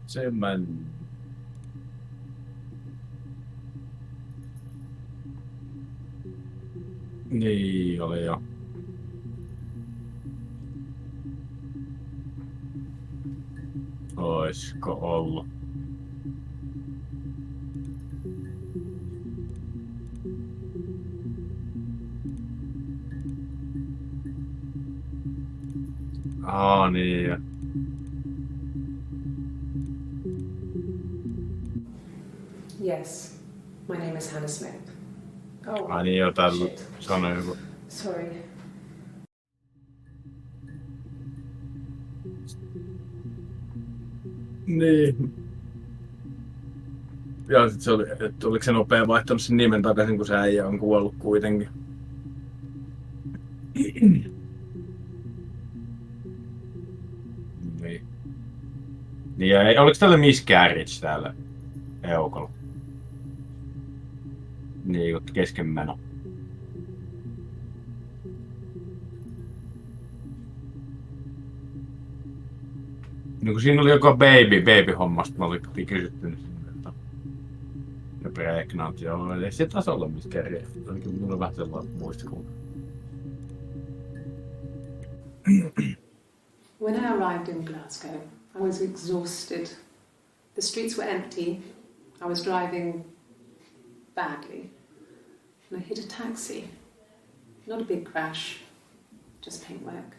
Sen mä en... Niin oli jo. Oisko ollut? Niin. Yes, my name is Hannah Smith. Oh, Niin jo tällä shit. sanoi joku. Sorry. Niin. Ja sit se oli, että oliko se nopea vaihtanut sen nimen takaisin, kun se äijä on kuollut kuitenkin. Niin. Niin ja oliko täällä miscarriage täällä Eukolla? Niin, keskenmeno. No kun siinä oli joku baby-hommasta, mä olin kysytty sinne. Ja pregnant, joo. Ei se taas olla miscarriage. Ainakin mulla on vähän sellainen muistikuva. When I arrived in Glasgow, I was exhausted. The streets were empty. I was driving badly. And I hit a taxi. Not a big crash, just paintwork.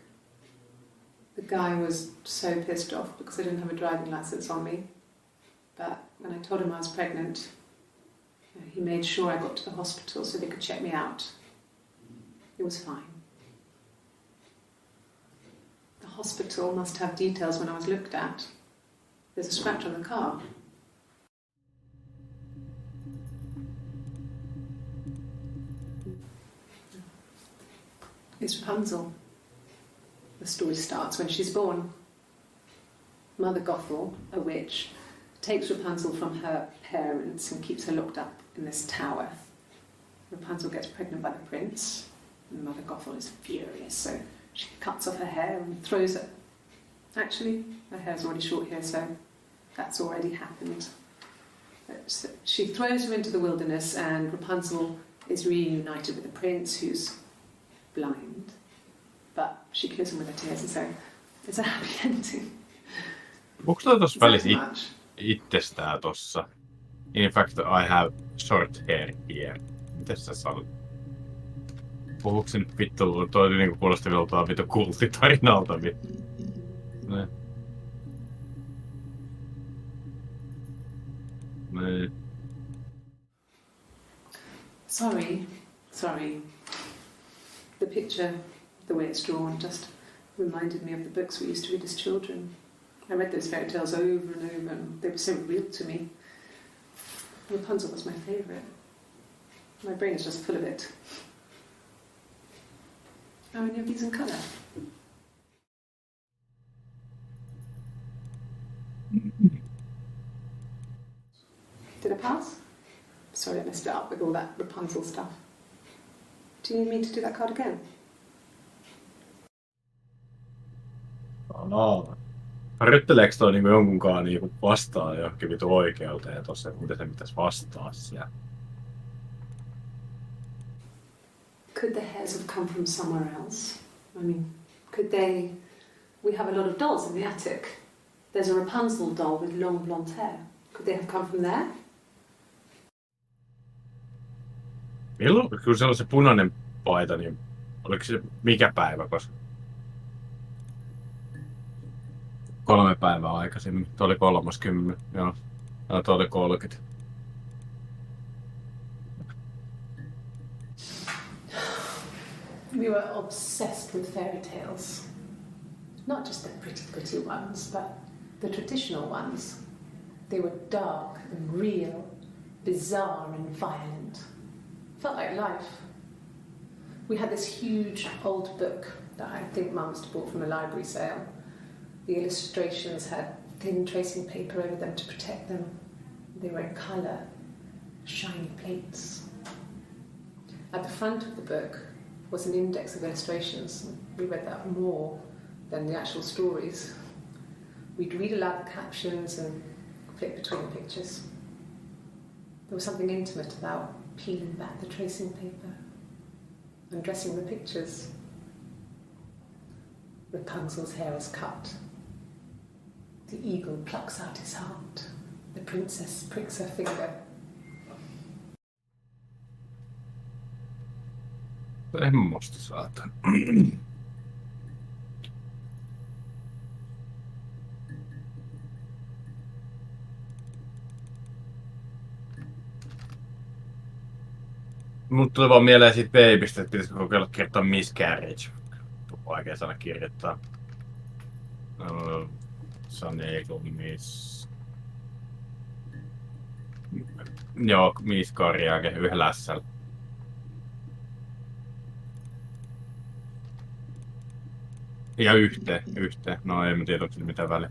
The guy was so pissed off because I didn't have a driving license on me. But when I told him I was pregnant, he made sure I got to the hospital so they could check me out. It was fine. The hospital must have details when I was looked at. There's a scratch on the car. It's Rapunzel. The story starts when she's born. Mother Gothel, a witch, takes Rapunzel from her parents and keeps her locked up in this tower. Rapunzel gets pregnant by the prince, and Mother Gothel is furious, so she cuts off her hair and throws it. Actually, her hair's already short here, so that's already happened. So she throws her into the wilderness, and Rapunzel is reunited with the prince, who's blind. But she kills him with her tears, and so it's a happy ending. Onko toi tossa välissä itsestään tossa? In fact, I have short hair here. Mites sä sanot? Puhuuko se nyt vittu? Toi niinku kuulosti joltain vittu kulttitarinalta vittu. Ne. Sorry. The picture, the way it's drawn, just reminded me of the books we used to read as children. I read those fairy tales over and over, and they were so real to me. Rapunzel was my favourite. My brain is just full of it. Are any of these in colour? Did I pass? Sorry, I messed it up with all that Rapunzel stuff. Do you need me to do that card again? No. Harjoitteleeko toi niinku jonkunkaan niinku vastaa johonkin vitu oikeuteen tossa, että mitä se pitäisi vastaa siellä? Could the hairs have come from somewhere else? I mean, could they... We have a lot of dolls in the attic. There's a Rapunzel doll with long blonde hair. Could they have come from there? Milloin, kun se oli se punainen paita, niin oliko se mikä päivä, koska 3 päivää aikaisemmin. Tuo oli 30, joo. Ja tuo oli 30. We were obsessed with fairy tales. Not just the pretty ones, but the traditional ones. They were dark and real, bizarre and violent. Felt like life. We had this huge old book that I think Mum must have bought from a library sale. The illustrations had thin tracing paper over them to protect them. They were in colour, shiny plates. At the front of the book was an index of illustrations. We read that more than the actual stories. We'd read aloud the captions and flip between the pictures. There was something intimate about peeling back the tracing paper, undressing the pictures. Rapunzel's hair is cut. The eagle plucks out his heart. The princess pricks her finger. Semmosta saatan. Mut tuli vaan mieleen siitä babystä, että pitäisikö kokeilla kirjoittaa miscarriage. Vaikea sana kirjoittaa. Sun Eagle Miss... Joo, Miss Karjaake yhdellä lässällä. Ja yhteen. No ei mä tiedä, onko sillä mitään väliä.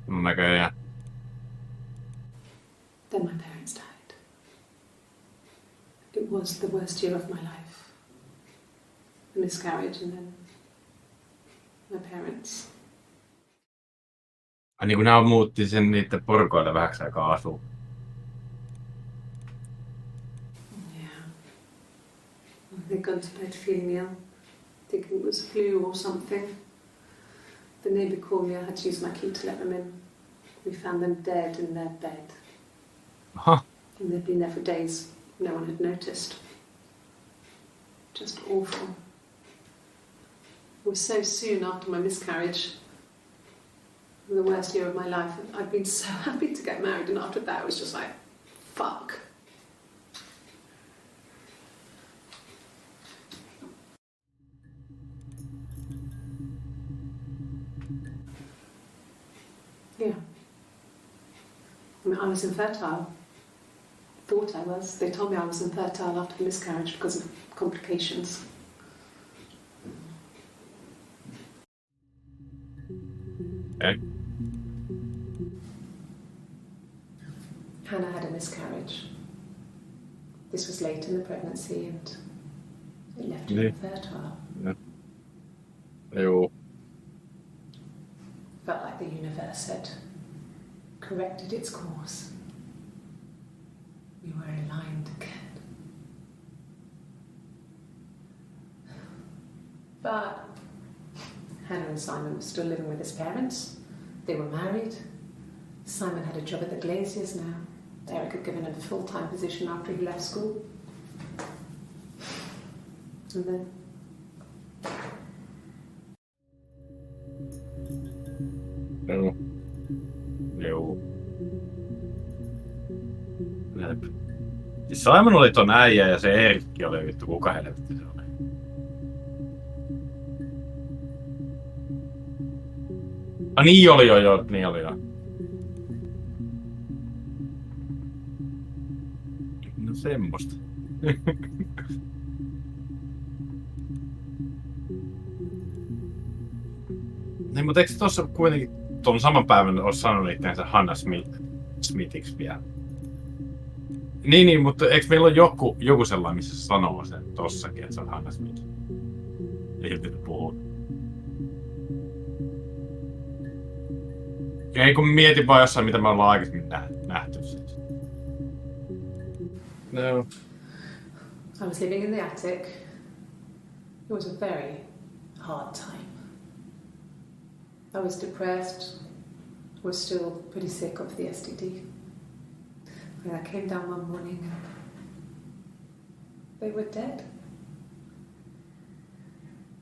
No näköjään. Then my parents died. It was the worst year of my life. A miscarriage and then my parents. Ai niin kun nää muutti sen niitten porukoille vähäksi aikaa asuu. Yeah. They'd gone to bed feeling ill, thinking it was flu or something. The neighbour called me, I had to use my key to let them in. We found them dead in their bed. Aha. And they'd been there for days. No one had noticed. Just awful. It was so soon after my miscarriage. The worst year of my life. I'd been so happy to get married, and after that it was just like, fuck. Yeah. I mean, I was infertile. Thought I was. They told me I was infertile after the miscarriage because of complications. Okay. Hannah had a miscarriage. This was late in the pregnancy and it left her infertile. Yeah. Joo. Felt like the universe had corrected its course. We were aligned again. But Hannah and Simon were still living with his parents. They were married. Simon had a job at the Glaziers now. Eric had given him a full-time position after he left school. And then... Joo. Joo. Siis Simon oli ton äijä ja se Erkki oli vittu, kuka helvetti se oli. Niin oli jo, niin oli jo. No semmoista. Niin, mutta eikö tossa kuitenkin ton saman päivän ole sanonut itseänsä Hannah Smithiksi vielä? Niin, mutta eikö meillä ole joku sellainen, missä se sanoo sen tossakin, että se on Hannah Smith? Ja silti puhuu. Ei kun mietin vaan jossain, mitä me ollaan aikaisemmin nähty. No. I was living in the attic. It was a very hard time. I was depressed. I was still pretty sick of the STD. And I came down one morning and they were dead.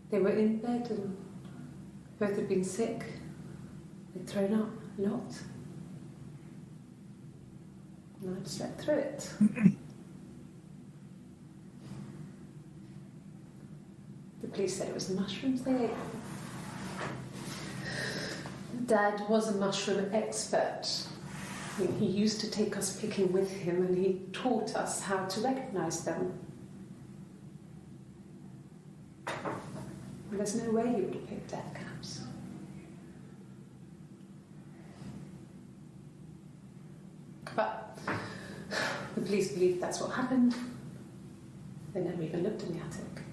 They were in bed and both had been sick. They'd thrown up a lot. And I'd slept through it. The police said it was the mushrooms they ate. Dad was a mushroom expert. I mean, he used to take us picking with him and he taught us how to recognise them. And there's no way he would have picked death caps. But the police believe that's what happened. They never even looked in the attic.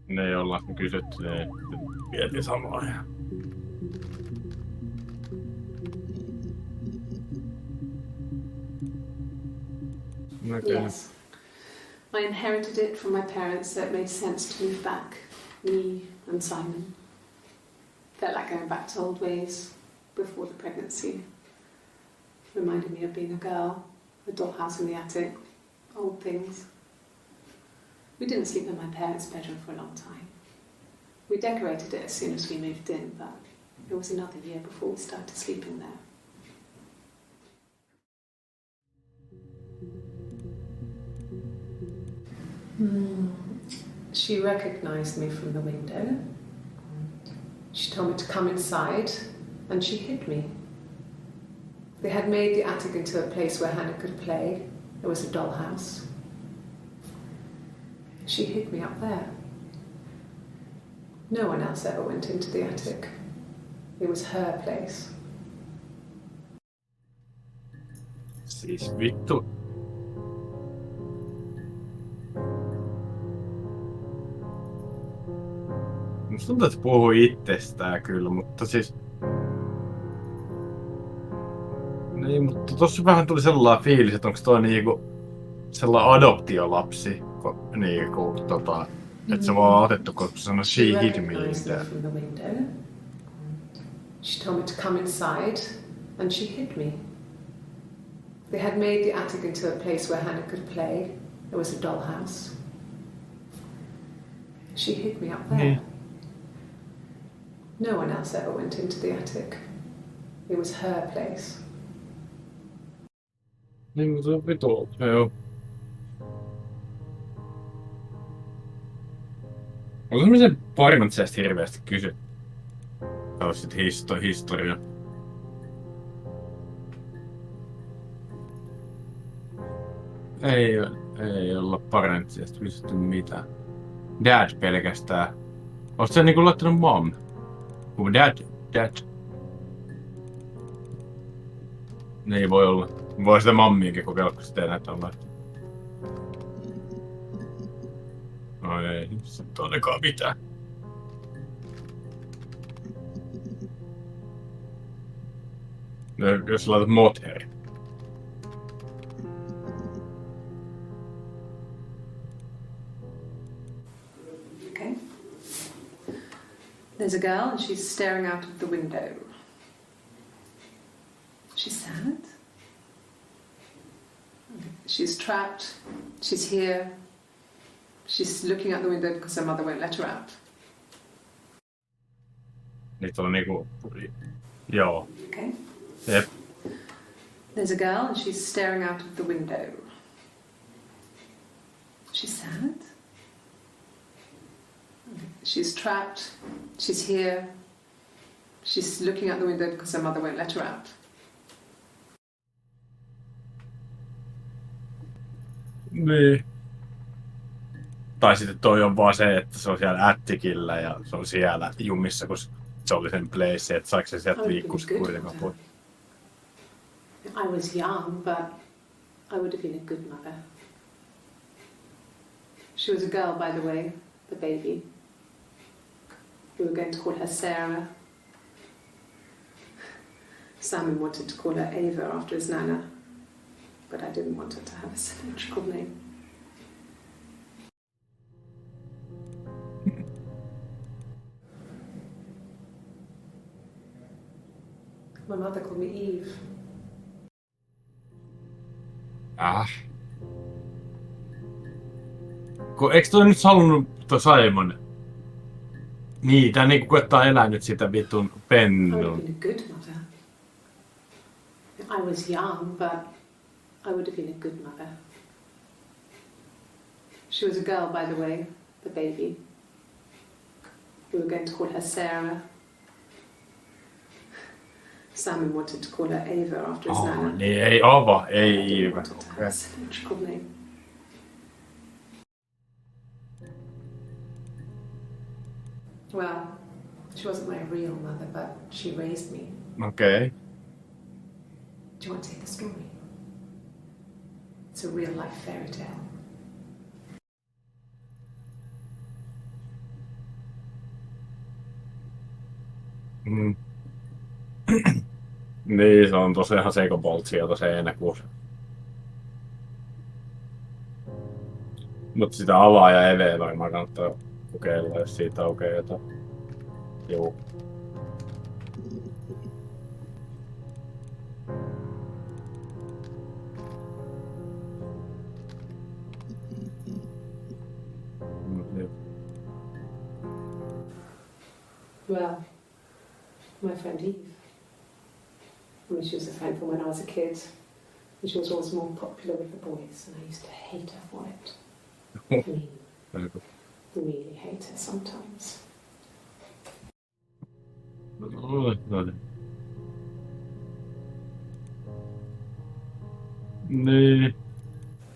Ne, joilla on kysytty, ne vietiin samoja. Okay. Yes. I inherited it from my parents, so it made sense to move back. Me and Simon. Felt like going back to old ways before the pregnancy. Reminded me of being a girl, a dollhouse in the attic, old things. We didn't sleep in my parents' bedroom for a long time. We decorated it as soon as we moved in, but it was another year before we started sleeping there. She recognised me from the window. She told me to come inside, and she hid me. They had made the attic into a place where Hannah could play. It was a dollhouse. She hid me up there. No one else ever went into the attic. It was her place. Siis vittu. Musta tuntuu, että puhuu itsestään kyllä, mutta siis... Niin, mutta tossa vähän tuli sellainen fiilis, että onko toi niinku... sellainen adoptiolapsi, niinku että se vaan otettu, kun sanoi she hid me in there. She told me to come inside, and she hid me. They had made the attic into a place where Hannah could play. It was a dollhouse. She hid me up there. No one else ever went into the attic. It was her place. Niin, se on vitu, joo. Onko semmoisen paremmat sieltä hirveästi kysyt? Tällaiset historia. Ei olla paremmat sieltä kysytty mitään. Dad pelkästään. Oot sä niinku laittanut mom? Dad. Ne ei voi olla. Voi sitä mammiinkin kokeilla, kun sitä näitä on laittanut. No ei, se todekaan mitään. No, jos laitat motheri. Okay. There's a girl and she's staring out of the window. She's sad. She's trapped. She's here. She's looking out the window because her mother won't let her out. Niitä on niinku... Joo. Okay. Jep. There's a girl and she's staring out of the window. She's sad. She's trapped. She's here. She's looking out the window because her mother won't let her out. Niin. Tai sitten toi on vaan se, että se on siellä ättikillä ja se on siellä jumissa, kun se oli sen place, että saiko se sieltä liikkua kuitenkaan pois. I was young, but I would have been a good mother. She was a girl, by the way, the baby. We were going to call her Sarah. Simon wanted to call her Ava after his nana, but I didn't want her to have a symmetrical name. My mother called me Eve. Eikö toi nyt halunnut toi Simon? Niin, tää niinku koettaa elää nyt sitä vitun I would have pennun. been a good mother. I was young, but I would have been a good mother. She was a girl, by the way, the baby. We were going to call her Sarah. Simon wanted to call her Ava after his nana. Niin, ei Ava, ei I didn't Iive. want her to have a symmetrical name. Well, she wasn't my real mother, but she raised me. Okei. Do you want to hear the story? It's a real life fairy tale. Mm. Niin, se on tosiaan Seikobolt sieltä seinäkuussa. Mutta sitä avaa ja eveä varmaan kannattaa kokeilla, jos siitä aukeaa jotain. Joo. Well, my friend Eve. I mean, she was a friend from when I was a kid. And she was always more popular with the boys, and I used to hate her for it. I mean, really hate her sometimes. Niin.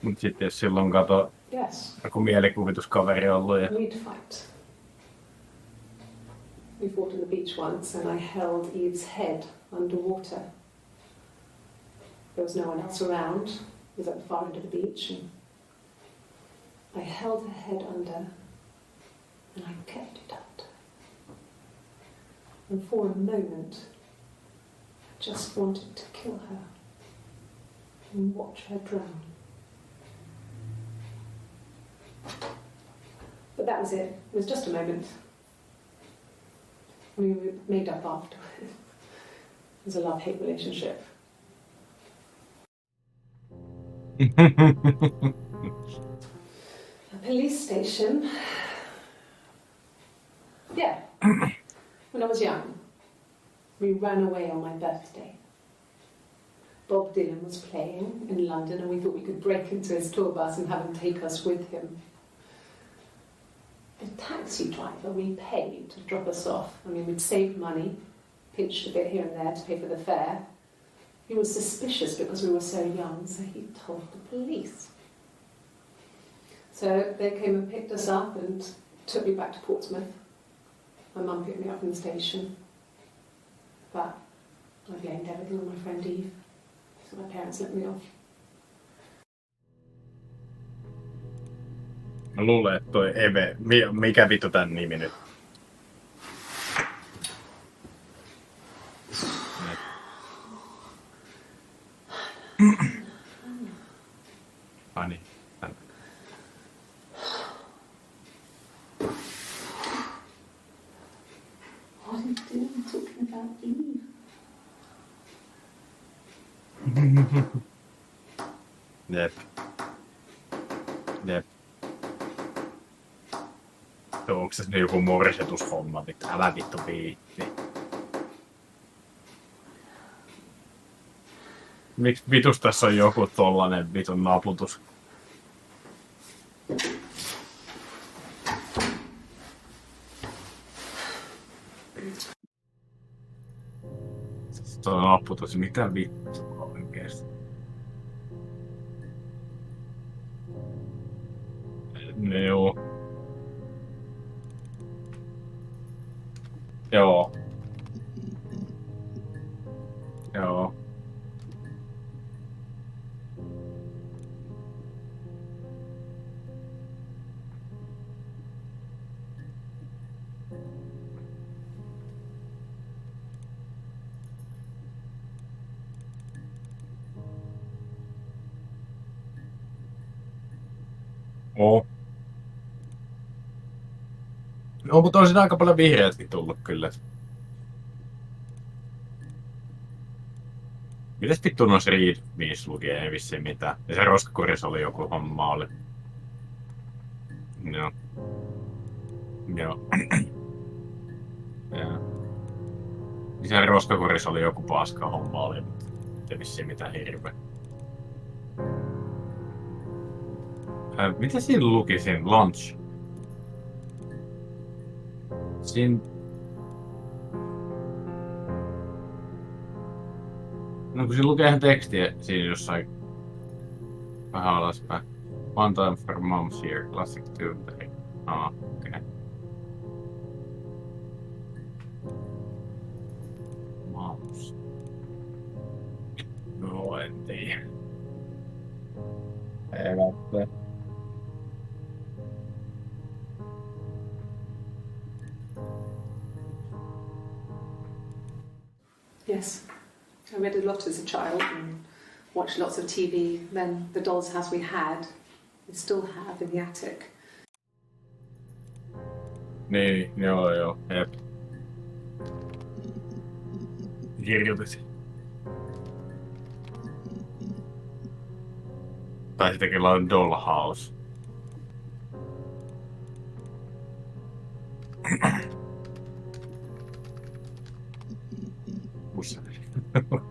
Mut sitten jos silloin kato Yes, joku mielikuvituskaveri ollut ja... we'd fight. We fought on the beach once, and I held Eve's head underwater. There was no one else around. It was at the far end of the beach, and I held her head under, and I kept it up. And for a moment, I just wanted to kill her and watch her drown. But that was it. It was just a moment. We made up after. It was a love-hate relationship. A police station. Yeah. When I was young, we ran away on my birthday. Bob Dylan was playing in London, and we thought we could break into his tour bus and have him take us with him. The taxi driver we paid to drop us off. I mean, we'd saved money, pinched a bit here and there to pay for the fare. He was suspicious because we were so young, so he told the police. So they came and picked us up and took me back to Portsmouth. My mum picked me up from the station. But I blamed everything on my friend Eve. So my parents let me off. Mä luulen, että toi Eve... Mikä vittu tän nimi nyt? Ani. What are you doing talking about Eve? Jep. Jep. Onko se joku morsetushomma? Älä vittu viitti. Miksi vitus tässä on joku tollanen vitun naputus? Tuo naputus, mitä vittua oikeesti? Joo. Joo. Joo. Oo. No, mutta on siinä aika paljon vihreätkin tullut kyllä. Mites vittu noissa Read 5 luki, ei vissiin mitään. Ja se roskakorissa oli joku homma oli. Joo. Joo. Joo. Ja se roskakorissa oli joku paska homma oli, mutta ei vissiin mitään hirveä. Mitä siinä luki siinä? Lunch? Siinä... No kun siinä lukee ihan tekstiä siinä jossain vähän alaspäin. One time for mom's here, classic Tuesday. Okei. Okay. Moms. No en tiedä. Ei välttämättä. Yes. I read a lot as a child and watched lots of TV. Then the doll's house we had, we still have in the attic. Niin, joo, jep. Kirjoitit. Tai sittenkin on Dollhouse.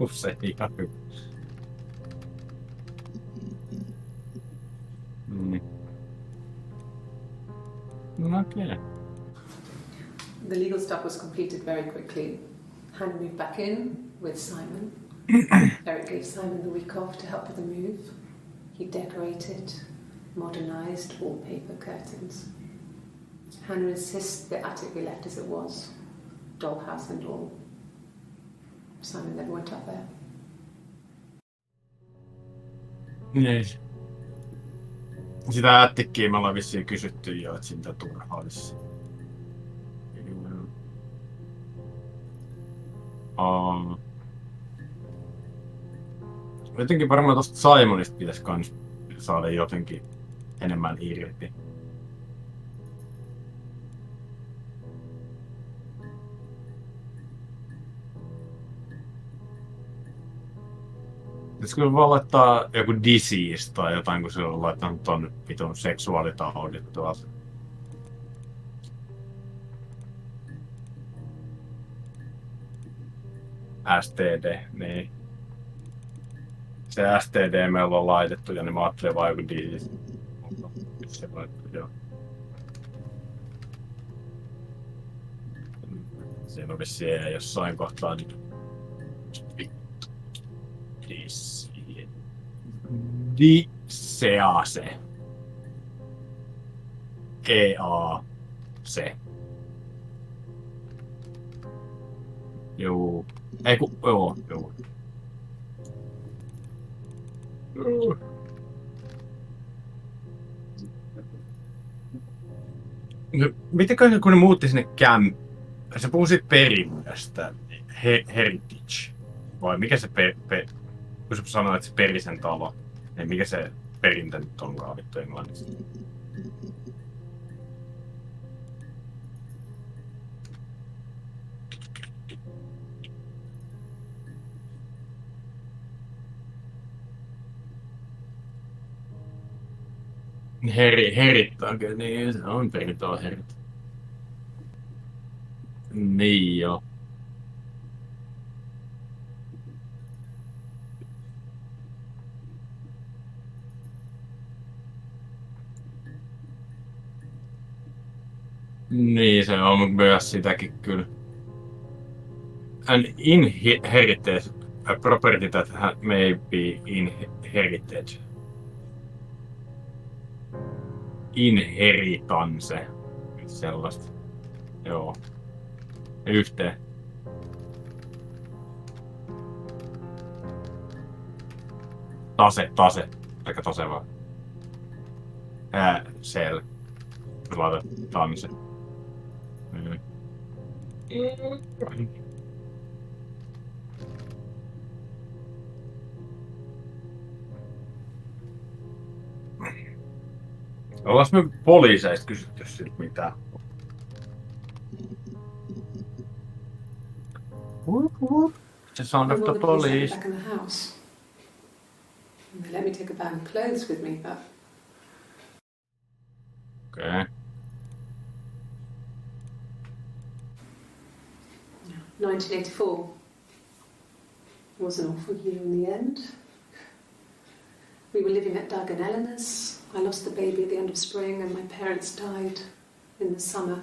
Usein ihan hyvä. Okay. The legal stuff was completed very quickly. Hannah moved back in with Simon. Eric gave Simon the week off to help with the move. He decorated, modernised wallpaper, curtains. Hannah insists the attic be left as it was, dollhouse and all. Simon never went up there. Yes. Sitä ättikkiä me ollaan vissiin kysytty jo, että siitä turhaa olisi. Jotenkin varmaan tosta Simonista pitäisi kans saada jotenkin enemmän irti. Pitäisikö vaan laittaa joku disease tai jotain, kun se on laittanut ton vitun seksuaalitaudit tuolta. STD, niin. Se STD meillä on laitettu ja niin mä ajattelin vaan joku disease. Se laitettu, joo. Siinä on vissiin jossain kohtaa nyt. Disease. EAC. Joo. Ei ku, joo. No, mitenköhän kun ne muutti sinne se puhuu siitä perinnöstä, heritage. Vai mikä se kun se sanoo, että se peri sen talo, niin mikä se perintö nyt onkaan vittu englanniksi? Herit, okei, niin se on perintö on herit. Niin joo. Niin, se on myös sitäkin kyllä. An inherited a property that may be inherited. Inheritance. Sellaista. Joo. Yhteen. Tase. Aika tase vaan. Sel. Laitetaan se. Ollaanko me poliiseista kysytty siltä mitään? The sound of the police. Back in the house. And they let me take a bag of clothes with me, but... Okay. 1984 was an awful year in the end. We were living at Doug and Eleanor's. I lost the baby at the end of spring and my parents died in the summer.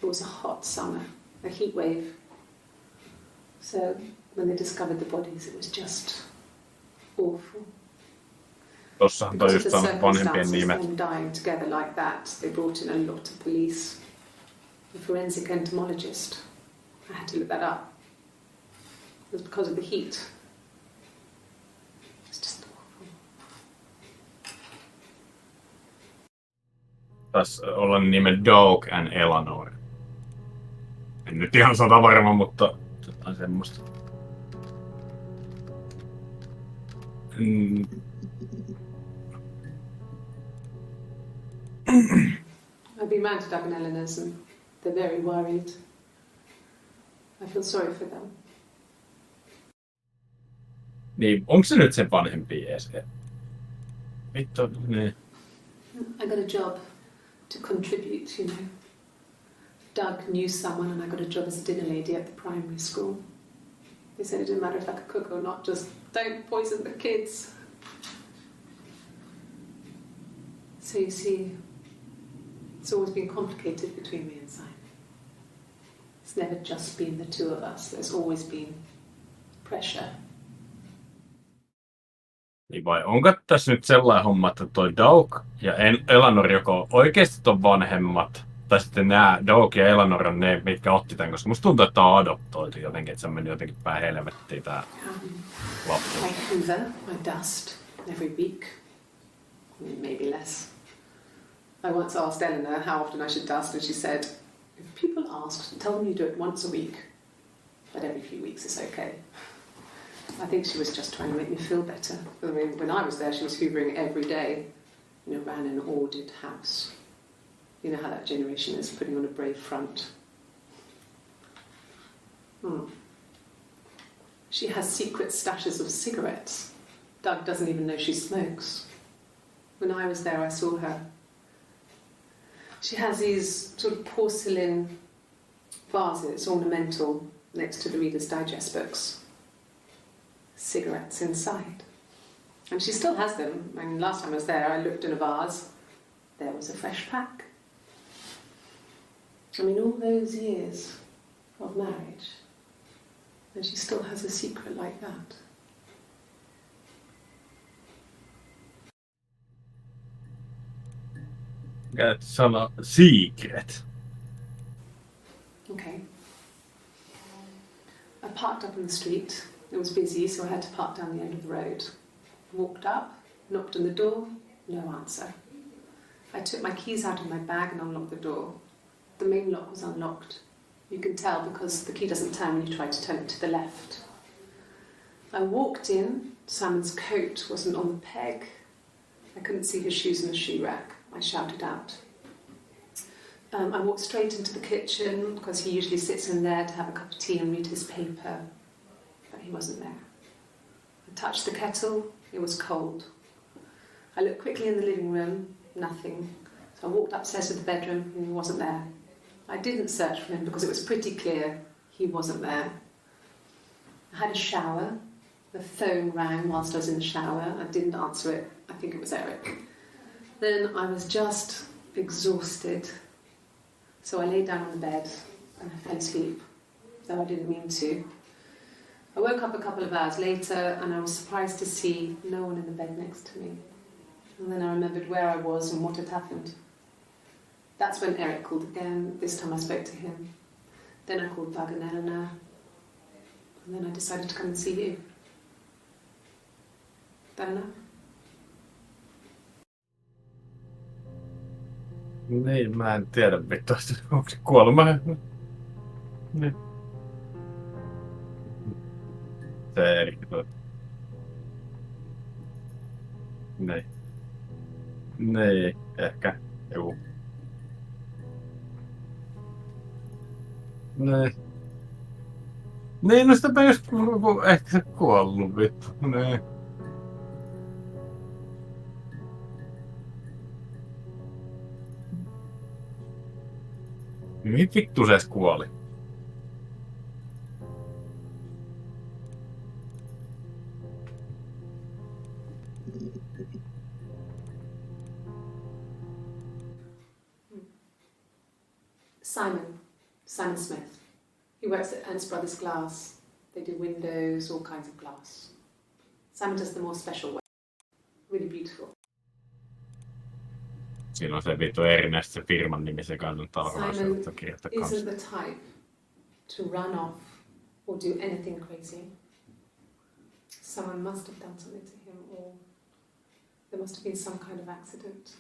It was a hot summer, a heat wave. So when they discovered the bodies, it was just awful. Tossahan toi just on vanhempien nimet. Them dying together like that, they brought in a lot of police. A forensic entomologist. I had to look that up. It was because of the heat. It's just awful. Tässä ollaan nimet Doug and Eleanor. En nyt ihan 100 varma, mutta jotain semmoista. I've been round to Doug and Eleanor's and they're very worried. I feel sorry for them. Niin, onko se nyt sen vanhempi ees? Vittu, niin. I got a job to contribute, you know. Doug knew someone and I got a job as a dinner lady at the primary school. They said it didn't matter if I could cook or not, just don't poison the kids. So you see, it's always been complicated between me and Simon. It's never just been the two of us. There's always been pressure. Niin vai onko tässä nyt sellainen homma, että toi Doug ja Eleanor joko oikeasti on vanhemmat, tai sitten nämä Doug ja Eleanor on ne, mitkä otti tämän, koska musta tuntuu, että on adoptoitu jotenkin, että se on mennyt jotenkin päin helvettiin tää lappu. I hoover, I dust every week, maybe less. I once asked Eleanor how often I should dust, and she said, if people ask, tell them you do it once a week, but every few weeks is okay. I think she was just trying to make me feel better. I mean, when I was there, she was hoovering every day, you know, ran an ordered house. You know how that generation is, putting on a brave front. She has secret stashes of cigarettes. Doug doesn't even know she smokes. When I was there, I saw her. She has these sort of porcelain vases, ornamental, next to the Reader's Digest books. Cigarettes inside. And she still has them. I mean, last time I was there, I looked in a vase. There was a fresh pack. I mean, all those years of marriage, and she still has a secret like that. Käyt sana secret. Okay. I parked up on the street. It was busy, so I had to park down the end of the road. Walked up, knocked on the door, no answer. I took my keys out of my bag and unlocked the door. The main lock was unlocked. You can tell because the key doesn't turn when you try to turn it to the left. I walked in, Simon's coat wasn't on the peg. I couldn't see his shoes in the shoe rack. I shouted out. I walked straight into the kitchen because he usually sits in there to have a cup of tea and read his paper. But he wasn't there. I touched the kettle, it was cold. I looked quickly in the living room, nothing. So I walked upstairs to the bedroom and he wasn't there. I didn't search for him because it was pretty clear he wasn't there. I had a shower. The phone rang whilst I was in the shower. I didn't answer it. I think it was Eric. Then I was just exhausted. So I lay down on the bed and I fell asleep, though I didn't mean to. I woke up a couple of hours later and I was surprised to see no one in the bed next to me. And then I remembered where I was and what had happened. That's when Eric called again. This time I spoke to him. Then I called Doug and Eleanor. And then I decided to come and see you. That enough? Niin, mä en tiedä vittu, onko se kuolema. Niin. Se Erik toi. Niin. Niin, ehkä. Juu. Niin. Niin, no sitä just ehkä se kuollut vittu. Niin. Mihin vittu se kuoli? Simon Smith. He works at Ernst Brothers Glass. They do windows, all kinds of glass. Simon does the more special way. Really beautiful. Siinä on se vittu erinäistä se firman nimi, se kannattaa varmaan Simon kirjoittaa isn't kanssa. the type to run off or do anything crazy. Someone must have done something to him, or there must have been some kind of accident.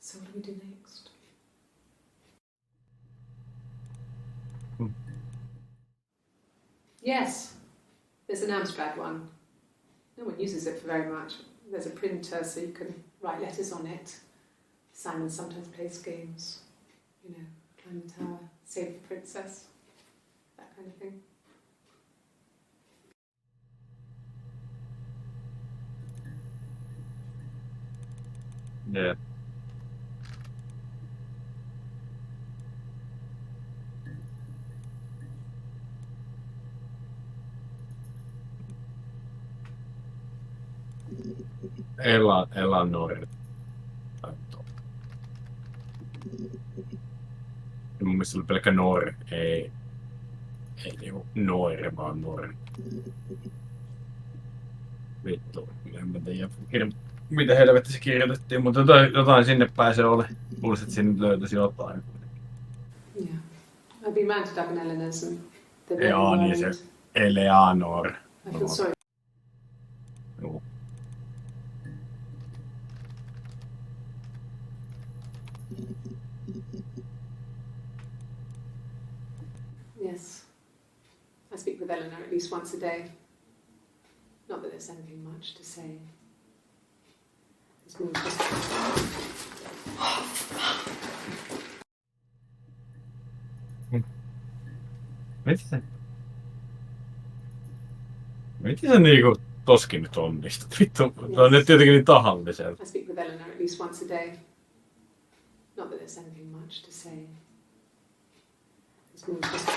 So what do we do next? Yes, there's an Amstrad one. No one uses it for very much. There's a printer so you can write letters on it. Simon sometimes plays games, you know, climb the tower, save the princess, that kind of thing. Yeah. Eleanor. Mun mielestä oli pelkkä Nor, ei niinku Noire, vaan Nor. Vittu, en mä tiedä. Mitä helvettiä se kirjoitettiin, mutta jotain sinne päin se oli. Luulisin, että sinne löytäisi jotain. Yeah. I've been round to Doug and Eleanor's and they're very Joo, niin worried. se Eleanor. I feel sorry. Joo. Yes. I speak with Eleanor at least once a day. Not that there's anything much to say. It's more just... Miten se niinku toskin nyt onnistut? Vittu, se on nyt jotenkin niin tahalliselta. I speak with Eleanor at least once a day. Not that there's anything much to say. It's more just...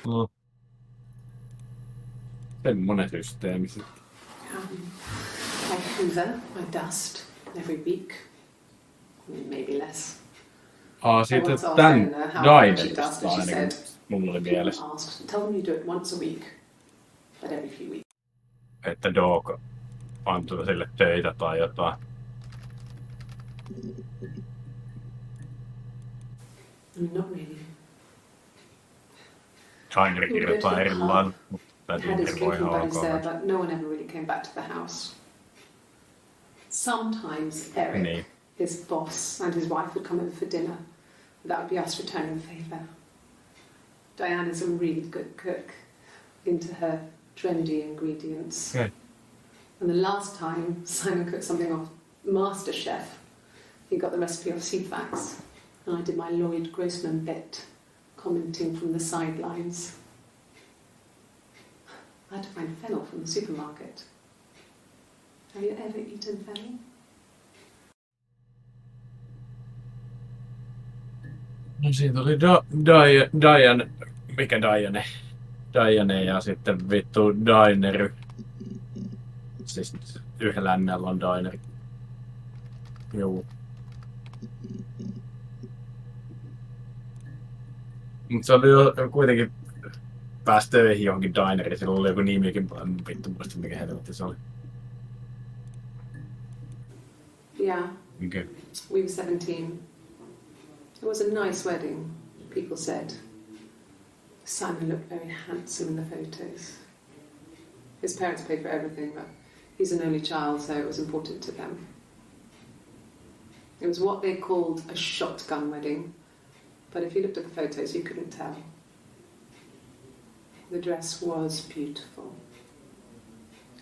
No. Semmonen systeemi sitten. I hoover, I dust every week. Maybe less. Sitten once asked tän Eleanor how often she Dainerista does, and she ainakin said, mulla oli people mielessä, asked, tell them you do it once a week, but every few weeks. että Dog antoi sille töitä tai jotain. Not really. Dainer kirjoittaa eri lailla, mutta Had his Diner voi drinking ihan buddies there, ok. but no one ever really came back to the house. Sometimes Eric, Niin. his boss, and his wife would come over for dinner. That would be us returning the favour. Diane is a really good cook, into her trendy ingredients. Okay. And the last time Simon cooked something off MasterChef, he got the recipe off Seedfax, and I did my Lloyd Grossman bit, commenting from the sidelines. I had to find fennel from the supermarket. Have you ever eaten fennel? No siitä oli Diane, mikä Diane? Diane ja sitten vittu Diner. Siis yhdellä N:llä on Diner. Joo. Mut se oli jo kuitenkin pääsi töihin johonkin Dineriin, sillä oli joku nimikin, vittu muista mikä helvetti se oli. Yeah, Okay. we were 17. It was a nice wedding, people said. Simon looked very handsome in the photos. His parents paid for everything, but he's an only child, so it was important to them. It was what they called a shotgun wedding, but if you looked at the photos, you couldn't tell. The dress was beautiful.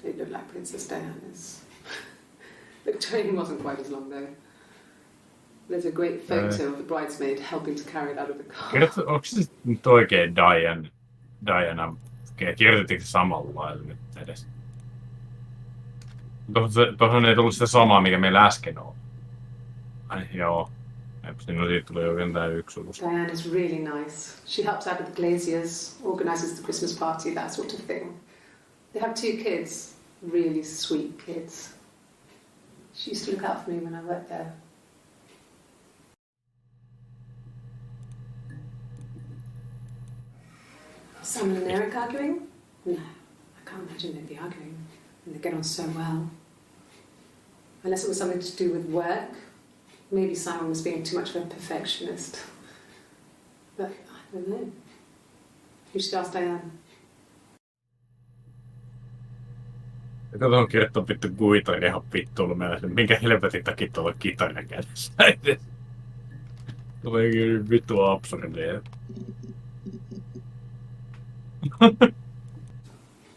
It looked like Princess Diana's. The train wasn't quite as long though. There's a great photo of the bridesmaid helping to carry it out of the car. Onko se nyt oikein Diana? Kirjoitettiinko se samalla lailla nyt edes? Tuohon ei tullut sitä samaa, mikä meillä äsken oli. Ai joo. No siitä tuli jo jotain yksi ulus. Diane is really nice. She helps out with the glaziers, organises the Christmas party, that sort of thing. They have 2 kids, really sweet kids. She used to look out for me when I worked there. Simon and Eric arguing? No, I can't imagine they'd be arguing. And they get on so well. Unless it was something to do with work. Maybe Simon was being too much of a perfectionist. But I don't know. You should ask Diane. Kato on kirjoittanut vittu guitari ihan vittuun mielessä. Minkä helvetin takia tuolla on kitara kädessä? Tulee kyllä vittu absurdia.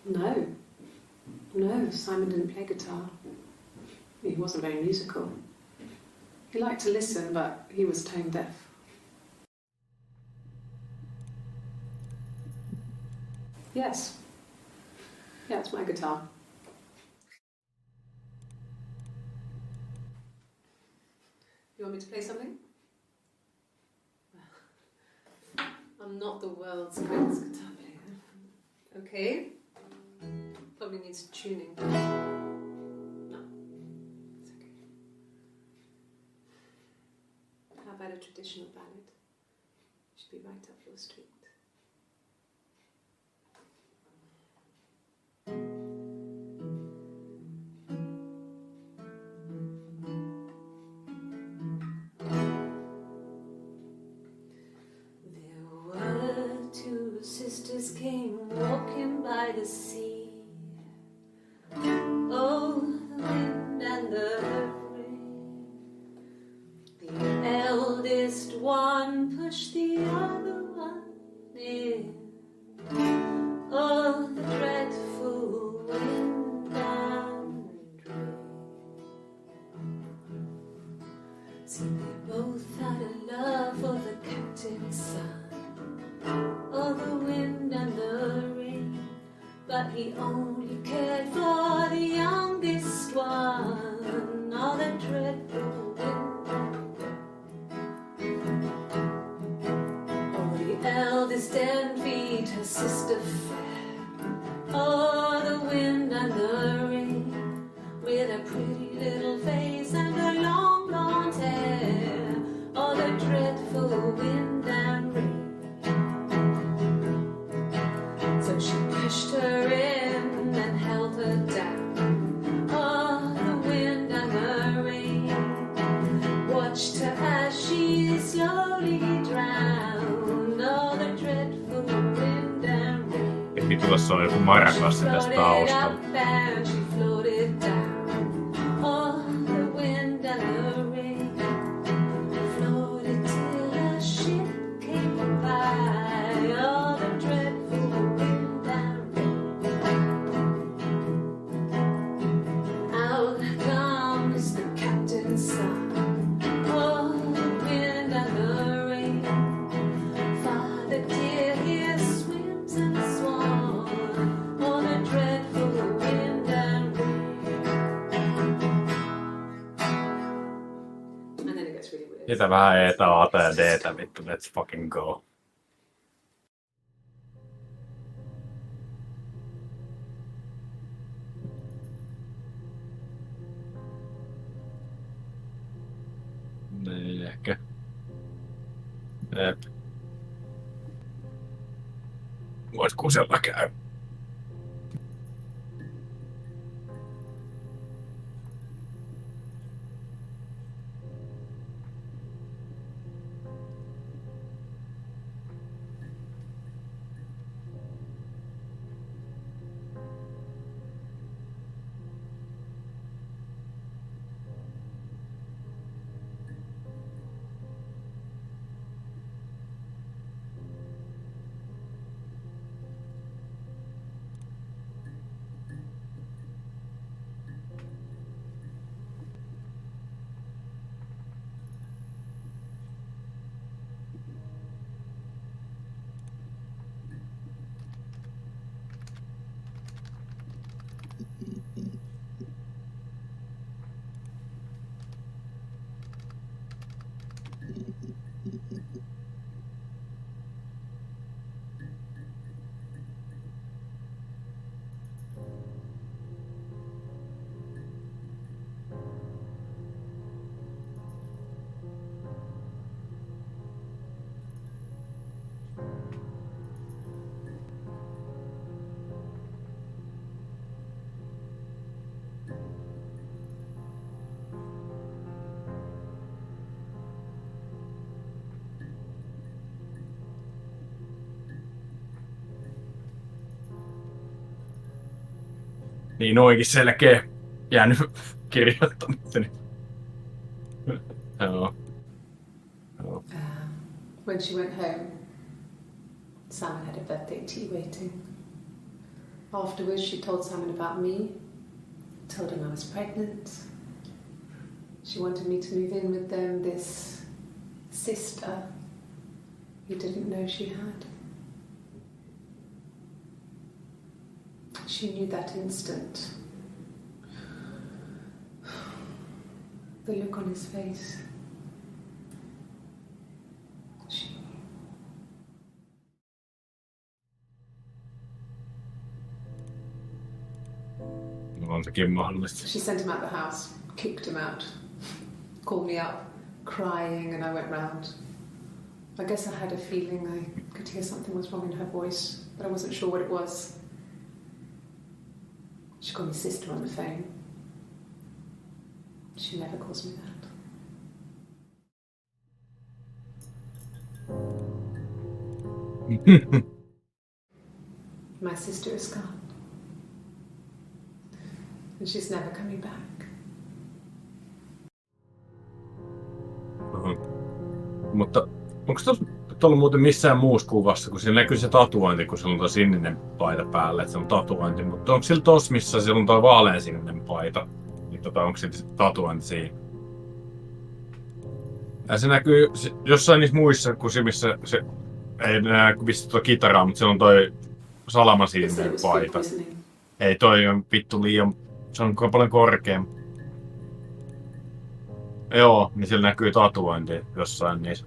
No. No, Simon didn't play guitar. He wasn't very musical. He liked to listen, but he was tone deaf. Yes. Yeah, it's my guitar. You want me to play something? I'm not the world's greatest guitar player. Okay. Probably needs tuning. No. It's okay. How about a traditional ballad? Should be right up your street. Sisters came walking by the sea. Oh, the wind and the rain. The eldest one pushed the other one in. Oh, the dreadful wind and rain. See, they both had a love for the captain's son. Oh, the wind and the rain, but he only cared for the youngest one. Oh, the dreadful wind. Oh, the eldest envied her sister fair. Oh, the wind and the rain, with a pretty little face and her long blonde hair. Oh, the dreadful wind and rain. She pushed her in and held her down. Oh, the wind and the rain watched her as she slowly drowned. Oh, the dreadful wind and rain. Eli tuossa on joku marakassi tässä taustalla. And she floated down. Oh, the wind and the rain floated till a ship came by. Oh, the dreadful wind. Sitä vähän Etä, Ata ja Dtä, vittu, let's fucking go. Niin, ehkä. Jep. Vois kusella käy. Niin oikein selkeä jäänyt kirjoittamatta. When she went home, Simon had a birthday tea waiting. Afterwards, she told Simon about me, told him I was pregnant. She wanted me to move in with them, this sister he didn't know she had. She knew that instant. The look on his face. She knew. No on sekin mahdollista. She sent him out the house, kicked him out, called me up, crying, and I went round. I guess I had a feeling I could hear something was wrong in her voice, but I wasn't sure what it was. She called me sister on the phone. She never calls me that. My sister is gone. And she's never coming back. Mutta onko tuossa ollut muuten missään muussa kuvassa, kun siinä näkyy se tatuointi, kun sillä on tuo sininen paita päällä, että se on tatuointi, mutta onko sillä tossa, missä sillä on tuo vaaleansininen paita, niin onko sillä se tatuointi siinä? Ja se näkyy jossain niissä muissa, kun se, missä se ei näe missä tuo kitaraa, mutta siellä on toi salamasininen paita. Ei, toi on vittu liian, se on paljon korkeampi. Joo, niin sillä näkyy tatuointi jossain niissä.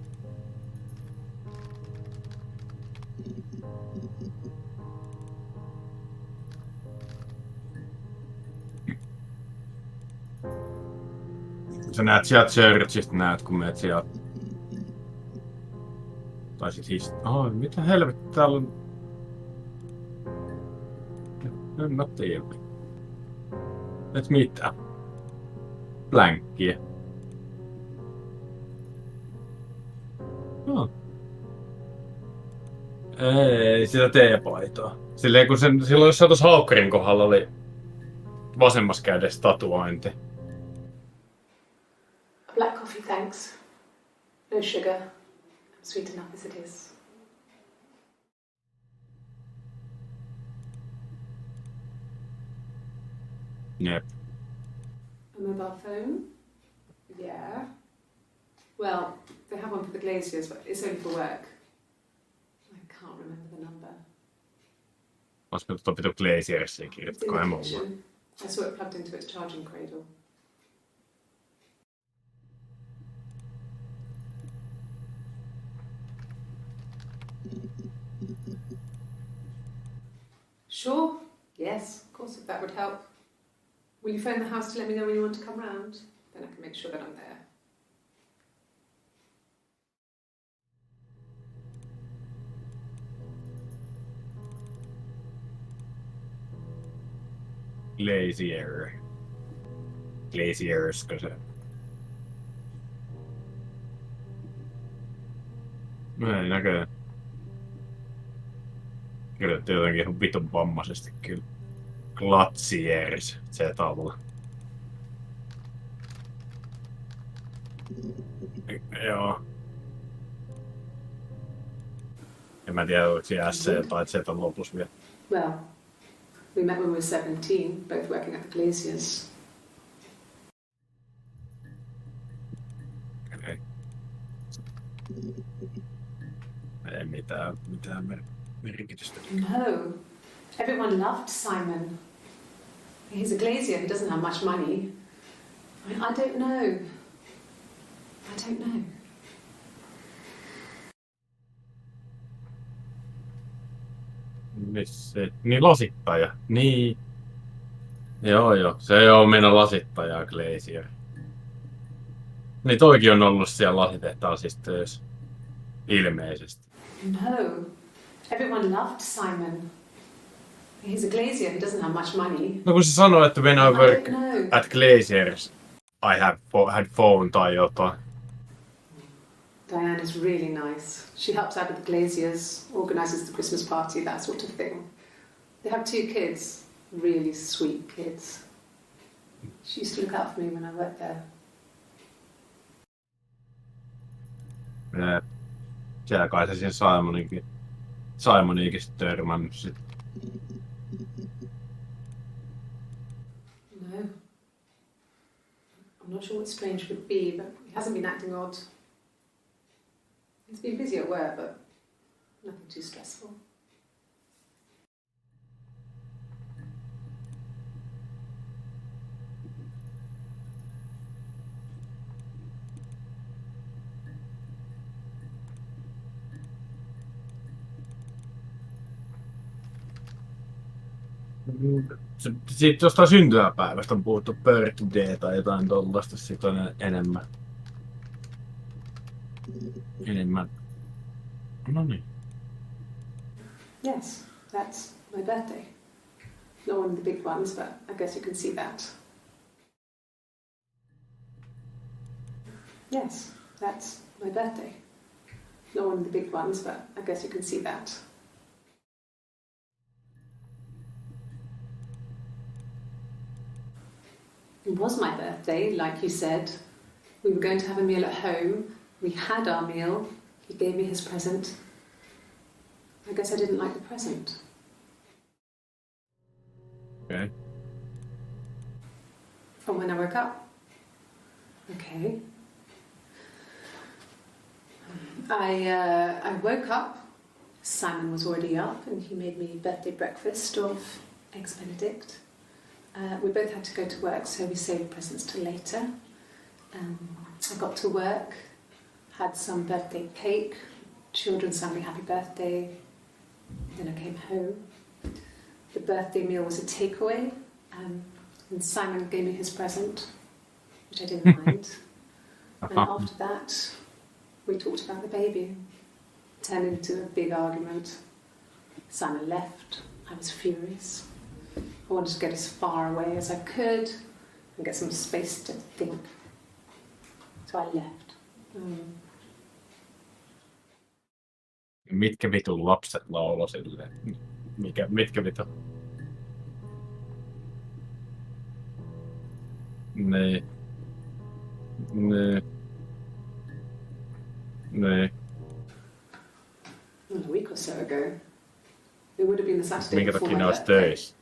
Sä näet sieltä Churchista, näet kun meet sieltä. Tai sit mitä helvettiä täällä on? En mä tiedä. Et mitä? Blänkkiä. No. Ei sitä teepaitaa. Silleen kun silloin jossain tuossa Haukkarin kohdalla oli vasemmassa kädessä tatuointi. A black coffee, thanks. No sugar. Sweet enough as it is. Jep. A mobile phone? Yeah. Well, they have one for the Glaziers, but it's only for work. I can't remember the number. Olisiko tuo pitu Glaziersiin It's kirjoittaa in the mulle? kitchen. I saw it plugged into its charging cradle. Sure. Yes, of course, if that would help. Will you phone the house to let me know when you want to come round? Then I can make sure that I'm there. Glazier. Glazierskö se? No ei näköjään. Kirjoitti jotenkin ihan vitun vammaisesti kyllä. Glaziers, se taululla. Joo. En mä tiedä, oliko siinä SC tai Z lopussa vielä. Well, we met when we were 17, both working at the Glaziers. Okay. Ei mitään merkitystä. No, everyone loved Simon. He's a Glazier who doesn't have much money. I don't know. I don't know. Niin lasittaja. Niin. Joo. Se on meidän lasittaja Glazier. Niin toikin on ollut siellä lasitehtaalla siis töissä. Ilmeisesti. No, everyone loved Simon. He's a Glazier who doesn't have much money. No kun se sanoi, että when I work know. at Glaziers, I had phone tai jotain. Diane is really nice. She helps out with the Glaziers, organises the Christmas party, that sort of thing. They have 2 kids, really sweet kids. She used to look out for me when I worked there. Siellä kai se siinä Simoninkin Simoniikin törmännyt sit. No. I'm not sure what strange would be, but he hasn't been acting odd. He's been busy at work, but nothing too stressful. Siitä jostain syntymäpäivästä on puhuttu birthday tai jotain tollaista, sit on enemmän. No niin. Yes, that's my birthday. Not one of the big ones, but I guess you can see that. Yes, that's my birthday. Not one of the big ones, but I guess you can see that. It was my birthday, like you said. We were going to have a meal at home. We had our meal. He gave me his present. I guess I didn't like the present. Okay. From when I woke up. Okay. I woke up. Simon was already up and he made me birthday breakfast of eggs Benedict. We both had to go to work, so we saved presents till later. I got to work, had some birthday cake, children sang me happy birthday. Then I came home. The birthday meal was a takeaway, and Simon gave me his present, which I didn't mind. And after that, we talked about the baby. It turned into a big argument. Simon left. I was furious. I wanted to get as far away as I could and get some space to think. So I left. Mitkä vitun lapset laulo silleen? Mitkä vitun? Nee. A week or so ago. It would have been the Saturday Minkä before takia my ne olisi birthday. töissä?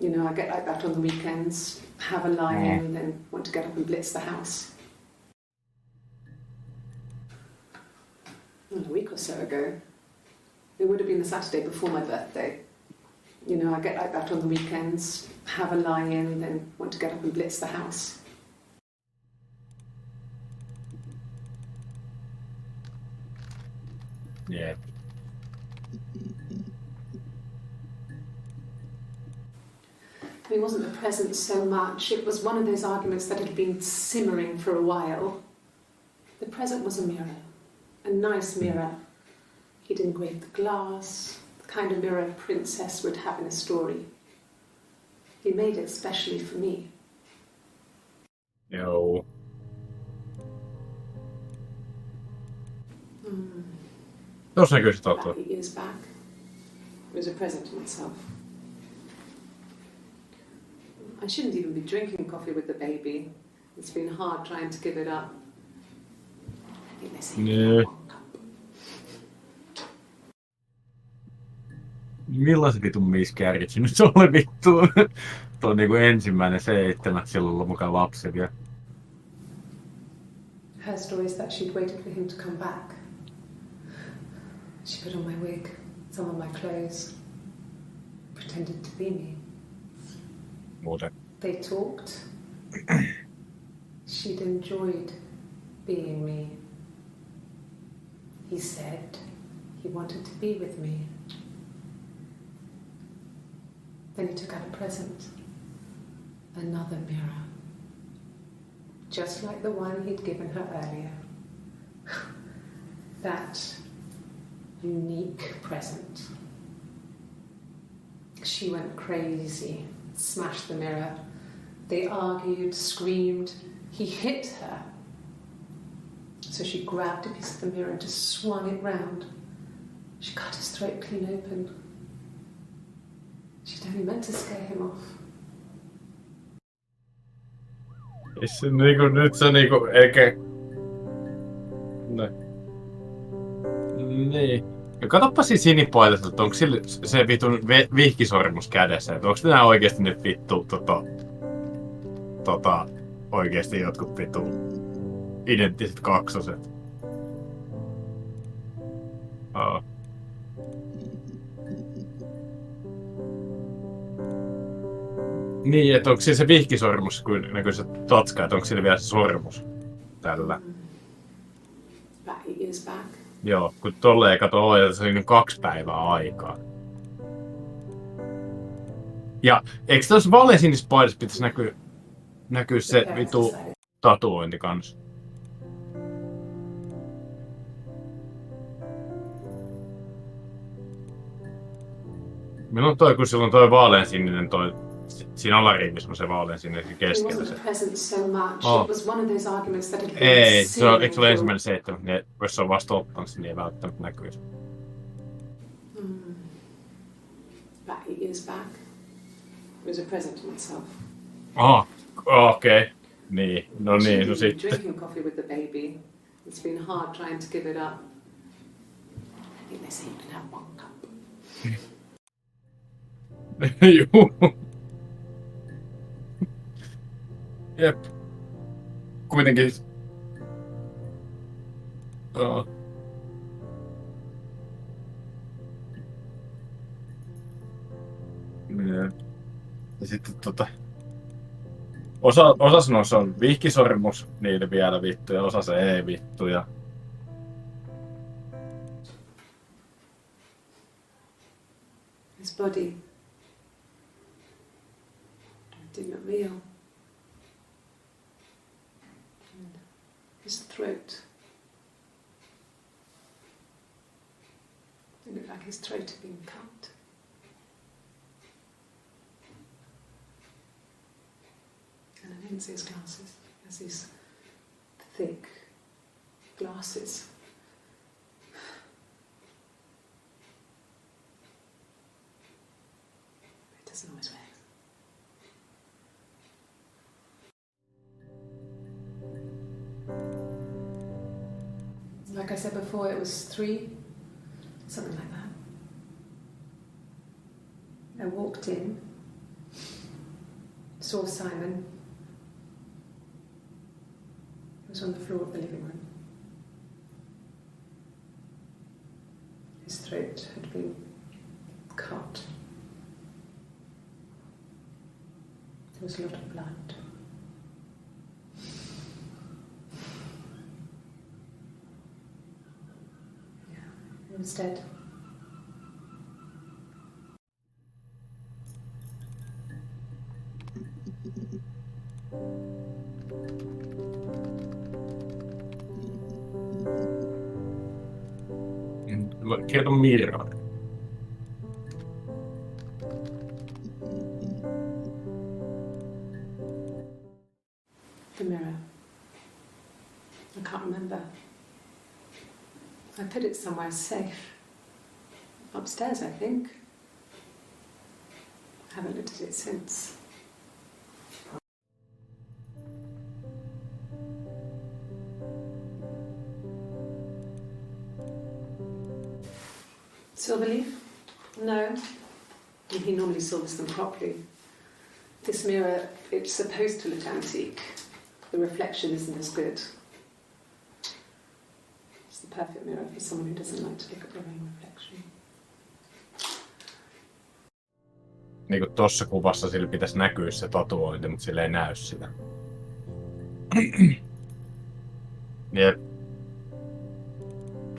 You know, I get like that on the weekends, have a lie-in, and then want to get up and blitz the house. A week or so ago. It would have been the Saturday before my birthday. You know, I get like that on the weekends, have a lie-in, then want to get up and blitz the house. Yeah. I mean, it wasn't the present so much. It was one of those arguments that had been simmering for a while. The present was a mirror, a nice mirror. He'd engraved the glass, the kind of mirror a princess would have in a story. He made it specially for me. Joo. Tuossa näkyy se totta. 8 years back. It was a present to myself. I shouldn't even be drinking coffee with the baby. It's been hard trying to give it up. I think they say Nee. Millaiset vitun miskäärit se nyt oli vittu? Tuo on niinku ensimmäinen 7, sillä on ollut mukaan lapsi vielä. Her story is that she'd waited for him to come back. She put on my wig, some of my clothes, pretended to be me. Muuten. They talked. She'd enjoyed being me. He said he wanted to be with me. Then he took out a present. Another mirror. Just like the one he'd given her earlier. That unique present. She went crazy, smashed the mirror. They argued, screamed. He hit her. So she grabbed a piece of the mirror and just swung it round. She cut his throat clean open. She'd only meant to scare him off. Se niinku, nyt se niinku, eikä... No. Niin. Katoppa siinä sinipaitaselta, että onko sillä se vitun vihkisormus kädessä, että onko nää oikeesti nyt vittu oikeesti jotkut vittu identtiset kaksoset. Oh. Niin, että onko siinä se vihkisormus, kun näkyy se tatska, että onko siinä vielä se sormus tällä. About 8 years back. Joo, kun tolleen kato ohjata, se oli 2 päivää aikaa. Ja eikö tuossa valesinisessä paidassa pitäisi näkyy se vitu tatuointi kans? Milloin on toi, kun silloin toi vaaleansininen toi, siinä alariivissä on se vaaleansininen keskellä se. Ei, se on, eikö se ole ensimmäinen 7, niin jos se on vasta ottanut, niin ei välttämättä näkyisi. About 8 years back. It was a present to myself. Okei. Okay. Niin, no niin, no sitten. Drinking coffee with the baby. It's been hard trying to give it up. I think they say you can have 1 cup. Juu. Jep. Kuitenkin. Oh. Ja sitten osa sanoo se on vihkisormus niille vielä vittu ja osa se ei vittu ja His body did not real. And his throat. It looked like his throat had been cut. And I didn't see his glasses. There's these thick glasses. It doesn't always wear. Like I said before, it was 3, something like that. I walked in, saw Simon. He was on the floor of the living room. His throat had been cut. There was a lot of blood. Yeah, he was dead. Kerro Mirra. The mirror. I can't remember. I put it somewhere safe. Upstairs, I think. I haven't looked at it since. Silverleaf? No. He normally silvers them properly. This mirror, it's supposed to look antique. The reflection isn't as good. It's the perfect mirror for someone who doesn't like to look at their own reflection. Niinku tossa kuvassa sillä pitäisi näkyä se tatuointi, mutta sillä ei näy sitä. Jep.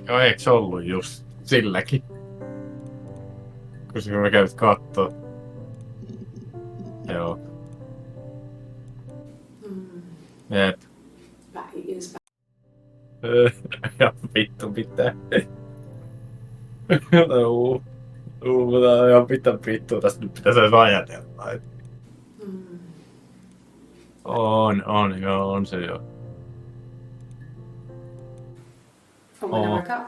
Joo, eikö se ollut just silläkin? Kun mä kävit kattoo. Joo. Jep. Ja vittu pitää. Ihan pitää vittua, tästä nyt pitäisi edes ajatella. On se jo. From when I woke up?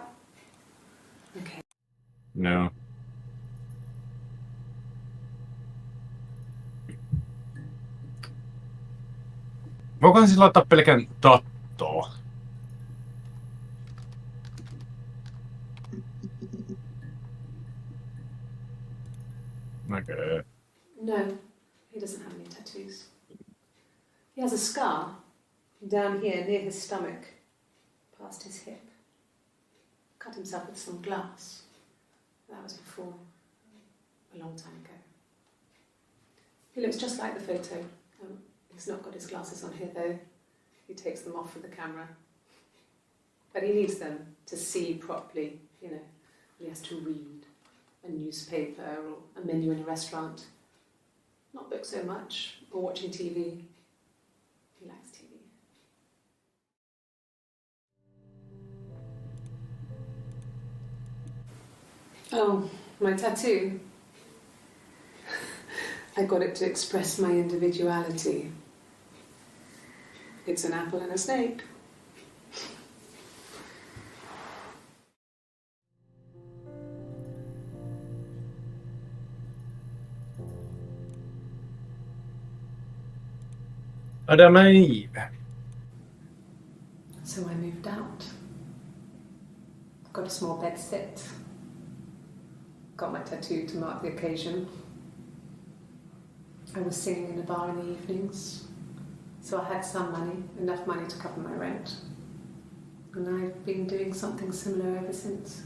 Okay. No. Voikohan siis laittaa pelkän tattoa? Näkö. No, he doesn't have any tattoos. He has a scar down here near his stomach, past his hip. Cut himself with some glass. That was before, a long time ago. He looks just like the photo. He's not got his glasses on here though. He takes them off with the camera. But he needs them to see properly, you know. He has to read a newspaper or a menu in a restaurant. Not books so much, or watching TV. He likes TV. Oh, my tattoo. I got it to express my individuality. It's an apple and a snake. Adam and Eve. So I moved out. Got a small bed sit. Got my tattoo to mark the occasion. I was singing in a bar in the evenings, so I had some money, enough money to cover my rent. And I've been doing something similar ever since.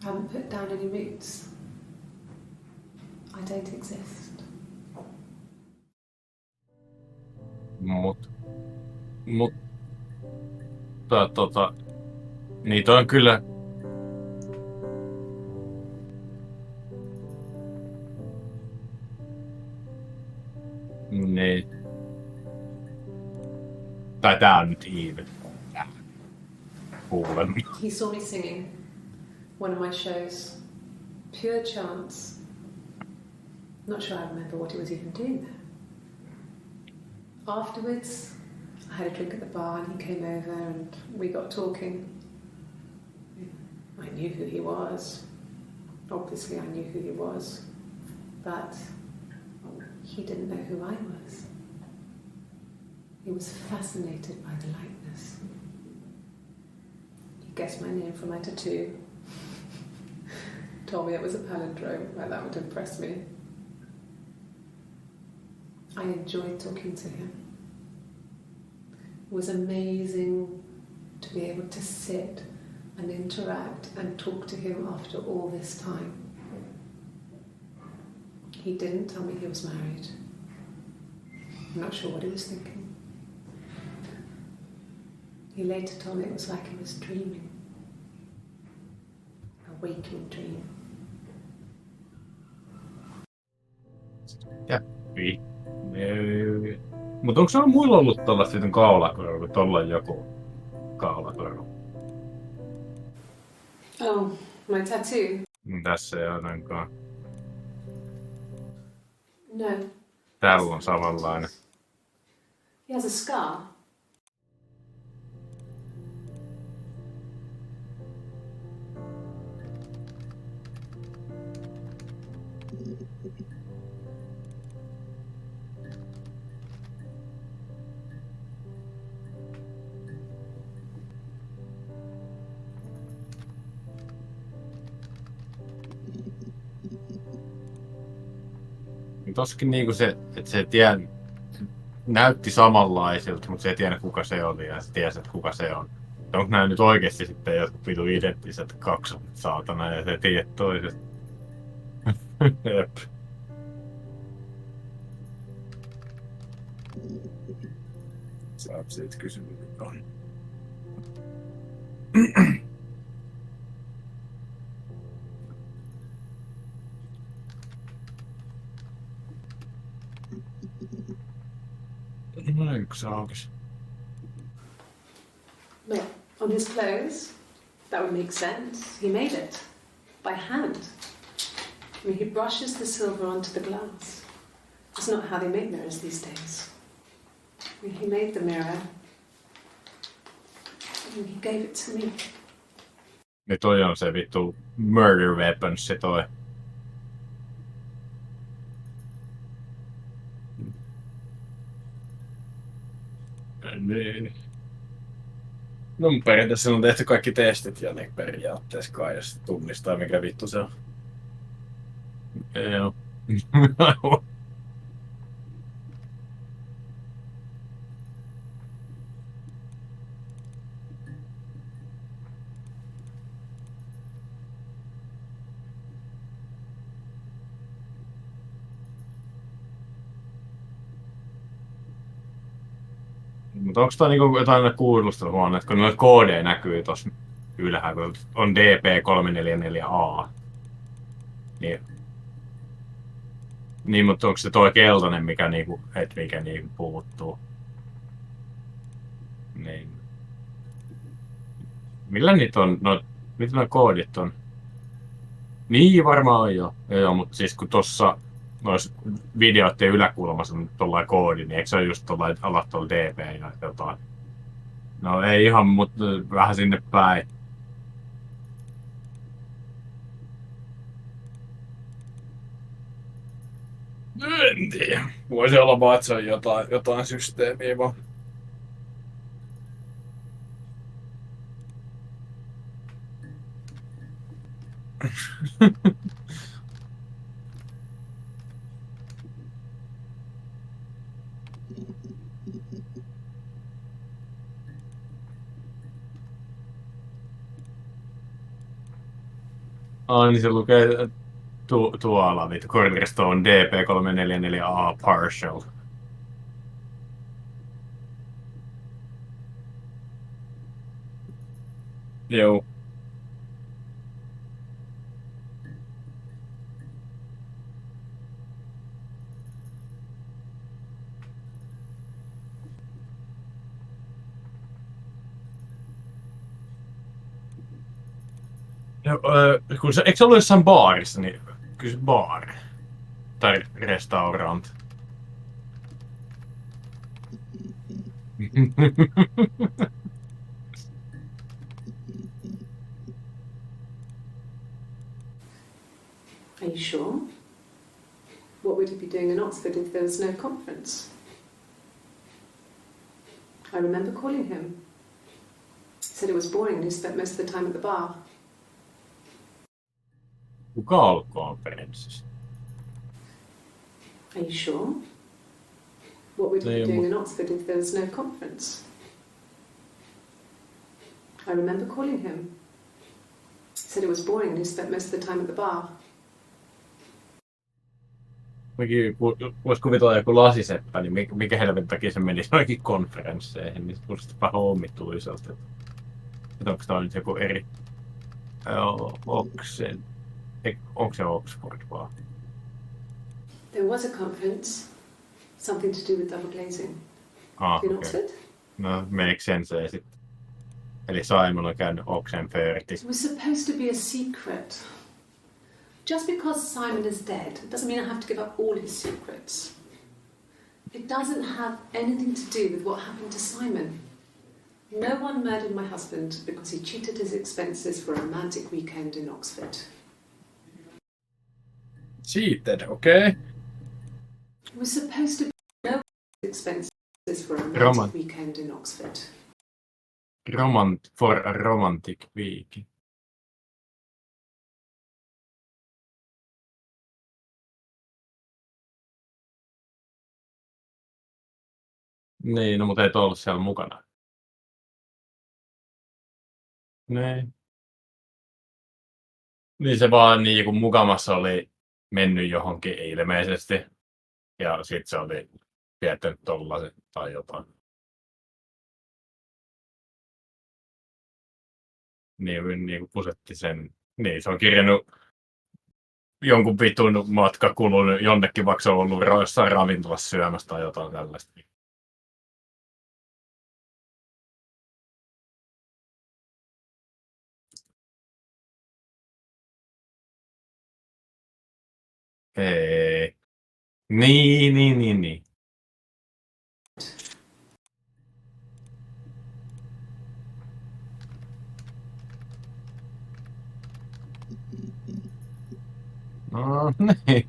I haven't put down any roots. I don't exist. Mutta niitä on kyllä niin. Tai tää on nyt Eve. Kuulen. He saw me singing one of my shows. Pure chance. Not sure I remember what he was even doing there. Afterwards, I had a drink at the bar and he came over and we got talking. I knew who he was. Obviously I knew who he was. But he didn't know who I was. He was fascinated by the likeness. He guessed my name from my tattoo. Told me it was a palindrome, like that would impress me. I enjoyed talking to him. It was amazing to be able to sit and interact and talk to him after all this time. He didn't tell me he was married. I'm not sure what he was thinking. He later told me it was like he was dreaming. A waking dream. Käppi. Mutta onko muilla ollut tollaista sitten kaulakoiru, tolla joku kaulakoiru? Oh, my tattoo? Tässä ei ainakaan. No. Täällä on samanlainen. He has a scar. Tossakin niinku se, että se näytti samanlaisilta, mutta se ei tiedä kuka se oli ja se tiesi, että kuka se on. Onko nämä nyt oikeasti sitten jotkut vitu identtiset kaksot saatana ja se ei tiedä toisesta? Jep. Saat siitä kysymyksen on. Well, on his clothes, that would make sense. He made it by hand. I mean, he brushes the silver onto the glass. It's not how they make mirrors these days. I mean, he made the mirror and he gave it to me. Niin toi on se vittu murder weapons se toi. Niin. No periaatteessa on tehty kaikki testit ja ne periaatteessa kai, jos tunnistaa mikä vittu se on. Joo. Mutta onko toi niinku jotain kuulusteluhuoneet, kun noita koodeja näkyy tuossa ylhäällä, kun on DP344A. Niin, mutta onko se tuo keltainen, mikä niinku puuttuu? Niin. Millä niitä on? No, mitä nuo koodit on? Niin, varmaan on jo. Joo, mutta siis kun tuossa noissa videoiden yläkulmassa on tuollainen koodi, niin eikö se ole just tuollainen alat tuolla DP ja jotain? No ei ihan, mutta vähän sinne päin. En tiedä. Voisi olla vaan, että se on jotain systeemiä vaan. Niin se lukee tuolla, niitä korterista on DP344A partial. Joo. Kun se, eikö se ollut jossain baarissa, niin kysy baari. Tai restaurant. Are you sure? What would he be doing in Oxford if there was no conference? I remember calling him. He said it was boring and he spent most of the time at the bar. Kuka on ollut konferenssissa? Are you sure? What would he be doing in Oxford if there was no conference? I remember calling him. He said it was boring and he spent most of the time at the bar. Mäkin voisi kuvitella joku lasiseppä, niin mikä helvetin takia se menisi noihin konferensseihin, niin se kuulostaa vähän omituiselta. Onko tämä nyt joku eri... Onko se Oxford vaan? There was a conference, something to do with double glazing. In Oxford? No, makes sense sitten. Eli Simon on käynyt Oxenfordissa. It was supposed to be a secret. Just because Simon is dead doesn't mean I have to give up all his secrets. It doesn't have anything to do with what happened to Simon. No one murdered my husband because he cheated his expenses for a romantic weekend in Oxford. Cheated, okay. It was supposed to be no expenses for a romantic weekend in Oxford. For a romantic week. Niin, no mutta ei ollut siellä mukana. Niin se vaan niin kun mukamassa oli mennyt johonkin ilmeisesti. Ja sit se oli viettänyt tollaset tai jotain. Niin kun pusetti sen. Niin, se on kirjannut jonkun vitun matkakulun jonnekin, vaikka se on ollut jossain ravintolassa syömässä tai jotain tällaista. Ei. Niin. No niin.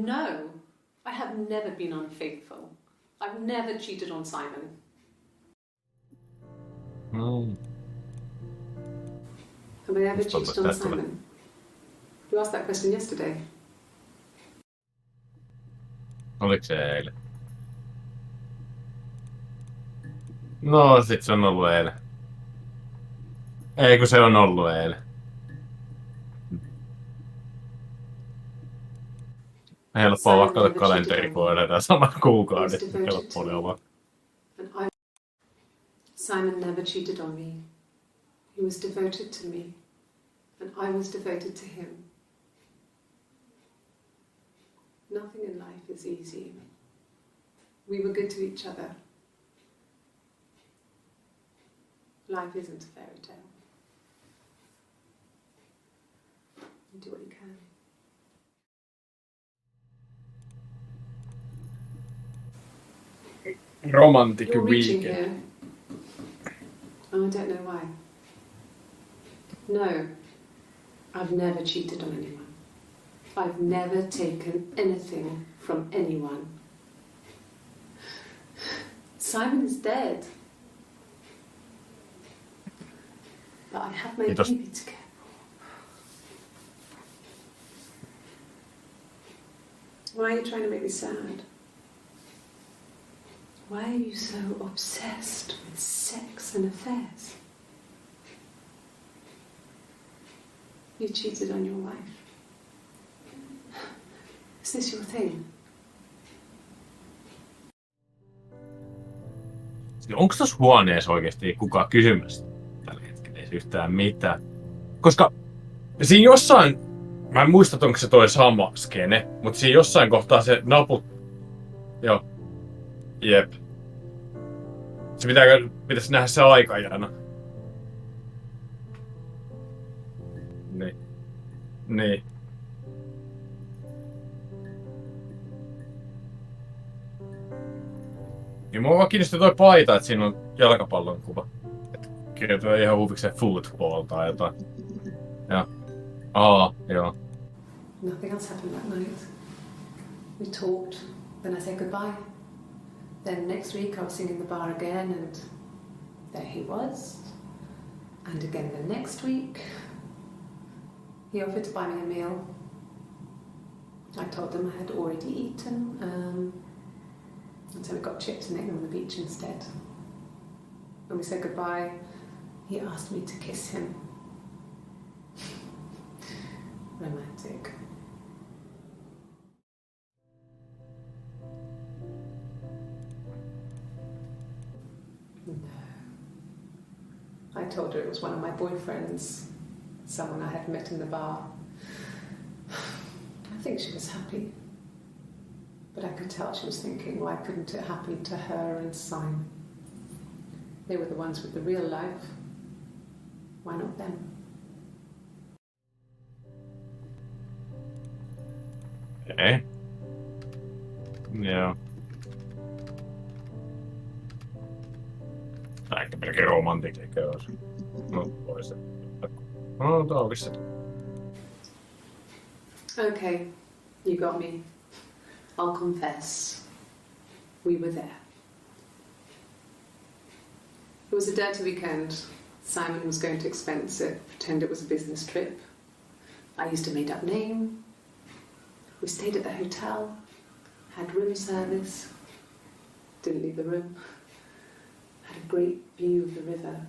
No, I have never been unfaithful. I've never cheated on Simon. Have I ever cheated on Simon? You asked that question yesterday. Oliko se eilen? No, sit se on ollut eilen. Ei, kun se on ollut eilen. Helppoa vaan kato kalenteri, kun edetään samat kuukaudet. Helppoa oli olla. Simon never cheated on me. He was devoted to me, and I was devoted to him. Nothing in life is easy. We were good to each other. Life isn't a fairy tale. You do what you can. Romantic You're reaching weekend. here. Oh, I don't know why. No, I've never cheated on anyone. I've never taken anything from anyone. Simon is dead. But I have my baby to care for. Why are you trying to make me sad? Why are you so obsessed with sex and affairs? You cheated on your wife. Is this your thing? Onko tuossa huoneessa oikeasti kukaan kysymässä tällä hetkellä ei yhtään mitään? Koska siinä jossain, mä en muista, onko se toi sama skene, mutta siinä jossain kohtaa se naput... Joo. Jep. Se pitäisi nähdä se aikajana. Niin. Ja mua vaan kiinnosti toi paita, että siinä on jalkapallon kuva. Kirjoittaa ihan huvikseen football tai jotain. Ja. Joo. Nothing else happened that night. We talked, then I said goodbye. Then next week I was singing the bar again and there he was. And again the next week he offered to buy me a meal. I told him I had already eaten. And so we got chips and ate them on the beach instead. When we said goodbye, he asked me to kiss him. Romantic. No. I told her it was one of my boyfriends, someone I had met in the bar. I think she was happy. But I could tell she was thinking, why couldn't it happen to her and Simon? They were the ones with the real life. Why not them? Okei. Joo. Tai ehkä melkein romantiklikö olisi. No, voisi. No, tää on vissi. Okay, you got me. I'll confess. We were there. It was a dirty weekend. Simon was going to expense it, pretend it was a business trip. I used a made-up name. We stayed at the hotel, had room service, didn't leave the room, had a great view of the river,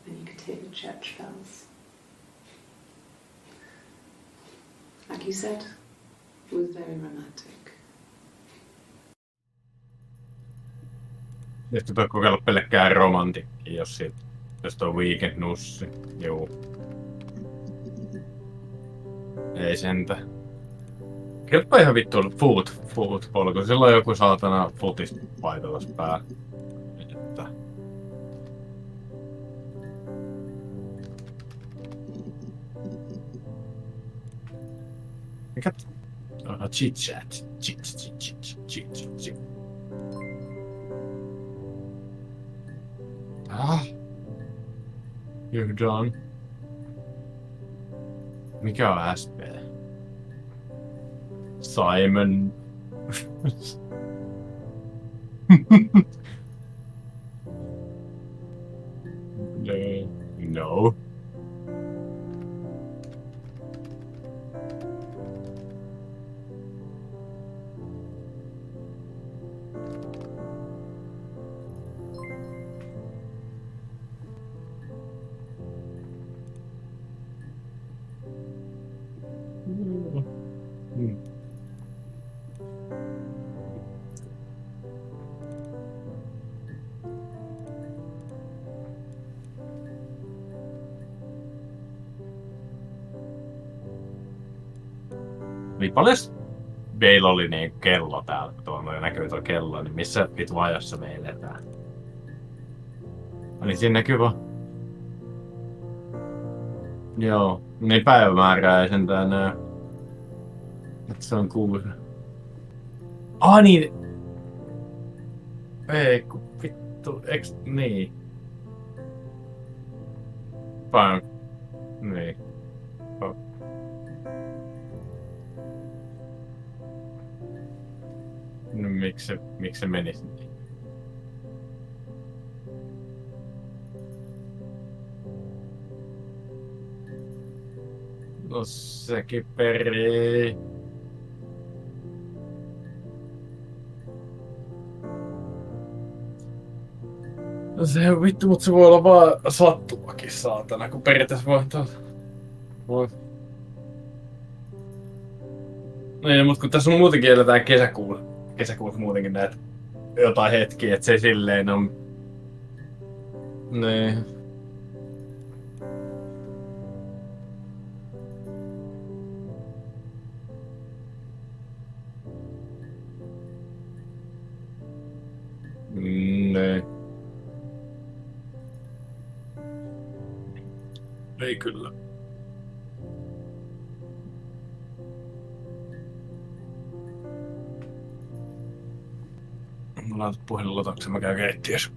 and you could hear the church bells. Like you said, it was very romantic. Sitten voi kokeilla pelkkää romantikkiä, jos tuo weekend nussi. Juu. Ei sentä. Kelppa ihan vittu football, kun sillä on joku saatana futispaita tossa päällä. Että... Mikä? Chit-chat. Chit. You're done. Mikä on SP? Simon. No. Niin paljon meillä oli niin kello täällä, tuolla näkyy tuo kello, niin missä vittu ajassa me eletään? Niin siinä näkyy vaan. Joo, niin päivämäärää ei sentään näe. Että se on 6. Niin! Ei, kun vittu, eiks niin? Vai niin. Oh. No miksi se menisi niin? No sekin perii. No se on vittu, mutta se voi olla vaan sattumakin saatana, kun periaatteessa voi. Niin, mutta kun tässä on muutenkin eletään kesäkuussa muutenkin näitä jotain hetkiä, että se silleen on. Niin. Niin. Ei kyllä. Mä laitan puhelin lataksi, mä käyn keittiössä.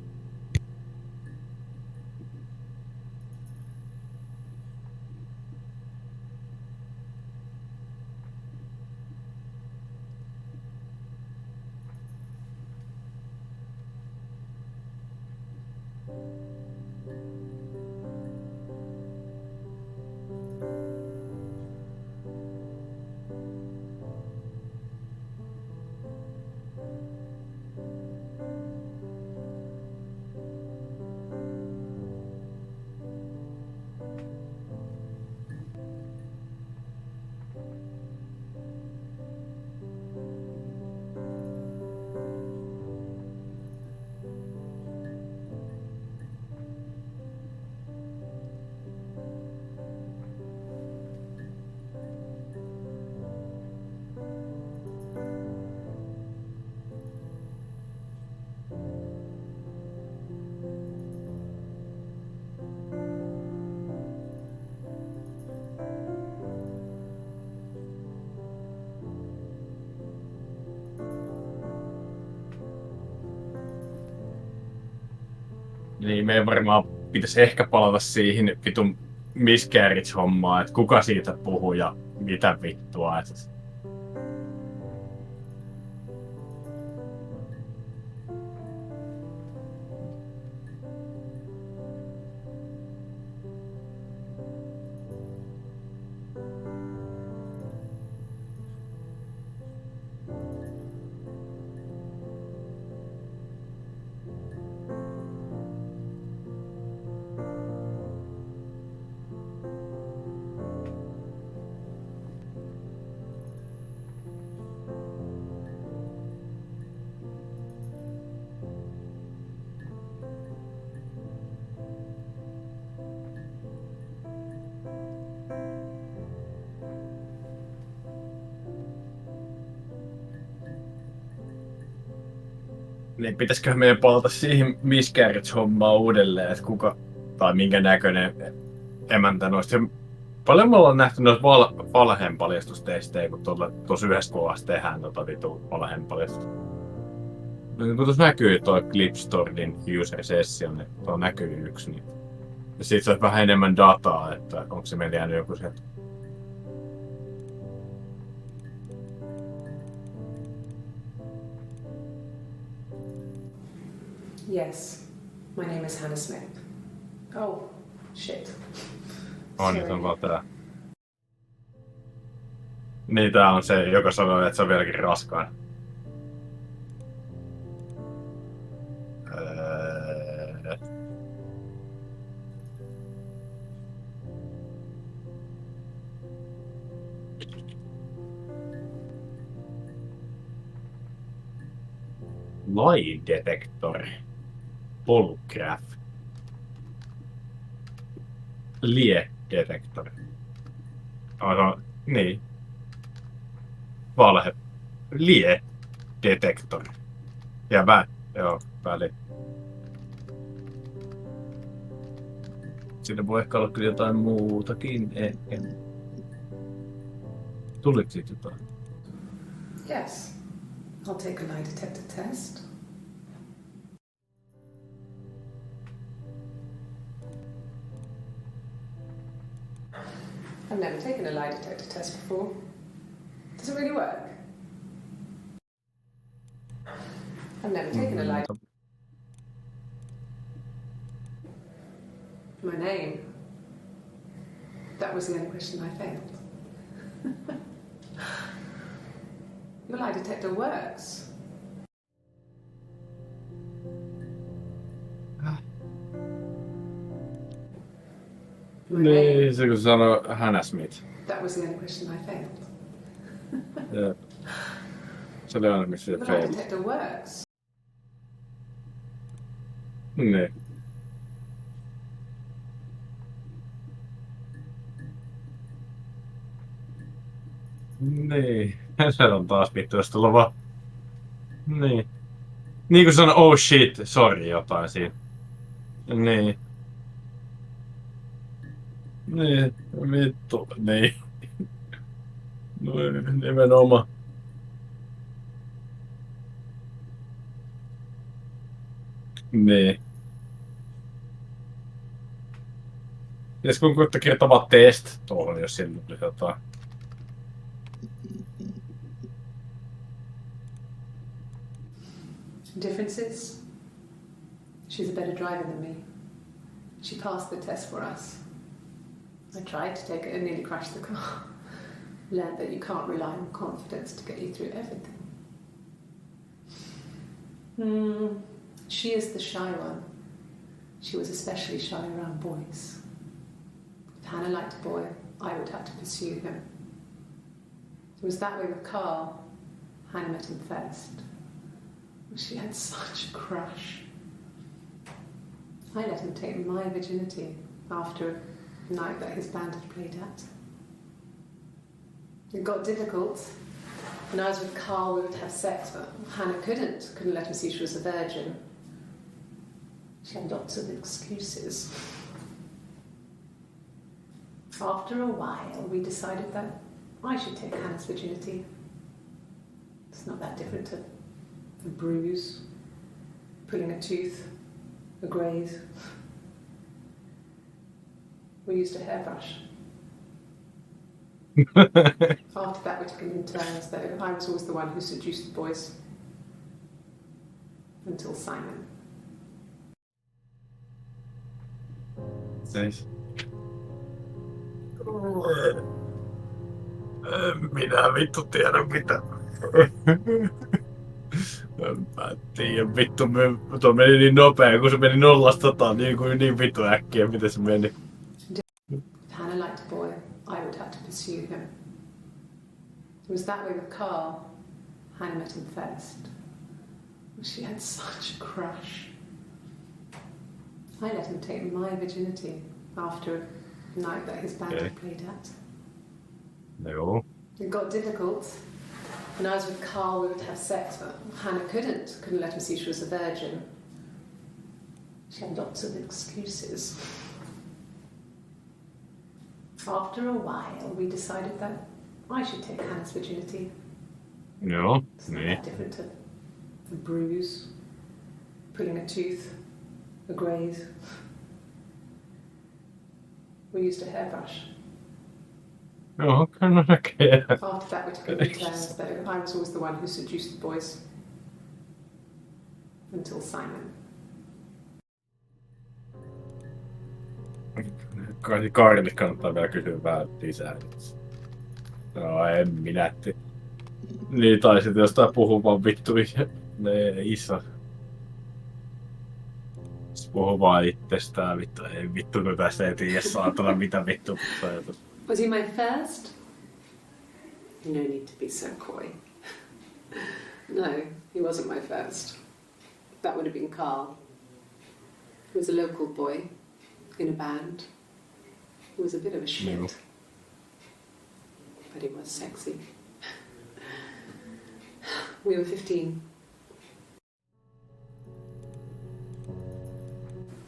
Niin meidän varmaan pitäisi ehkä palata siihen vitun miscarriage-hommaan, että kuka siitä puhuu ja mitä vittua. Niin pitäisiköhän meidän palata siihen miscarriage-hommaan uudelleen, että kuka tai minkä näköinen emäntä noista. Paljon me ollaan nähty noita valheenpaljastustestejä, kun tuossa yhdessä kohdassa tehdään vitu valheenpaljastusta. No, kun tuossa näkyy toi Clipstoredin user session, niin tuo näkyy yksi. Niin. Ja siitä saisi vähän enemmän dataa, että onko se meillä jäänyt joku sieltä. Yes, my name is Hannah Smith. Oh, shit. On, nyt on vaan tää. Niin, tää on se, joka sanoo, että se on vieläkin raskaan. Lie-detektori. Polygraph. Lie-detektori. Niin. Valhe. Lie-detektori. Ja joo, väli. Siinä voi ehkä olla kyllä jotain muutakin. Tuliko siitä jotain? Yes. I'll take a lie detector test. I've never taken a lie detector test before. Does it really work? I've never taken a lie. My name. That was the only question I failed. Your lie detector works. My name. Niin, se kun sanoi Hannah Smith. That was the only question I failed. Ja. Se oli aina missä se Your lie fail. detector works. Niin. Niin. Se on taas vittu, jos tulla vaan. Niin. Niin kuin sanoi, oh shit, sorry jotain siinä. Niin. Niin, vittu, niin. No, nimenomaan. Niin. Ja kun koittaa kirjoittaa vaan test tuohon, jos siinä tuli jotain. Differences? She's a better driver than me. She passed the test for us. I tried to take it and nearly crashed the car. Learned that you can't rely on confidence to get you through everything. She is the shy one. She was especially shy around boys. If Hannah liked a boy, I would have to pursue him. It was that way with Carl. Hannah met him first. She had such a crush. I let him take my virginity after a night that his band had played at. It got difficult. When I was with Carl, we would have sex, but Hannah couldn't let him see she was a virgin. She had lots of excuses. After a while, we decided that I should take Hannah's virginity. It's not that different to a bruise, pulling a tooth, a graze. We used a hairbrush. After that, we took it in turns, though. I was always the one who seduced the boys. Until Simon. Siis. Minä vittu tiedä mitä. Mä en tiedä vittu, tuo meni niin nopea, kun se meni 0–100 niin vittu äkkiä, miten se meni. If Hannah liked a boy, I would have to pursue him. It was that way with Carl. Hannah met him first. She had such a crush. I let him take my virginity after a night that his band had played at. Joo. It got difficult. When I was with Carl, we would have sex, but Hannah couldn't let him see she was a virgin. She had lots of excuses. After a while, we decided that I should take Hannah's virginity. Joo, It's not niin. that different to a bruise, pulling a tooth, a graze. We used a hairbrush. Joo, kyllä näkee. After that, we took it in turns, though. I was always the one who seduced the boys. Until Simon. Kaarille kannattaa vielä kysyä vähän lisää. No en minä. Niin taisit jostain puhumaan vittu iso. Se puhuu vaan itsestään vittu. Ei vittu, kun tästä ei tiedä saatana mitä vittu. Was he my first? No need to be so coy. No, he wasn't my first. That would have been Carl. He was a local boy in a band. He was a bit of a shit. No. But he was sexy. We were 15.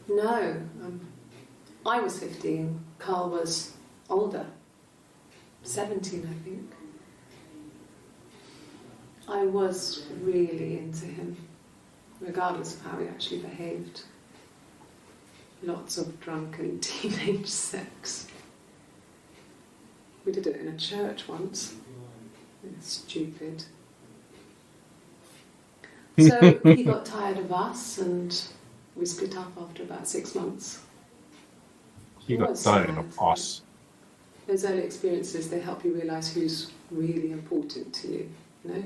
No, I was 15. Carl was older. 17, I think. I was really into him, regardless of how he actually behaved. Lots of drunken teenage sex. We did it in a church once. It's stupid. So he got tired of us and we split up after about 6 months. He got tired of us. Those early experiences, they help you realise who's really important to you, you know?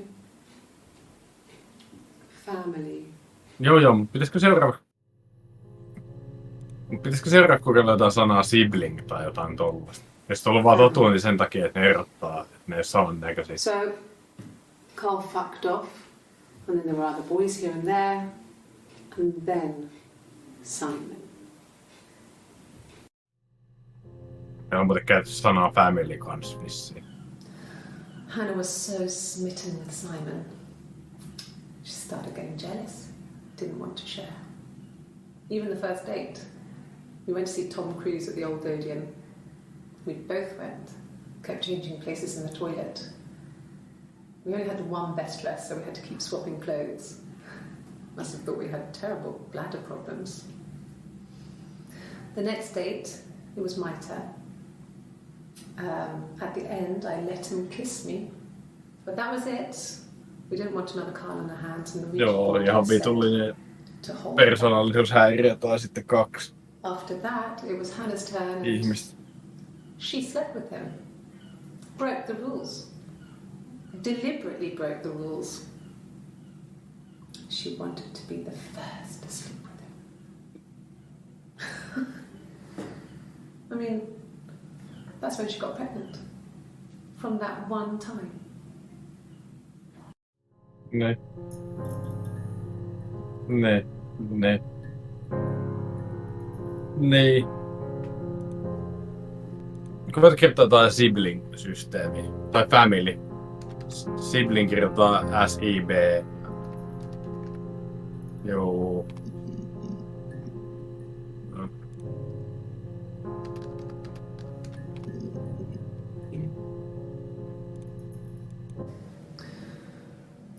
Family. Joo, mutta pitäisikö seuraavaksi kokeilla jotain sanaa sibling tai jotain tollaista? Ja sitten on ollut vaan totuointi sen takia, että ne erottaa, että ne ei ole samannäköisiä. So, Carl fucked off, and then there were other boys here and there, and then Simon. Ja on muuten käytetty sanaa family kanssa vissiin. Hannah was so smitten with Simon. She started getting jealous, didn't want to share. Even the first date. We went to see Tom Cruise at the Old Odeon. We both went, kept changing places in the toilet. We only had one best dress, so we had to keep swapping clothes. Must have thought we had terrible bladder problems. The next date, it was my turn. At the end, I let him kiss me. But that was it. We didn't want another Carl on our hands. And the Joo, ihan vitullinen persoonallisuushäiriö tai sitten 2. After that, it was Hannah's turn. Ihmistä. She slept with him. Broke the rules. Deliberately broke the rules. She wanted to be the first to sleep with him. I mean, that's when she got pregnant. From that one time. Ne. Niin. Kun voit kirjoittaa jotain sibling-systeemiä. Tai family. Sibling kirjoittaa S-I-B. Joo.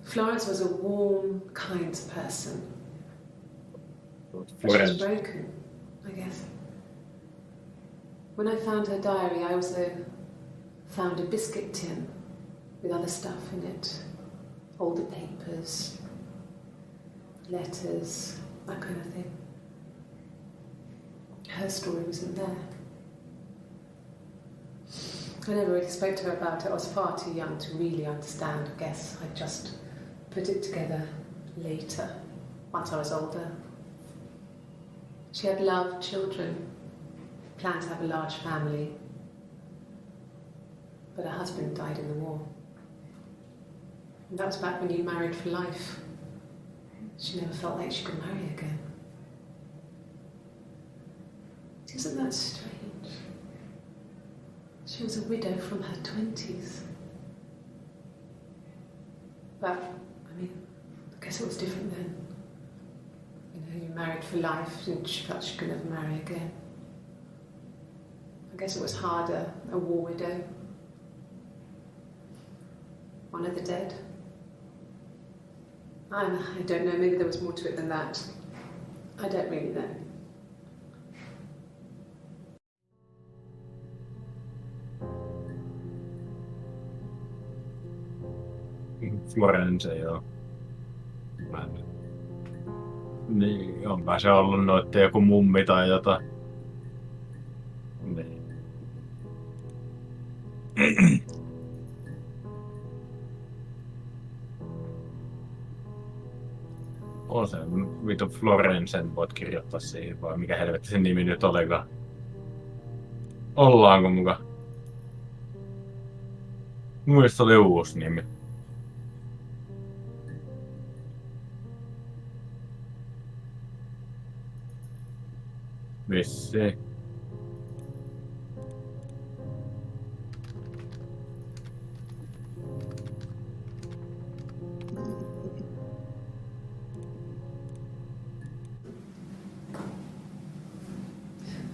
Florence was a warm, kind person. She was Florence. broken, I guess. When I found her diary, I also found a biscuit tin with other stuff in it. Older papers, letters, that kind of thing. Her story wasn't there. I never really spoke to her about it. I was far too young to really understand, I guess. I just put it together later, once I was older. She had loved children, planned to have a large family, but her husband died in the war. And that was back when you married for life. She never felt like she could marry again. Isn't that strange? She was a widow from her 20s. But, I mean, I guess it was different then. You know, you married for life and she felt she could never marry again. I guess it was harder, a war widow. One of the dead. I don't know, maybe there was more to it than that. I don't really know. Florence, joo. Niin, onpa se ollut noitten joku mummi tai jotain. Niin. On se vitu Florencen voit kirjoittaa siihen, vai mikä helvetti sen nimi nyt olikaan. Ollaanko muka? Mun mielestä oli uusi nimi. Vissiin.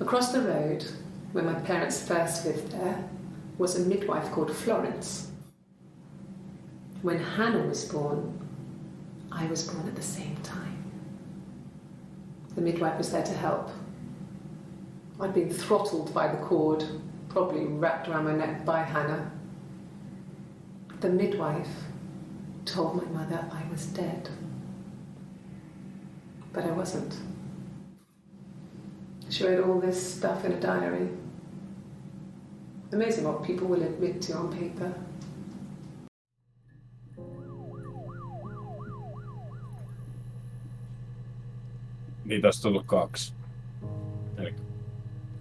Across the road, where my parents first lived there, was a midwife called Florence. When Hannah was born, I was born at the same time. The midwife was there to help. I'd been throttled by the cord, probably wrapped around my neck by Hannah. The midwife told my mother I was dead. But I wasn't. She wrote all this stuff in a diary. Amazing what people will admit to on paper. Niin tästä on tullut 2.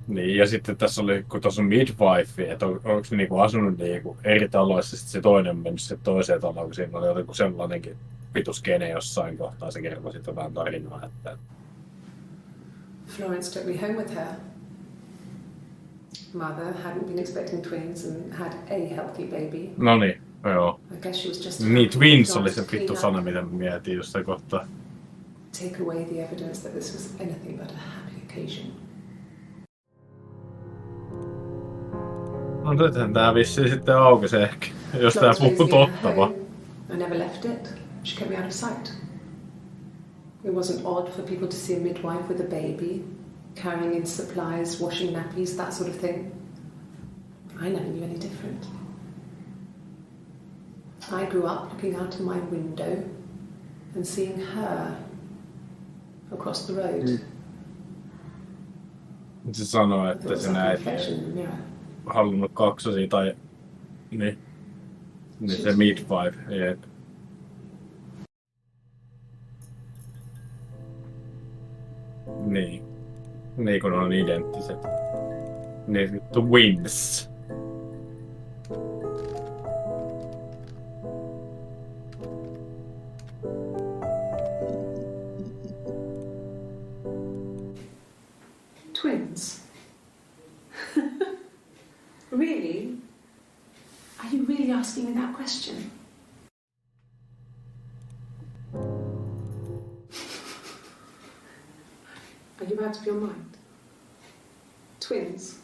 Niin, ja sitten tässä oli, kun tuossa on midwife, että onko se niinku asunut niinku eri taloissa, sitten se toinen mennyt sitten toiseen taloon, kun siinä oli joku sellainenkin vituskene jossain kohtaa, se kertoi sitten vähän tarinaa. Että... Florence took me home with her. Mother hadn't been expecting twins and had a healthy baby. No niin, joo. I guess she was just niin, twins oli se vittu sana, mitä mä mietin jossain kohtaa. Take away the evidence that this was anything but a happy occasion. No nythän tää vissiin sitten aukesi ehkä, jos tää puhuu totta vaan. I never left it. She kept me out of sight. It wasn't odd for people to see a midwife with a baby, carrying in supplies, washing nappies, that sort of thing. I never knew any different. I grew up looking out of my window and seeing her across the road. Se sanoo, että sen äiti ei halunnut kaksosia tai niin se midwife, jep. Niin kun on identtiset. Niin twins. Twins? Really? Are you really asking me that question? Are you out of your mind? Twins?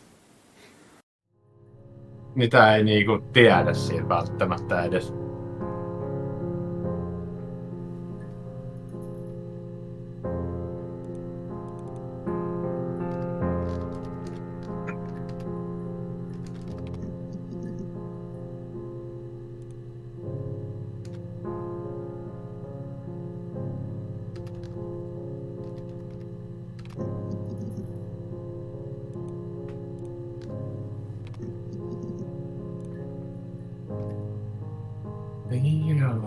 Mitä ei niinku tiedä siinä välttämättä edes. Joo.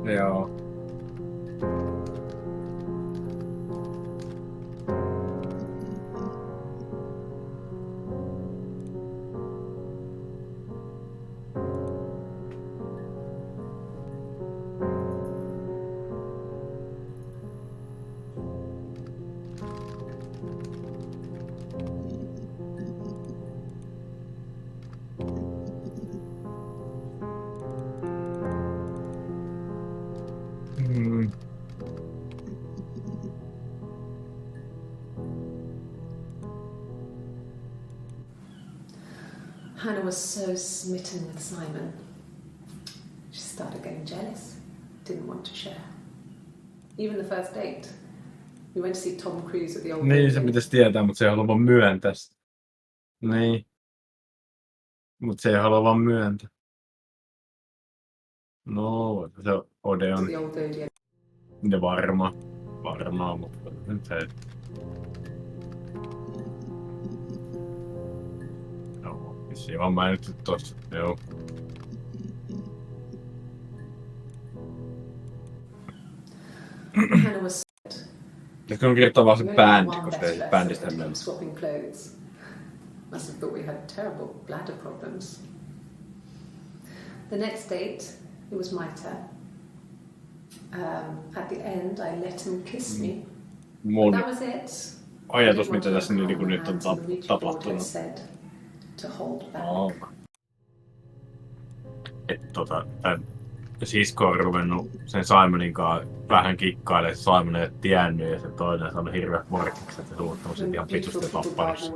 Joo. Hannah was so smitten with Simon. She started getting jealous, didn't want to share. Even the first date. We went to see Tom Cruise at the old Niin, se pitäisi tietää, mutta se ei halua vaan myöntää. Niin. Mutta se ei halua vaan myöntää. No, se Odeon. The old Odeon. Ne varmaan, mutta se... Joo, vissiin vaan mainittu tossa, joo. Hannah was Pitäisikö on kirjoittaa vaan se bändi, koska ei bändistä mennä. swapping clothes. Must have thought we had terrible bladder problems. The next date, it was my turn. At the end, I let him kiss me. mun That was it. ajatus, mitä tässä Calm niin the nyt on hands and the Ouija board had tapahtunut. said to hold back. Että tän sisko on ruvennut sen Simonin kanssa vähän kikkailemaan, että Simon ei ole tiennyt ja se toinen on saanut hirveät morkikset ja suuttanut sit ihan pitusti tapparissa.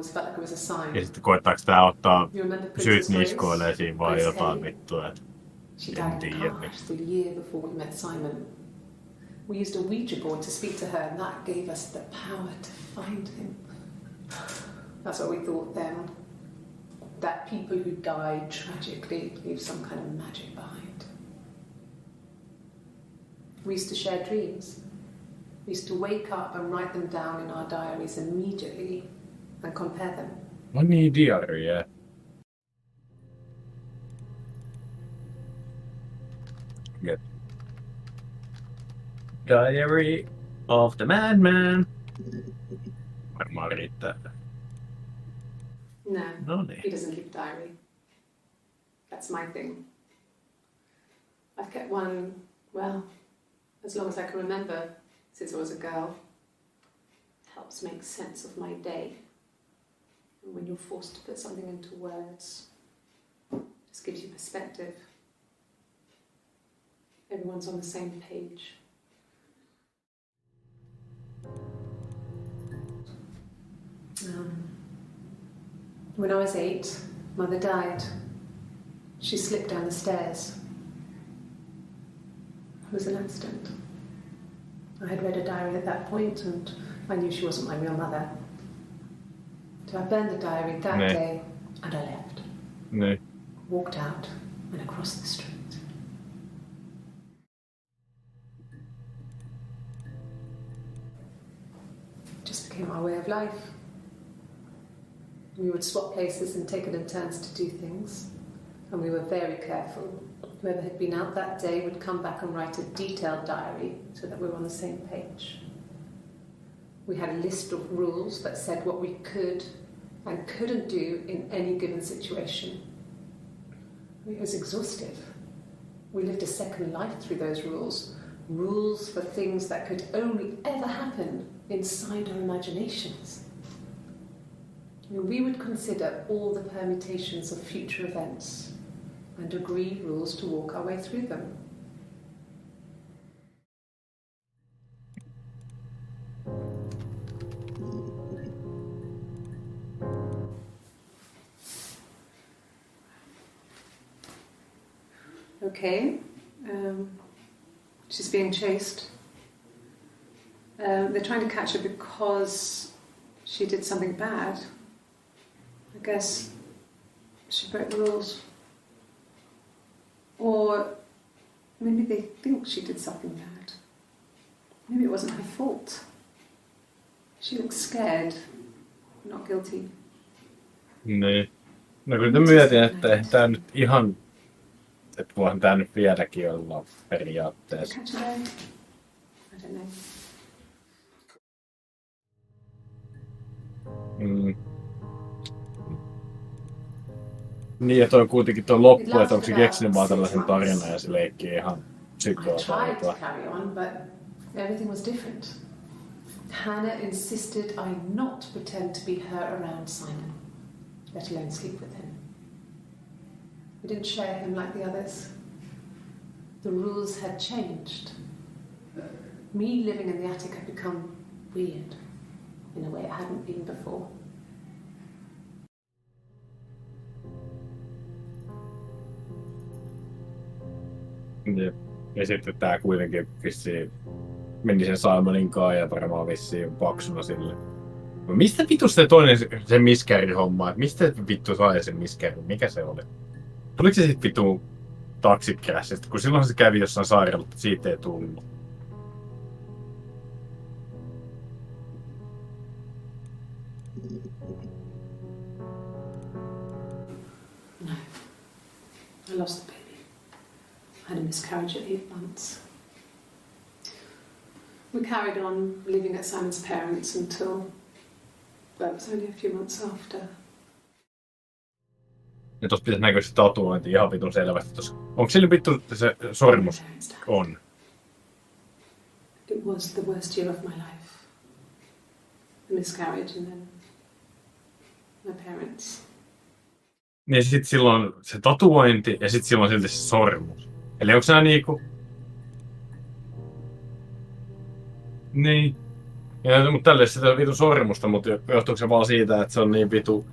Ja sitten koettaako tää ottaa syyt niskoilee siinä vai jotain vittua, että en tiedä. The year before we met Simon, we used a Ouija board to speak to her, and that gave us the power to find him. That's what we thought then. That people who died tragically leave some kind of magic behind. We used to share dreams. We used to wake up and write them down in our diaries immediately and compare them. No niin, diaria. Good. Diary of the Madman. Varmaan riittää. No, No niin. he doesn't keep a diary. That's my thing. I've kept one, well, as long as I can remember, since I was a girl. It helps make sense of my day. And when you're forced to put something into words, it just gives you perspective. Everyone's on the same page. When I was 8, Mother died. She slipped down the stairs. It was an accident. I had read a diary at that point and I knew she wasn't my real mother. So I burned the diary that day and I left. Niin. Walked out and across the street. It just became our way of life. We would swap places and take it in turns to do things. And we were very careful. Whoever had been out that day would come back and write a detailed diary so that we were on the same page. We had a list of rules that said what we could and couldn't do in any given situation. It was exhaustive. We lived a second life through those rules. Rules for things that could only ever happen inside our imaginations. We would consider all the permutations of future events and agree rules to walk our way through them. Okay, she's being chased. They're trying to catch her because she did something bad. I guess she broke the rules. Or maybe they think she did something bad. Maybe it wasn't her fault. She looks scared, not guilty. Niin. No kyllä mietin, että ei tää nyt ihan... Että voihan tää nyt vieläkin olla periaatteessa. Catch her there? I don't know. Niin, ja toi kuitenkin tuo loppu, että onko se keksinyt vaan tällaisen tarinan ja se leikkii ihan I psykoa. tried to carry on, but everything was different. Hannah insisted I not pretend to be her around Simon, let alone sleep with him. We didn't share him like the others. The rules had changed. Me living in the attic had become weird in a way it hadn't been before. Ja sitten tää kuitenkin vissiin meni sen Simonin kanssa ja varmaan vissiin paksuna sille. No mistä vittu se toinen se miskäri-homma? Et mistä vittu sai sen miskäri? Mikä se oli? Tuliko se sit vittu taksikrässistä? Kun silloin se kävi jossain sairaalassa, mutta siitä ei tullut. No. I lost the baby. I had a miscarriage at 8 months. We carried on living at Simon's parents until, well, it was only a few months after. Ja tossa pitäisi näkyä se tatuointi ihan vitun selvästi tossa. Onko sillä vittu se sormus? On. It was the worst year of my life. miscarriage and then my parents. Niin sit silloin se tatuointi ja sit silloin silti se sormus. Eli onko se niinku... Niin. Ja, mutta tälle sitä vitu sormusta, mutta johtuuko se vaan siitä, että se on niin vitu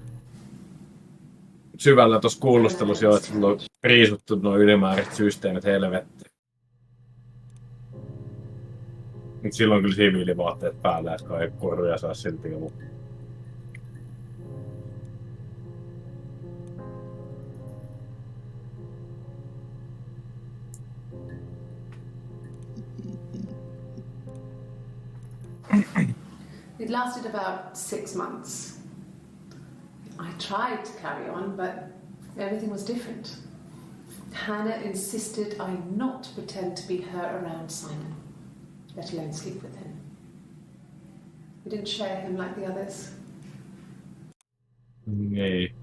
syvällä tossa kuulustelussa jo, että sulla on riisuttu nuo ylimääräiset systeemit helvettiin. Mut silloin kyllä siviilivaatteet päällä, että ei koruja saa silti ollut. It lasted about 6 months. I tried to carry on, but everything was different. Hannah insisted I not pretend to be her around Simon, let alone sleep with him. We didn't share him like the others. Niin.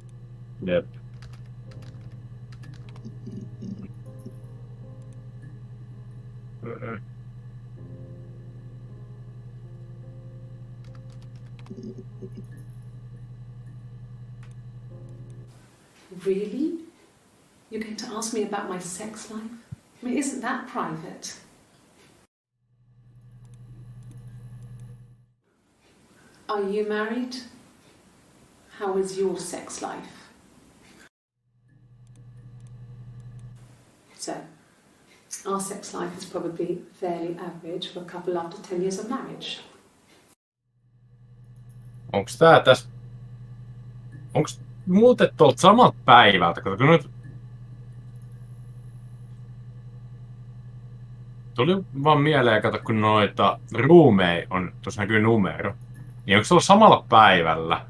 Jep. Really? You're going to ask me about my sex life? I mean, isn't that private? Are you married? How is your sex life? So, our sex life is probably fairly average for a couple after 10 years of marriage. Onks tää täs... Onks muuten tuolta samalta päivältä? Kun nyt... Tuli vaan mieleen, kato, kun noita ruumeja on, tuossa näkyy numero. Niin onko se ollut samalla päivällä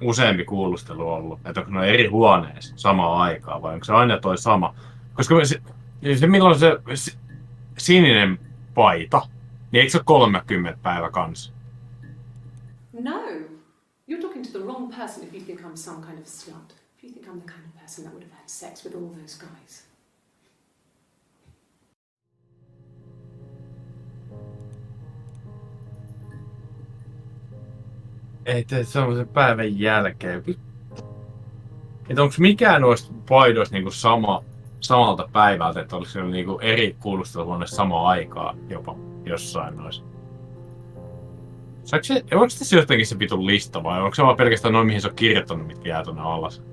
useampi kuulustelu ollut? Että onko ne eri huoneessa samaan aikaan vai onko se aina toi sama? Koska se milloin se sininen paita, niin eikö se ole 30 päivä kanssa? No, you're talking to the wrong person if you think I'm some kind of slut. If you think I'm the kind of person that would have had sex with all those guys. Ei tee semmoisen päivän jälkeen. Että onko mikään noista paidoista niinku samalta päivältä, että olisi niinku eri kuulusteluhuoneessa samaan aikaan jopa jossain noissa? Onko tässä jotenkin se vitun lista vai onko se vaan pelkästään noin mihin se on kirjoittanut, mitkä jää tuonne alas?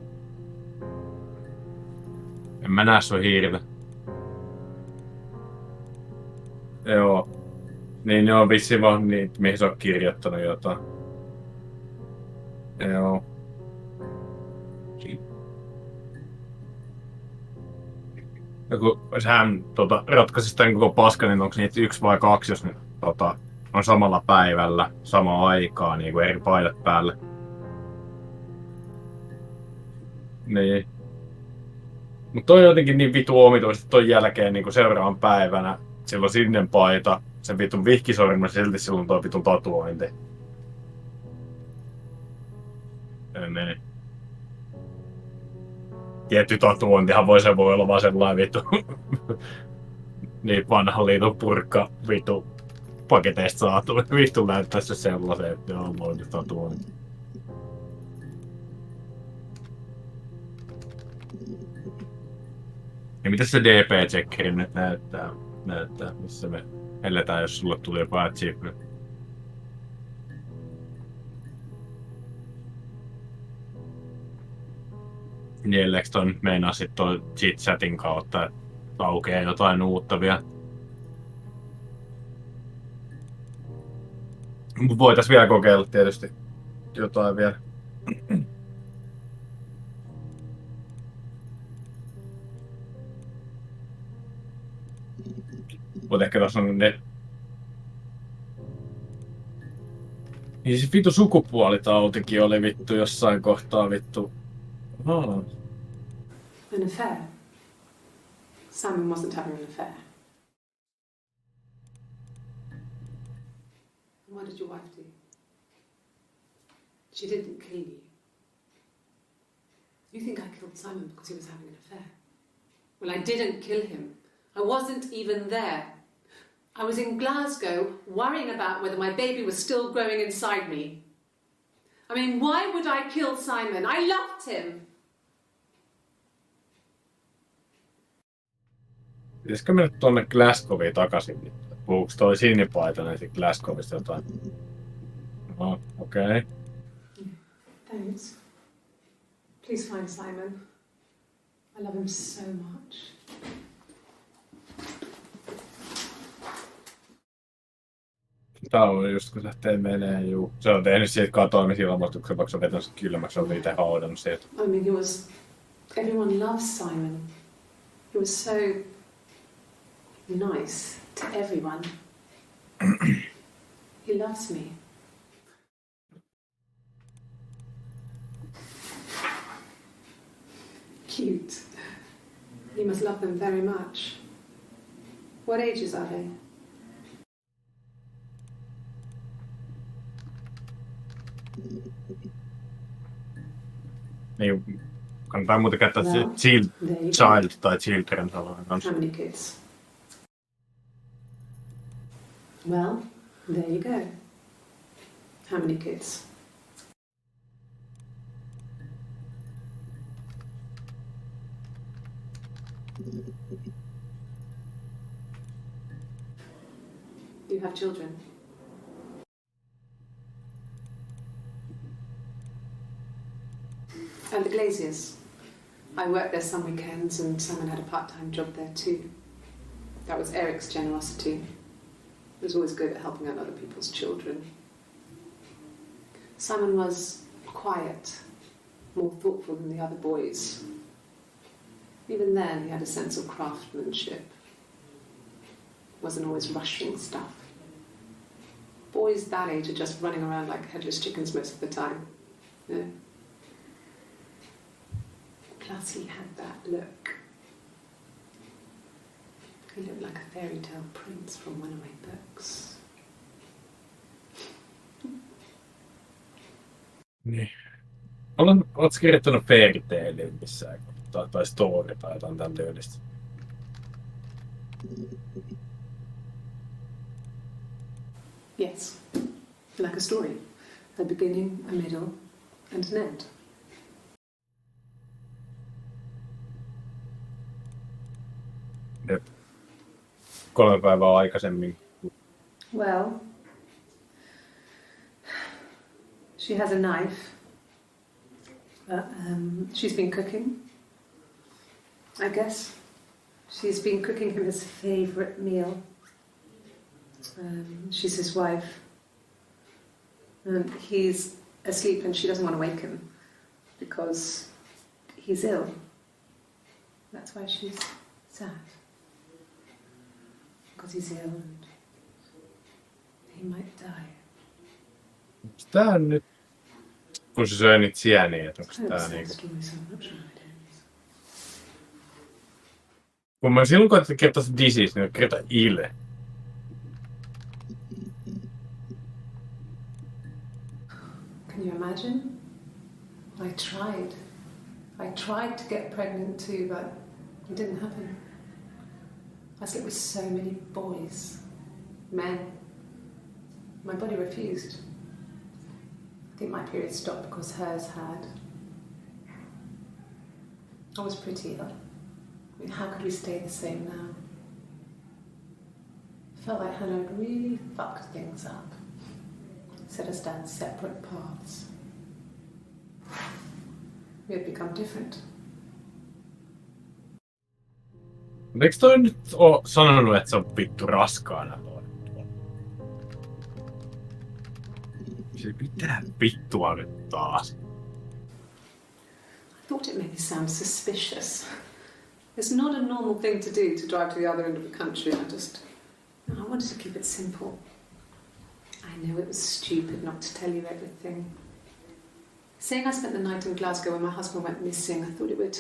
En mä näe sun hiirillä. Joo. Niin ne on vissiin vaan niitä, mihin se on kirjoittanut jotain. Joo. Ja kun hän ratkaisi tämän koko paskan, niin onko niitä 1 vai 2, jos ne on samalla päivällä, samaan aikaan, niin kuin eri paidat päällä. Niin. Mutta toi on jotenkin niin vitu omituista, että ton jälkeen niin seuraavan päivänä silloin sinne paita, sen vitun vihkisormus ja silti silloin toi vitun tatuointi. Niin. Tietty tatuointihan voi olla vaan sellainen vittu niin vanhan liiton purkka vittu paketeista saatu. Vittu näyttää se sellaisen, että joo, mulla on tatuointi. Ja mitä se DP-checkeri nyt näyttää, missä me eletään, jos sulle tuli joku achievement? Niin elleks toi nyt meinaa sit toi chit-chatin kautta, että aukeaa jotain uutta vielä? Mut voitais vielä kokeilla tietysti jotain vielä. Mut ehkä tossa on ne... Niin siis vittu sukupuolitautikin oli vittu jossain kohtaa vittu. Oh. An affair. Simon wasn't having an affair. What did your wife do? She didn't kill you. You think I killed Simon because he was having an affair? Well, I didn't kill him. I wasn't even there. I was in Glasgow worrying about whether my baby was still growing inside me. I mean, why would I kill Simon? I loved him. Pitäisikö mennä tuonne Glasgowiin takaisin? Puhuuko toi sinipaitainen sitten Glasgowista jotain? No, okei. Okay. Thanks. Please find Simon. I love him so much. Tää on just kun lähtee menee, juu. Se on tehnyt siitä katoamisilmoituksen, vaikka se on vetänyt kylmäksi, se on itse haudannut siitä. I mean, everyone loves Simon. He was so nice to everyone. He loves me. Cute. You must love them very much. What ages are they? Niin, kannattaa muuten käyttää Well, child tai children sanoen kanssa. How many kids? Well, there you go. How many kids? You have children? And the Glaziers. I worked there some weekends and Simon had a part-time job there too. That was Eric's generosity. He was always good at helping out other people's children. Simon was quiet, more thoughtful than the other boys. Even then, he had a sense of craftsmanship. Wasn't always rushing stuff. Boys that age are just running around like headless chickens most of the time. Yeah. Plus he had that look. He looked like a fairy tale prince from one of my books. Niin. Oletko kirjoittanut fairy talein missään? Tai story tai jotain tämän tyylistä? Yes, like a story. A beginning, a middle, and an end. Jep. 3 päivää aikaisemmin. Well, she has a knife. She's been cooking, I guess. She's been cooking him his favourite meal. She's his wife. And he's asleep and she doesn't want to wake him because he's ill. That's why she's sad. Because he's ill and he might die. Onko tää nyt, kun se söi niitä sieniä, että onko tää niinku... Kun mä silloin koetin kertoa se disease, niin kertaa ile. Can you imagine? I tried. I tried to get pregnant too, but it didn't happen. I slept with so many boys, men. My body refused. I think my period stopped because hers had. I was pretty ill. I mean, how could we stay the same now? I felt like Hannah had really fucked things up. Set us down separate paths. We had become different. Eikö toi nyt oo sanonut, että se on vittu raskaana toi? Mitä vittua nyt taas? I thought it made me sound suspicious. It's not a normal thing to do, to drive to the other end of the country. I wanted to keep it simple. I know it was stupid not to tell you everything. Saying I spent the night in Glasgow when my husband went missing, I thought it would,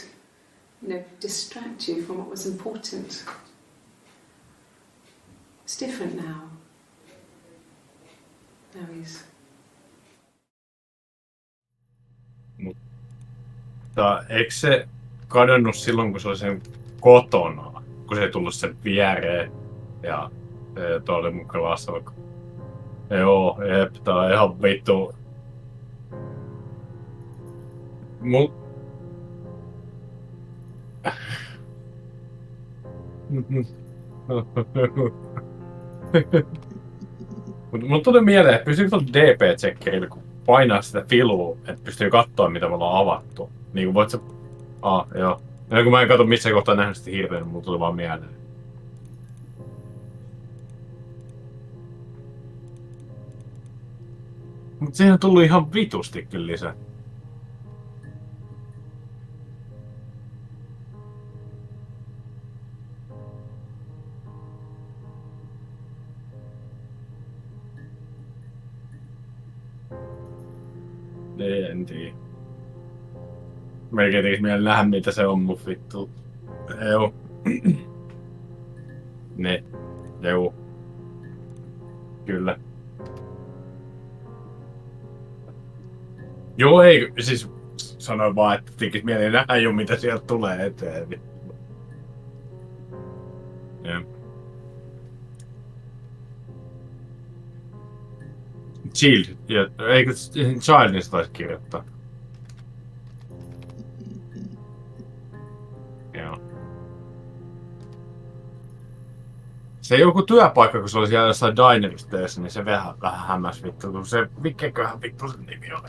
distract you from what was important. It's different now. Now he's... Mutta eikö se kadonnut silloin, kun se oli sen kotona, kun se ei tullut sen viereen ja Tuo oli mun klassalko. Joo, jep, tää on ihan vittu. Mul... Mut tuli mieleen, että pystyykö tuolla DP-tsekkerillä, kun painaa sitä filua, että pystyy katsoa, mitä me ollaan avattu. Niin kuin voit sä... Joo. Ja kun mä en katso missä kohtaa nähnyt sitä hirveän, niin mulla tuli vaan mieleen. Mut siihen on tullut ihan vitusti kyllä lisää. En tiedä. Melkein tekis mieleen nähdä mitä se on, mut vittu. Joo. Ne. Joo. Kyllä. Joo, ei, siis sanoin vaan, että tekis mieleen nähdä jo mitä sieltä tulee eteen. Ja. Child. Ja, eikö Childista taisi kirjoittaa? Joo. Se joku työpaikka, kun se oli siellä jossain dinerissa töissä, niin se vähän hämmäs vittu, kun se, mikäköhän vittu sen nimi oli.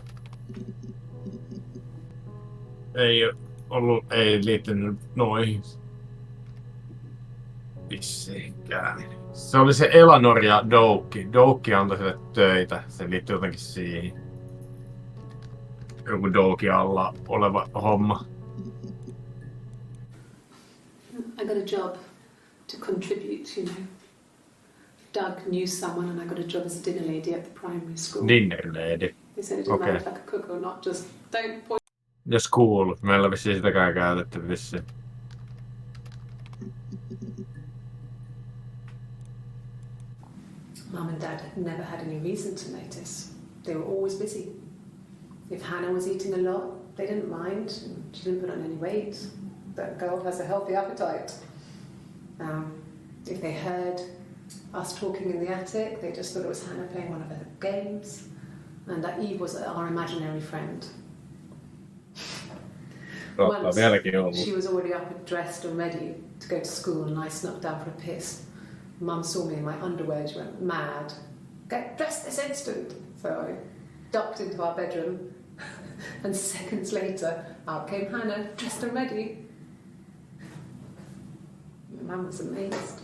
Ei liittynyt noihin. Vissiinkään. Se oli se Elanor ja Doukki. Doukki antoi sille töitä, se liittyy jotenkin siihen. Joku Douki alla oleva homma. I got a job to contribute, you know. Doug knew someone and I got a job as a dinner lady at the primary school. Dinner lady. They said it didn't matter if I could cook or not, just don't point. Ja school. Meillä on vissiin sitäkään käytetty vissiin. Mum and Dad had never had any reason to notice. They were always busy. If Hannah was eating a lot, they didn't mind. She didn't put on any weight. That girl has a healthy appetite. If they heard us talking in the attic, they just thought it was Hannah playing one of her games, and that Eve was our imaginary friend. Once, she was already up and dressed and ready to go to school, and I snuck down for a piss. Mum saw me in my underwear, she went mad. Get dressed this instant! So I ducked into our bedroom, and seconds later, out came Hannah, dressed and ready. My mum was amazed.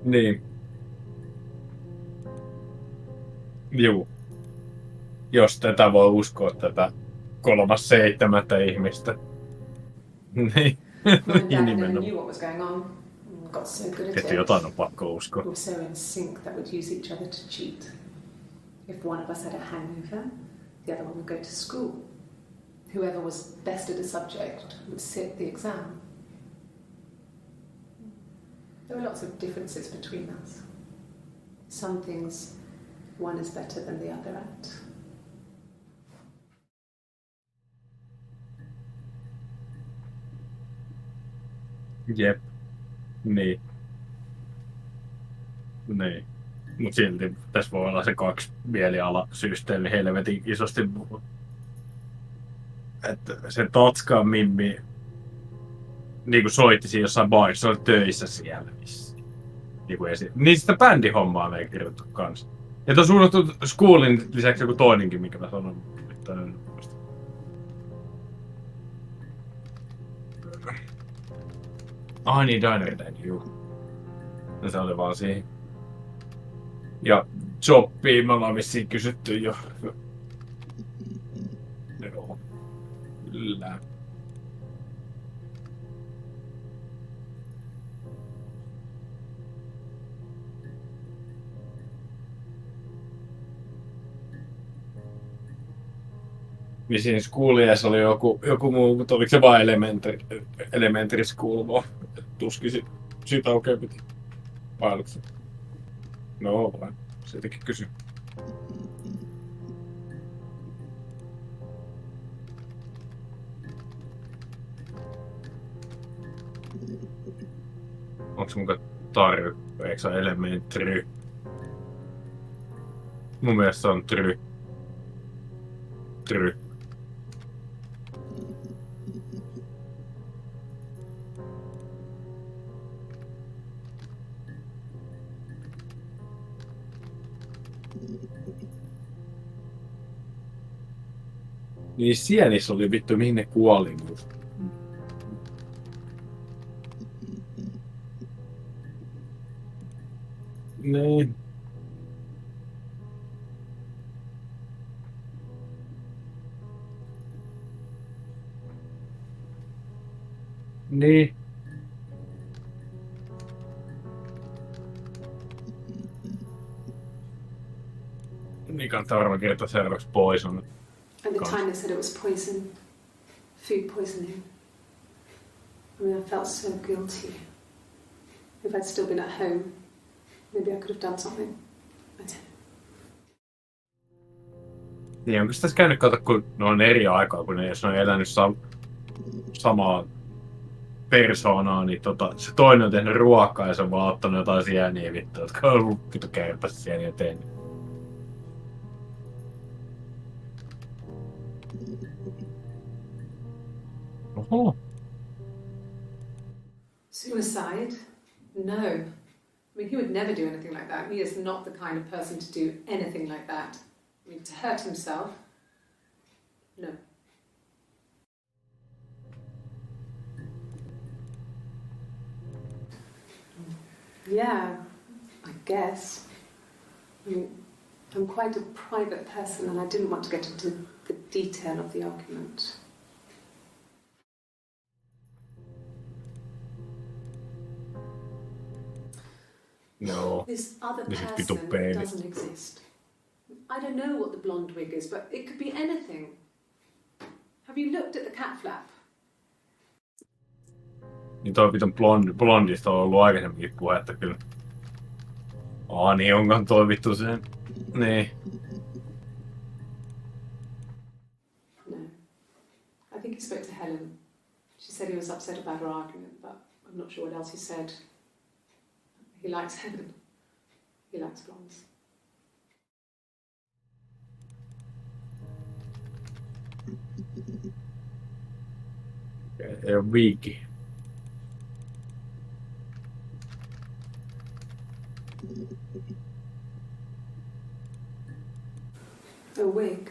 Niin. Juu. Jos tätä voi uskoa, tätä 3.7. ihmistä. Niin. Nimenomaan. Knew what was going on. Got so good at it. Jotain on pakko uskoa. We were so in sync that we'd use each other to cheat. If one of us had a hangover, the other one would go to school. Whoever was best at a subject would sit the exam. There were lots of differences between us. Some things one is better than the other at. Jep. Niin. Niin. Mut silti tässä voi olla se 2 mielialasysteemi helvetin isosti. Että se Tatskan Mimmi niinku soitti siinä jossain baarissa, se oli töissä siellä vissiin. Niin sitä bändihommaa me ei kirjoittu kanssa. Ja tuossa unohtu Schoolin lisäksi joku toinenkin, mikä mä sanon. Niin, Diner Lady, juu. No se oli vaan siihen. Ja Jobbia me ollaan vissiin kysytty jo. Joo. Kyllä. Vissiin Schoolies oli joku muu, mutta oliko se vaan elementary school vaan? Tuskin siitä oikein piti pailuksen. No vaan, siitäkin kysy. Onko se mukaan tary? Eikö se ole elementry? Mun mielestä se on try. Try. Niin sienissä oli vittu, mihin ne kuoli just. Niin. Niin. Niin kannattaa varmaan kertoa seuraavaksi poison. At the time they said it was poison, food poisoning. I mean, I felt so guilty. If I'd still been at home, maybe I could have done something. I don't know. Niin, onko tässä käynyt kato, kun ne on eri aikaa, kun ne, jos ne on elänyt samaa persoonaa, niin se toinen on tehnyt ruokaa ja se on vaan ottanut jotain sieniä vittu, jotka on ollut vittu kärpästä sieniä tehnyt. Oho. Suicide? No. I mean, he would never do anything like that. He is not the kind of person to do anything like that. I mean, to hurt himself? No. Yeah, I guess. I mean, I'm quite a private person and I didn't want to get into the detail of the argument. No. This other This is person vittu doesn't exist. I don't know what the blonde wig is, but it could be anything. Have you looked at the cat flap? Niin toi vitun blondista on ollut aikaisemminkin puhetta kyllä. Niin onkohan toi vittu sen? Niin. No. I think he spoke to Helen. She said he was upset about her argument, but I'm not sure what else he said. He likes Helen. He likes blondes. Wig. A wig?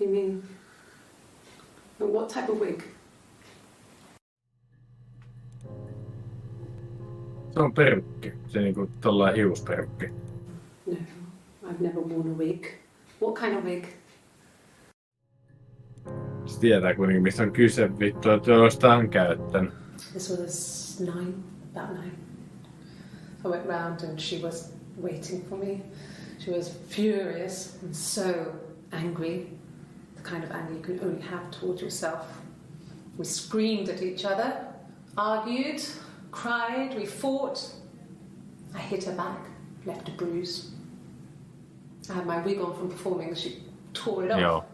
You mean... What type of wig? Se on perukki. Se niinku tällainen hiusperukki. No, I've never worn a wig. What kind of wig? Se tietää kuitenkin, mistä on kyse vittu, että jostain käyttänyt. This was about 9. I went round and she was waiting for me. She was furious and so angry. The kind of anger you can only have towards yourself. We screamed at each other, argued, cried, we fought. I hit her back, left a bruise. I had my wig on from performing and she tore it off. Joo.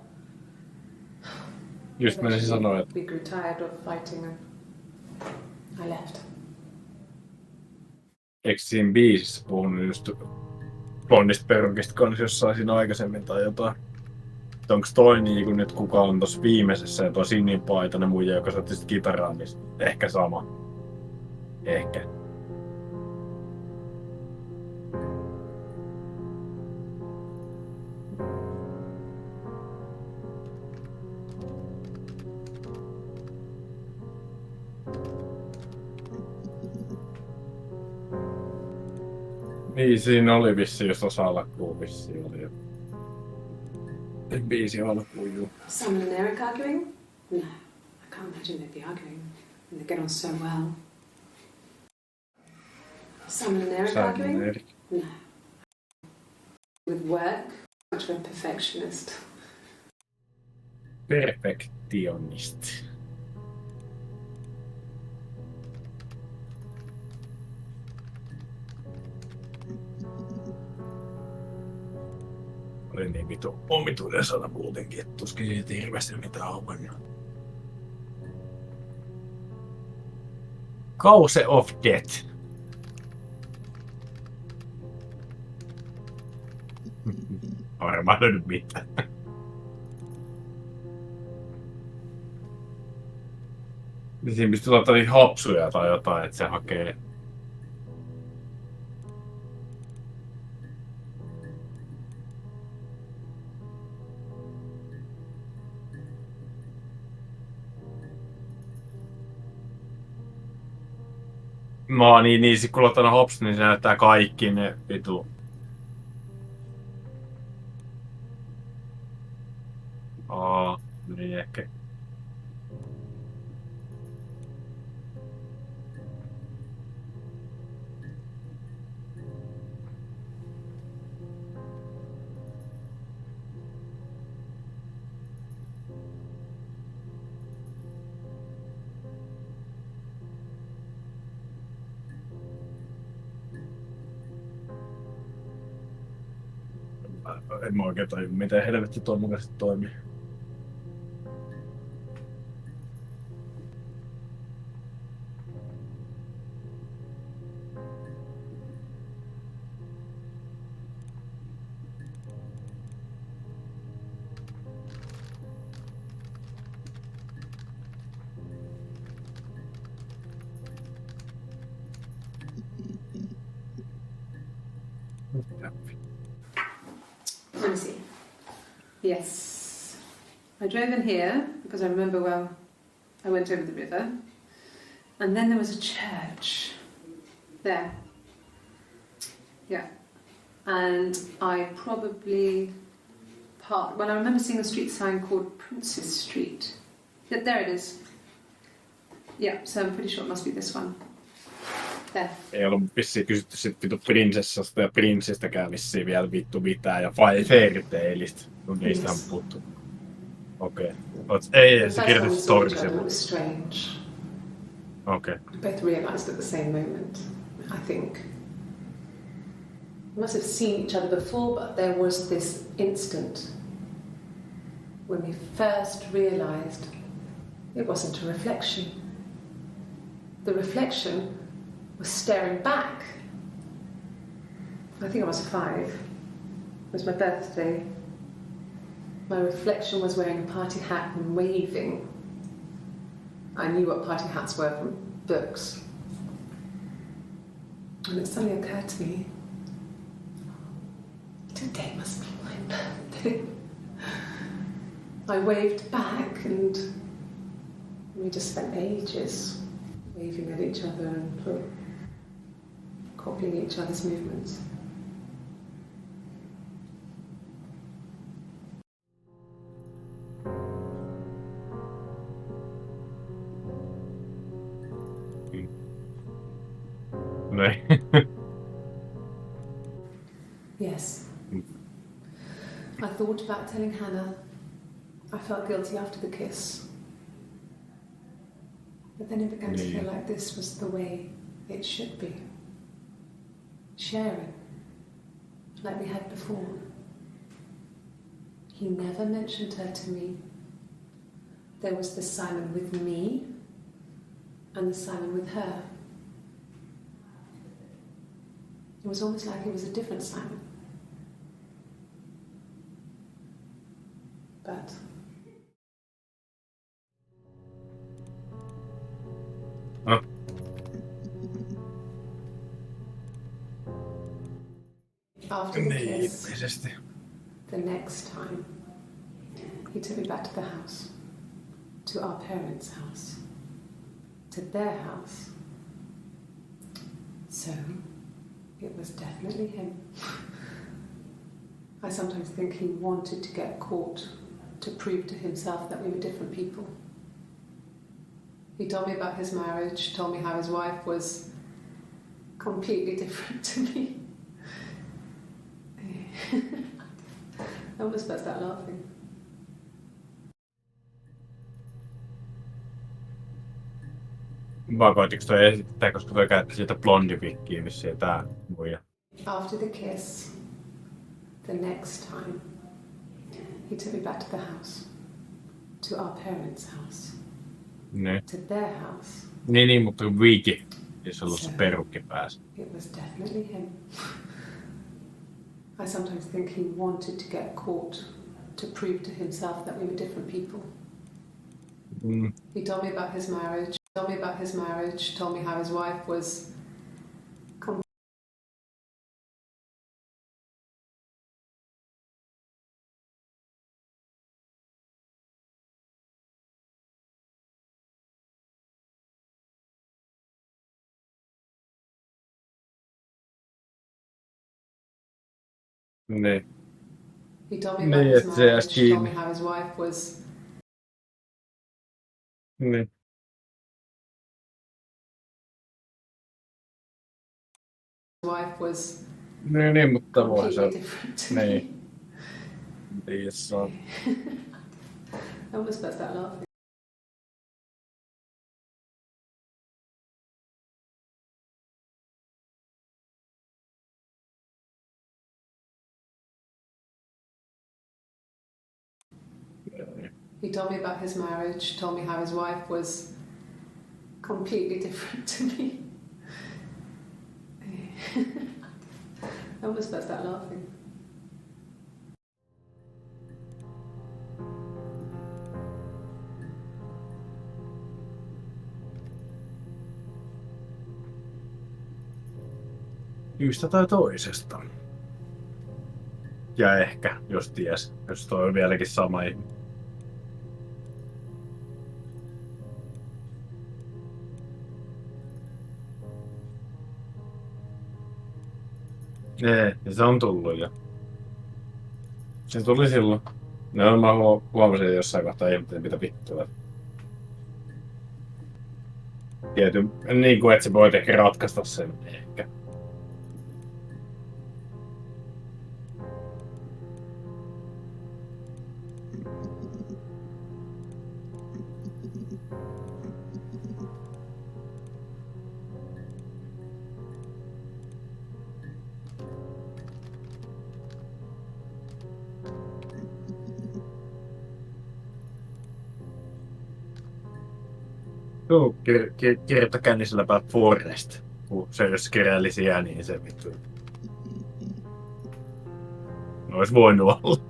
Just menisin sanoa, että we grew tired of fighting and I left. eikö siinä biisissä puhunut just blondista perukista kanssa jossain siinä aikaisemmin tai jotain? Onko toi niinku nyt kuka on tossa viimeisessä ja toi sininpaitainen muija, joka soitti sit kitaraa, niin ehkä sama. Ehkä. Niin, siinä oli vissiin just osa alkuun vissiin oli jo. Biisi alkuun, juu. Simon and Eric arguing? No, I can't imagine they'd be arguing. They get on so well. Simon and Eric arguing? Erik. No. With work, much of a perfectionist. Perfektionist. Oli niin vitu omituinen sana muutenkin, että tuskin siitä hirveästi mitään hommannut. Cause of Death. Varmaan nyt mitään. Siinä pystyy laittamaan hapsuja tai jotain, että se hakee. No niin sit kun laittaa hops, niin se näyttää kaikki ne vitu. Niin ehkä. En mä oikein tajua, miten helvetti tuon mukaisesti toimii. Let me see. Yes. I drove in here because I remember, well, I went over the river. And then there was a church there. Yeah. And I probably well, I remember seeing a street sign called Princess Street. Yeah, there it is. Yeah, so I'm pretty sure it must be this one. There. Ei ollut vissiin kysytty sit vittu prinsessasta ja prinssestäkään vissiin vielä vittu mitään ja Fairy Tailista, kun niistä on puhuttu. Okei. Ei, se kirjoitti storisen. It was strange. Okay. We both realised at the same moment, I think. We must have seen each other before, but there was this instant when we first realised it wasn't a reflection. The reflection was staring back. I think I was 5. It was my birthday. My reflection was wearing a party hat and waving. I knew what party hats were from books. And it suddenly occurred to me, today must be my birthday. I waved back and we just spent ages waving at each other and copying each other's movements. Yes. I thought about telling Hannah. I felt guilty after the kiss. But then it began to feel like this was the way it should be. Sharing, like we had before. He never mentioned her to me. There was the Simon with me and the Simon with her. It was almost like it was a different Simon. But after the kiss, the next time, he took me back to the house, to our parents' house, to their house. So, it was definitely him. I sometimes think he wanted to get caught to prove to himself that we were different people. He told me about his marriage, told me how his wife was completely different to me. I almost burst out laughing. Vaan koitiko toi esittää, koska toi käytti siitä blondivikkiä vissiin tää muija. After the kiss, the next time, he took me back to the house, to our parents' house, to their house. Niin, mutta Viki, jos on ollut se perukki päässä. It was definitely him. I sometimes think he wanted to get caught to prove to himself that we were different people. He told me about his marriage, told me how his wife was Niin. He told me about Niin, his että se jäisi marriage, told me kiinni. how his wife was Niin. Niin, mutta voi se. completely different to me. Niin. Niin, se on. I almost burst out laughing. He told me about his marriage, told me how his wife was completely different to me. I almost burst out laughing. Syystä tai toisesta. Ja ehkä, jos ties, jos toi on vieläkin sama ihminen. Ja se on tullut jo. Se tuli silloin. No mä huomasin jossain kohtaa ihmettelin mitä vittua. Tietyn, niin kuin että se voi ehkä ratkaista sen ehkä. Joo, kirjoita kännisellä päin Forest. Kun se jos kirjailisi niin se vittu. Ois voinut olla.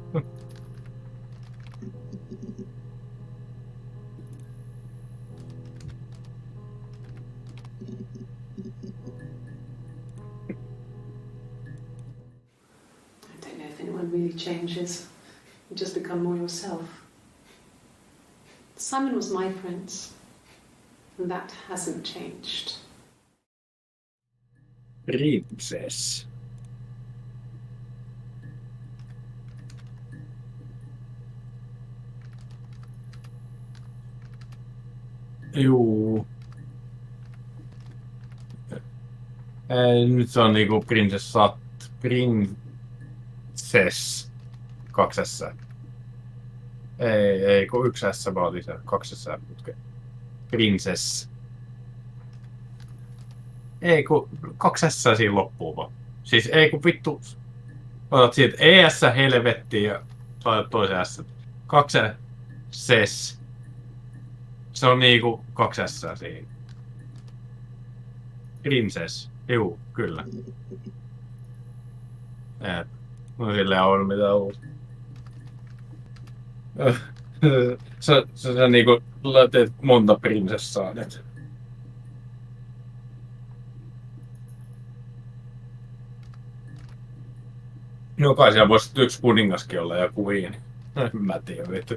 I don't know if anyone really changes. You just become more yourself. Simon was my prince, and that hasn't changed. Princess. Juu. Nyt se on niinku Princess 2 S. Ei, kun 1 S vaan lisää. 2 S putke. Princess. Ei, kun 2 S siinä loppuu vaan. Siis ei, kun vittu. Otat siitä ES helvettiin ja laitat toisen S. 2 S. Se on niinku 2 S siinä. Princess. Juu, kyllä. No silleen on mitään uutta. Sä niinku teet monta prinsessaa nyt. No kai siellä voisi yksi kuningaskin olla ja queen. Mä tiedän vittu.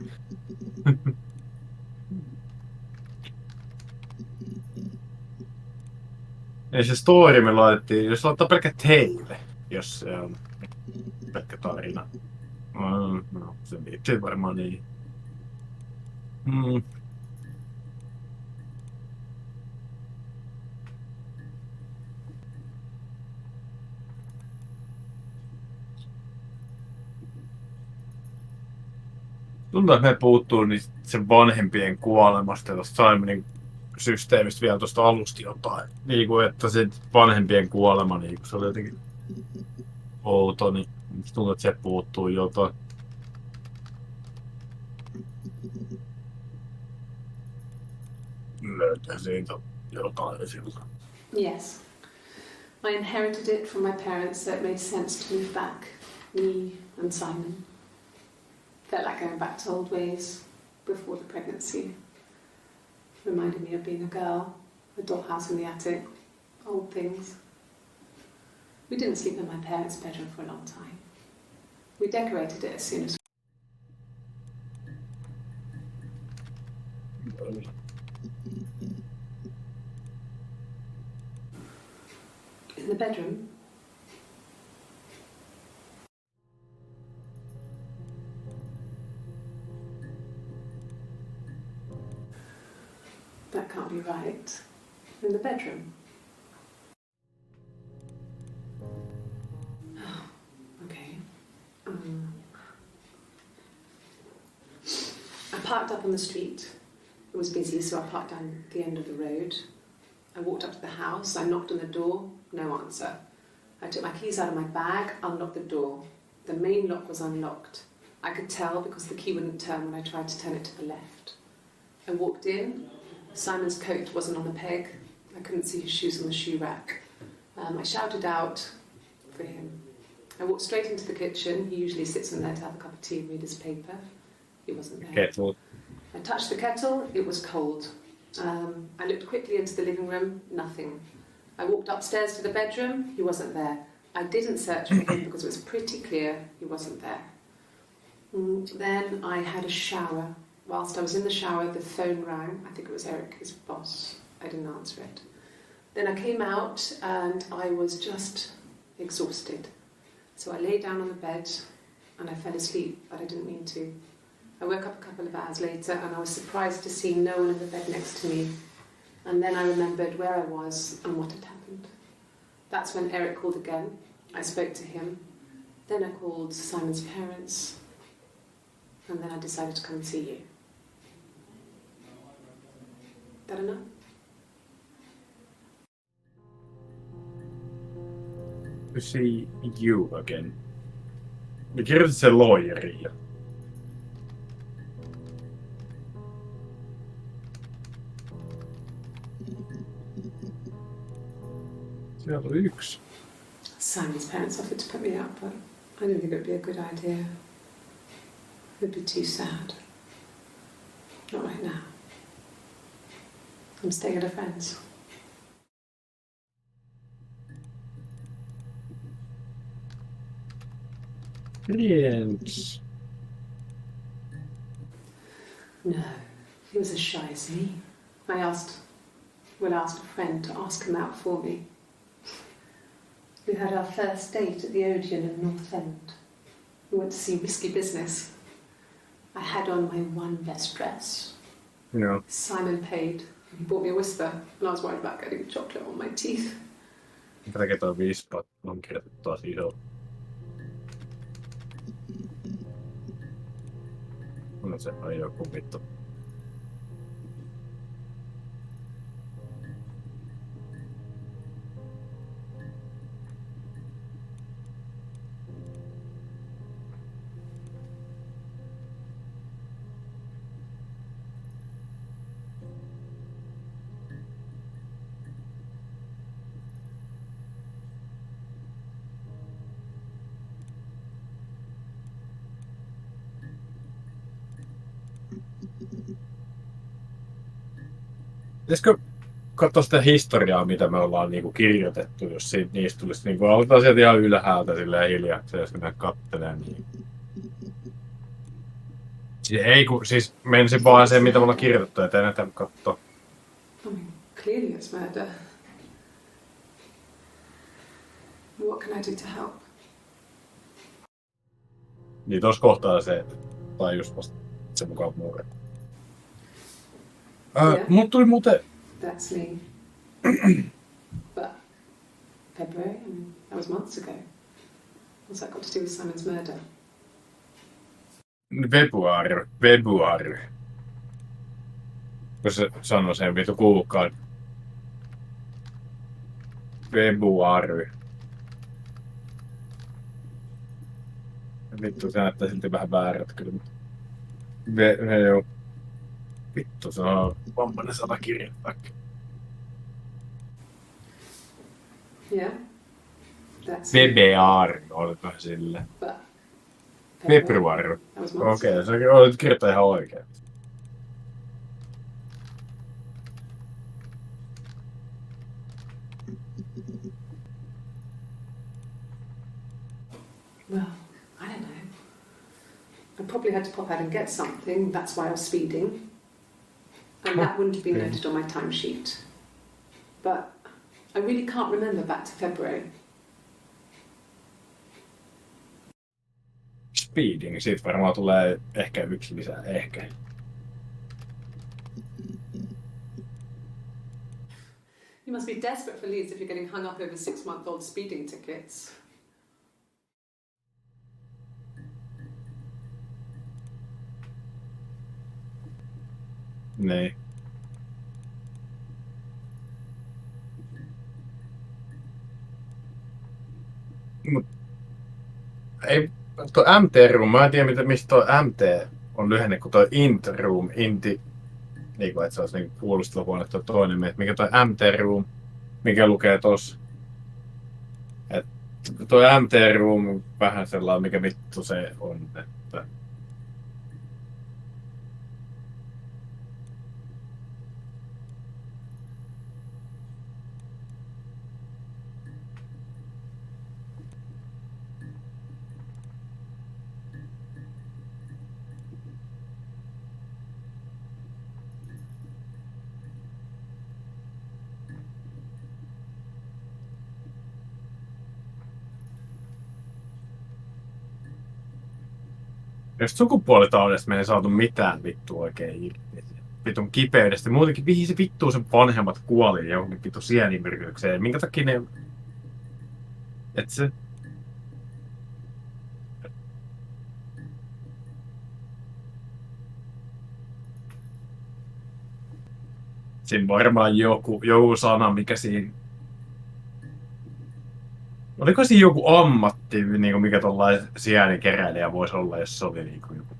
Ei se story me laitettiin, jos laittaa pelkkä teille, jos se on pelkkä tarina. No, se viittii varmaan niin. Tuntuu, että me puuttuu niin sen vanhempien kuolemasta ja tuosta Simonin systeemistä vielä tuosta alusta jotain. Niin kuin, että se vanhempien kuolema, niin se oli jotenkin outo, niin tuntuu, että se puuttuu jotain. Löytää siitä jotain silloin. Yes. I inherited it from my parents, so it made sense to move back. Me and Simon. Felt like going back to old ways before the pregnancy. Reminded me of being a girl, a dollhouse in the attic, old things. We didn't sleep in my parents' bedroom for a long time. We decorated it as soon as in the bedroom. That can't be right. In the bedroom. Oh, okay. I parked up on the street. It was busy, so I parked down the end of the road. I walked up to the house. I knocked on the door. No answer. I took my keys out of my bag, unlocked the door. The main lock was unlocked. I could tell because the key wouldn't turn when I tried to turn it to the left. I walked in. Simon's coat wasn't on the peg. I couldn't see his shoes on the shoe rack. I shouted out for him. I walked straight into the kitchen. He usually sits in there to have a cup of tea and read his paper. He wasn't there. Kettle. I touched the kettle. It was cold. I looked quickly into the living room. Nothing. I walked upstairs to the bedroom. He wasn't there. I didn't search for him because it was pretty clear he wasn't there. Then I had a shower. Whilst I was in the shower, the phone rang. I think it was Eric, his boss. I didn't answer it. Then I came out and I was just exhausted. So I lay down on the bed and I fell asleep, but I didn't mean to. I woke up a couple of hours later and I was surprised to see no one in the bed next to me. And then I remembered where I was and what had happened. That's when Eric called again. I spoke to him. Then I called Simon's parents. And then I decided to come and see you. That enough? To see you again. Me kirjoitit sen loijeriin. Siellä on yksi. Simon's parents offered to put me up, but I didn't think it would be a good idea. It would be too sad. Not right now. I'm staying at a friend's. Friends. No, he was as shy as me. I asked a friend to ask him out for me. We had our first date at the Odeon in North End. We went to see Risky Business. I had on my one best dress. Joo. Simon paid. He bought me a whisper, and I was worried about getting chocolate on my teeth. Minkä takia toi vispa on kirjoitettu taas iso? On se ai joku vittu. Pitäisikö katsoa sitä historiaa, mitä me ollaan niinku kirjoitettu, jos niistä tulisi niinku, aloitetaan sieltä ihan ylhäältä silleen hiljaksi, jos ne kattelee niin. Siis menisin vaan se, mitä me ollaan kirjoitettu, ettei näitä katsoa. I mean, clearly it's murder. What can I do to help? Niin tuossa kohtaa se, tai just vasta sen mukaan murre. Yeah. Mut tuli muuten... That's me. But February, I mean, that was months ago. What's that got to do with Simon's murder? Februari. Kun se sanoi sen vitu kuukauden. Februari. Vittu, se näyttää silti vähän väärät kyllä. Joo. Vittu, se on vammainen sana kirjoittaa. Yeah. That's Februari, oliko sille? but Februari. That was months Okei, ago. se olet kirjoittaa ihan oikein. Well, I don't know. I probably had to pop out and get something. That's why I was speeding. And that wouldn't have been Okay. noted on my timesheet. But I really can't remember back to February. Speeding, siitä varmaan tulee ehkä yksi lisää, ehkä. You must be desperate for leads if you're getting hung up over 6-month-old speeding tickets. Niin. Mut ei, tuo MT-room, mä en tiedä mistä tuo MT on lyhenne, kun tuo int-room, inti, niin kuin, että se olisi niin kuulusteluhuone tuo toinen, että mikä tuo MT-room, mikä lukee tossa. Et tuo MT-room vähän sellainen, mikä vittu se on, että jos sukupuolitaudesta me ei saatu mitään vittua oikein irti. Vitun kipeydestä. Muutenkin mihin se vittu sen vanhemmat kuoli johonkin vittu sienimyrkykseen. Minkä takia ne... Et se... Siinä varmaan joku sana, mikä siinä... Oliko siinä joku ammatti, niin kuin mikä tollainen sienikeräilijä voisi olla, jos se oli niin kuin joku...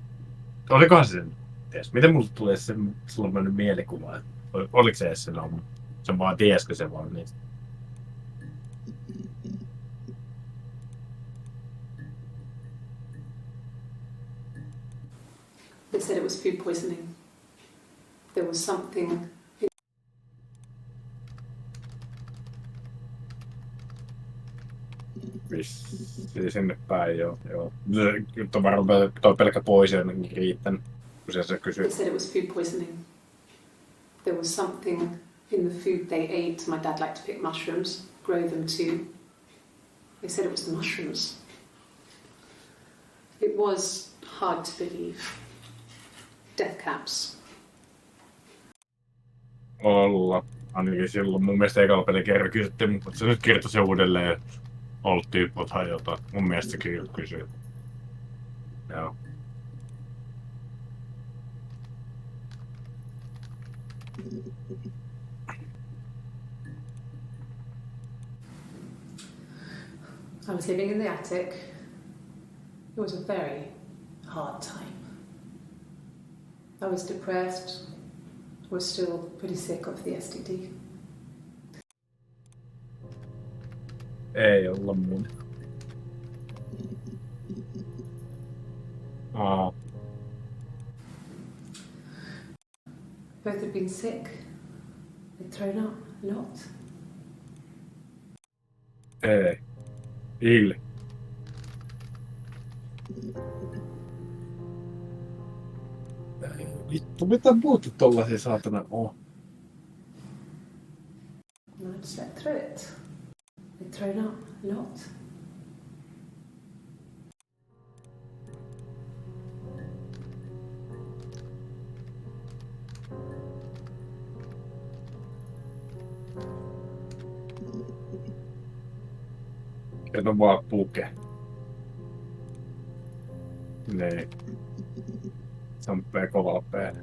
Olikohan se sen edes? Miten mulle tulee se, sulla on mennyt mielikuva, että oliko se edes sen amma? Se vaan tiesikö se vaan niistä? They said it was food poisoning. There was something... Vissi sinne päin, joo. Nyt on varmaan toi pelkkä poison riittänyt, kun se kysyy. They said it was food poisoning. There was something in the food they ate. My dad liked to pick mushrooms, grow them too. They said it was the mushrooms. It was hard to believe. Death caps. Olla. Ainakin silloin mun mielestä ekalla pelin kerran kysyttiin, mutta se nyt kertoi sen uudelleen ja ollut tyyppot tai jotain. Mun mielestä se kysyi. Joo. I was living in the attic. It was a very hard time. I was depressed. Was still pretty sick of the STD. Ei olla mun. Both had been sick. They'd thrown up a lot. Ei. Ille. Vittu, mitä muuta tollasia saatana on? And I'd slept through it. They'd thrown up a lot. Et on vaan puke. Niin. Samppee kovalla päällä.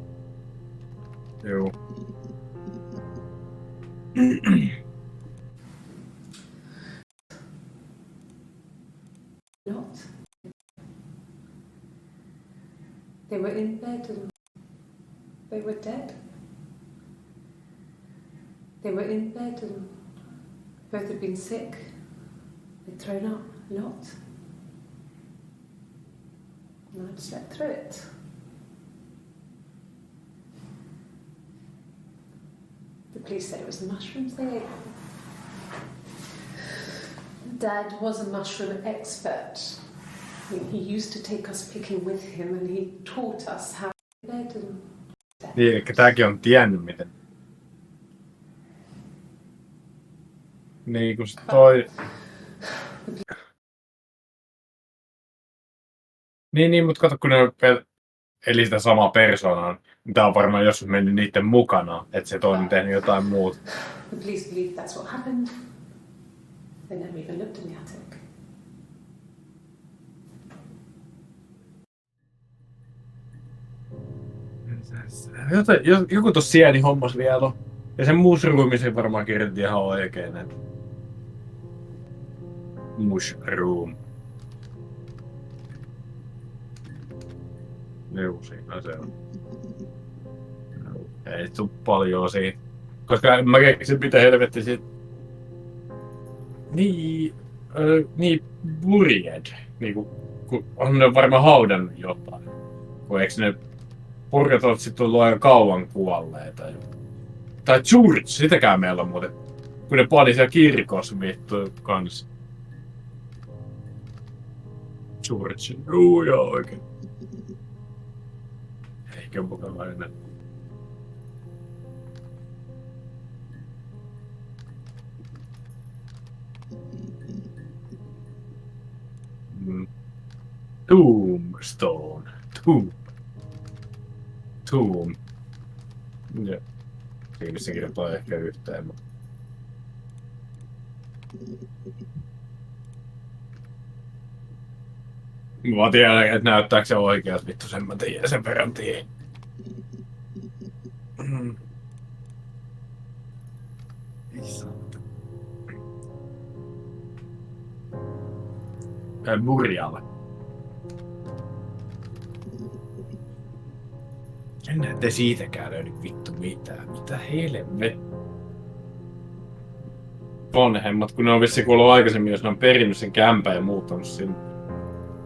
Juu. Not. They were in bed and they were dead. They were in bed and both had been sick. They'd thrown up a lot. And I'd slept through it. The police said it was the mushrooms they ate. Dad was a mushroom expert. I mean, he used to take us picking with him and he taught us how to bed and... Niin, eli tääkin on tiennyt miten. Niin, kun se toi... Niin, mutta kato, kun ne eli sitä samaa persoonaa, niin tää on varmaan joskus mennyt niiden mukana, että se toinen tehnyt jotain muuta. The police believe that's what happened. They never even looked in the attic. Joku tossa sieni hommas vielä on. Ja sen mushroomisen varmaan kirjoitin ihan oikein. Mushroom. Juu, siinä se on. Ei tuu paljon siitä. Koska mä keksin mitä helvetti siitä. Niin buried. Niinku, kun on ne varmaan haudannut jotain. Kun eiks ne purkatot sit tullut aika kauan kuolleita. Tai church, sitäkään meillä on muuten. Kun ne pani siellä kirkossa vittu kans. Church. Joo oikein. Eikä mukava enää. Tombstone. Tomb. Joo. Siinä kirjoittaa ehkä yhteen, mutta... Mä tiedän, että näyttääkö se oikeas vittu, sen mä tiedän, sen verran tiedän. Murjalle. En näette siitäkään löydy vittu mitään. Mitä helvet? Vanhemmat, kun ne on vissiin kuullut aikaisemmin, jos ne on perinnyt sen kämpän ja muuttanut sinne.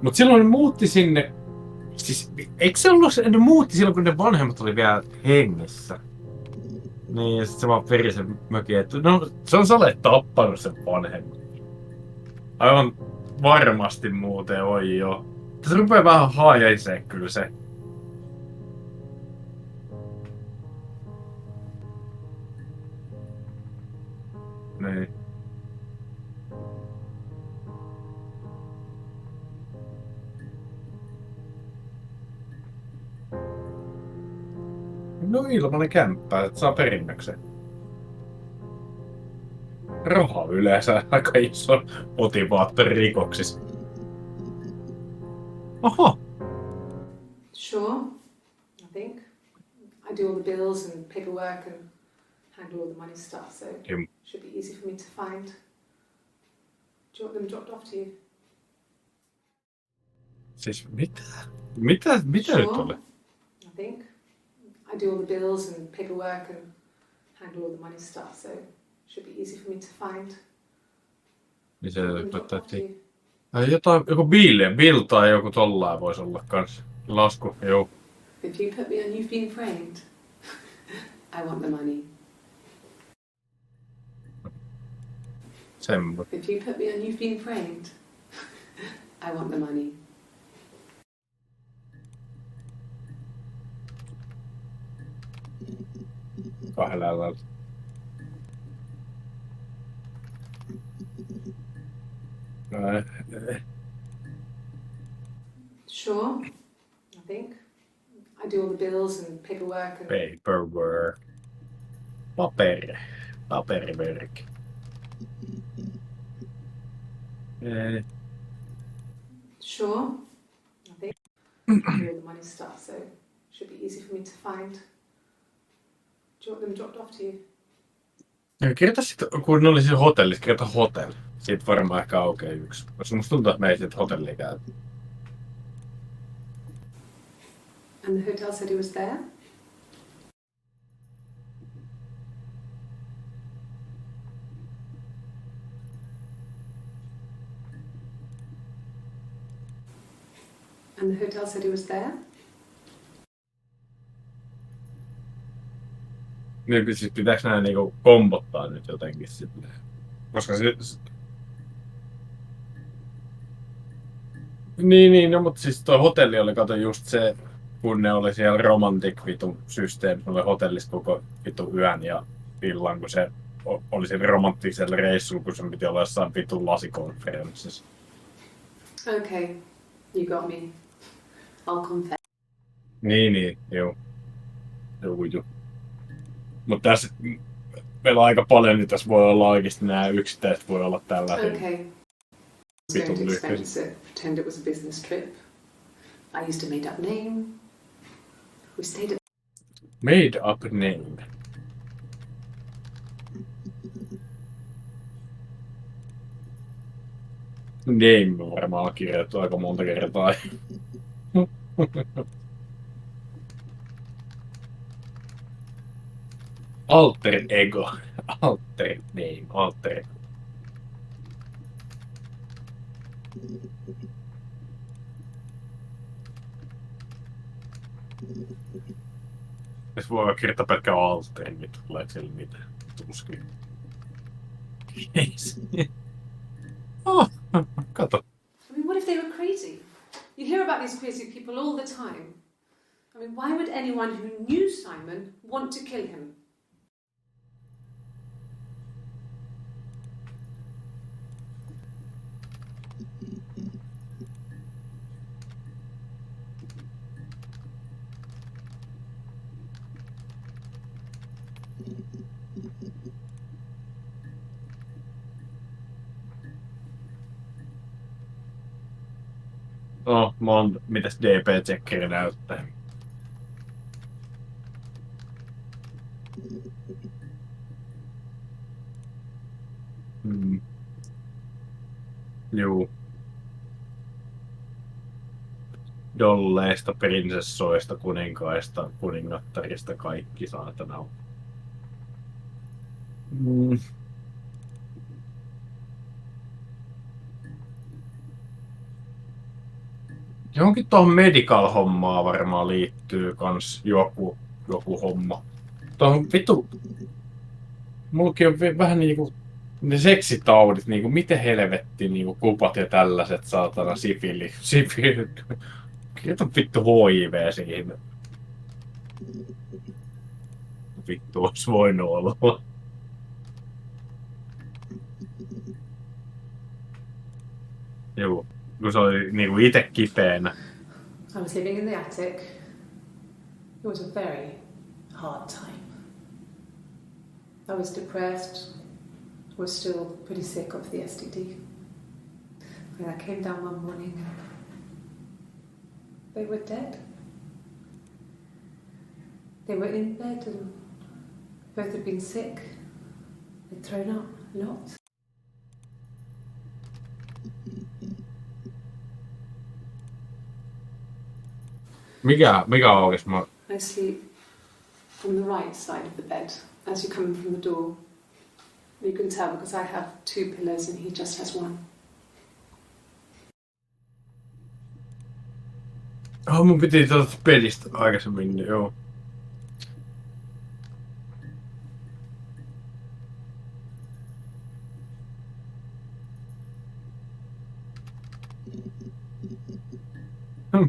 Mut silloin ne muutti sinne... Siis, eikö se ollut, ne muutti silloin, kun ne vanhemmat oli vielä hengissä? Niin, ja sit se vaan peri sen mökin, että no, se on Sale tappanut sen vanhemman. Aivan varmasti muuten oi joo. Tässä rupeaa vähän hajaisee kyllä se. Niin. No ilmanen kämppä, että saa perinnöksen. Raha yleensä aika iso motivaattori rikoksissa. Aha! Sure, I think. I do all the bills and paperwork and handle all the money stuff, so it should be easy for me to find. Do you want them dropped off to you? Siis mitä Sure, nyt oli? I think. I do all the bills and paperwork and handle all the money stuff, so it should be easy for me to find. Niin se Dropped off to you. jotain, joku bill tai joku tollain voisi olla kans. Lasku, joo. If you put me on you've been framed, I want the money. Semmo. If you put me on you've been framed, I want the money. Kahdella alalla. Sure, I think. I do all the bills and paperwork and... Paperwork. Paperiverk. Sure, I think. I do all the money stuff, so it should be easy for me to find. Do you want them dropped off to you? Kirjoita sitten, kun ne oli siinä hotellissa, kirjoita hotel. Siitä varmaan ehkä aukeaa yksi. Koska musta tuntuu, että me ei siitä hotellia käy. And the hotel said he was there? And the hotel said he was there? Niin siis pitääkö nää niinku kombottaa nyt jotenkin sitten? Koska se... Niin, no mutta siis toi hotelli oli kato just se, kun ne oli siellä romantic vitu systeemi, oli hotellissa koko vitu yön ja illan, kun se oli siellä romanttisella reissulla, kun se piti olla jossain vitun lasikonferenssissa. Okay, you got me. I'll confess. Niin, joo. Mutta tässä meillä on aika paljon, niin tässä voi olla oikeasti nämä yksittäiset voi olla tällaisia. Okay. I was going to expense it, pretend it was a business trip. I used a made-up name. We stayed at... Made up name. Name on varmaan kirjoitettu aika monta kertaa. Alter ego. Alter name. Alter. Jos voi kirjoittaa pelkkä alter, niin tulee siellä mitään. Tuskin. Oh, kato. I mean, what if they were crazy? You hear about these crazy people all the time. I mean, why would anyone who knew Simon want to kill him? No, mitäs DP-checkeri näyttää? Juu. Dolleista, prinsessoista, kuninkaista, kuningattarista, kaikki saatana. Johonkin tuohon medical-hommaa varmaan liittyy kans joku homma. Tuohon vittu... Mullakin on vähän niinku... Ne seksitaudit, niinku miten helvetti niinku kupat ja tällaiset saatana sifili. Kirjoita vittu HIV siihen. Vittu ois voinut olla. Joo, kun se oli niinku ite kipeänä. I was living in the attic. It was a very hard time. I was depressed. I was still pretty sick of the STD. And I came down one morning and they were dead. They were in bed and both had been sick. They'd thrown up lots. Mikä aukesi? I sleep on the right side of the bed as you come in from the door. You can tell because I have 2 pillows and he just has 1. Mun piti tuota pelistä aikaisemmin, joo.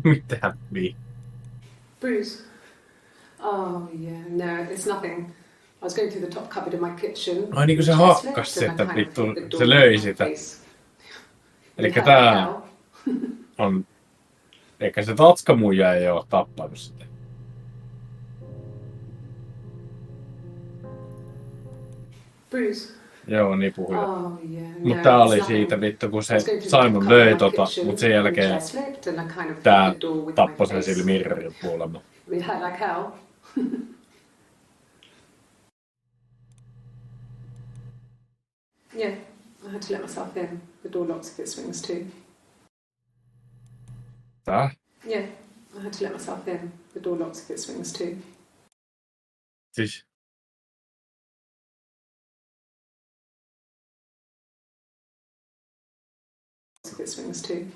Mitä niin? Bruce? Oh yeah, no, it's nothing. I was going through the top cupboard in my kitchen. Ai niinku se hakkas sitä vittu, se löi sitä. Elikkä tää on... Eikä se tatskamuija ei oo tappanut sitä. Bruce? Joo, niin puhuin. Oh, yeah. Mut tää oli siitä vittu, kun se Simon löi mut sen jälkeen tää tappoi sen sillä mirrorilla kuulemma. We had like hell. Yeah, I had to let myself in. The door locks if it swings too. Tää? Yeah, I had to let myself in. The door locks if it swings too. Siis... If it swings too.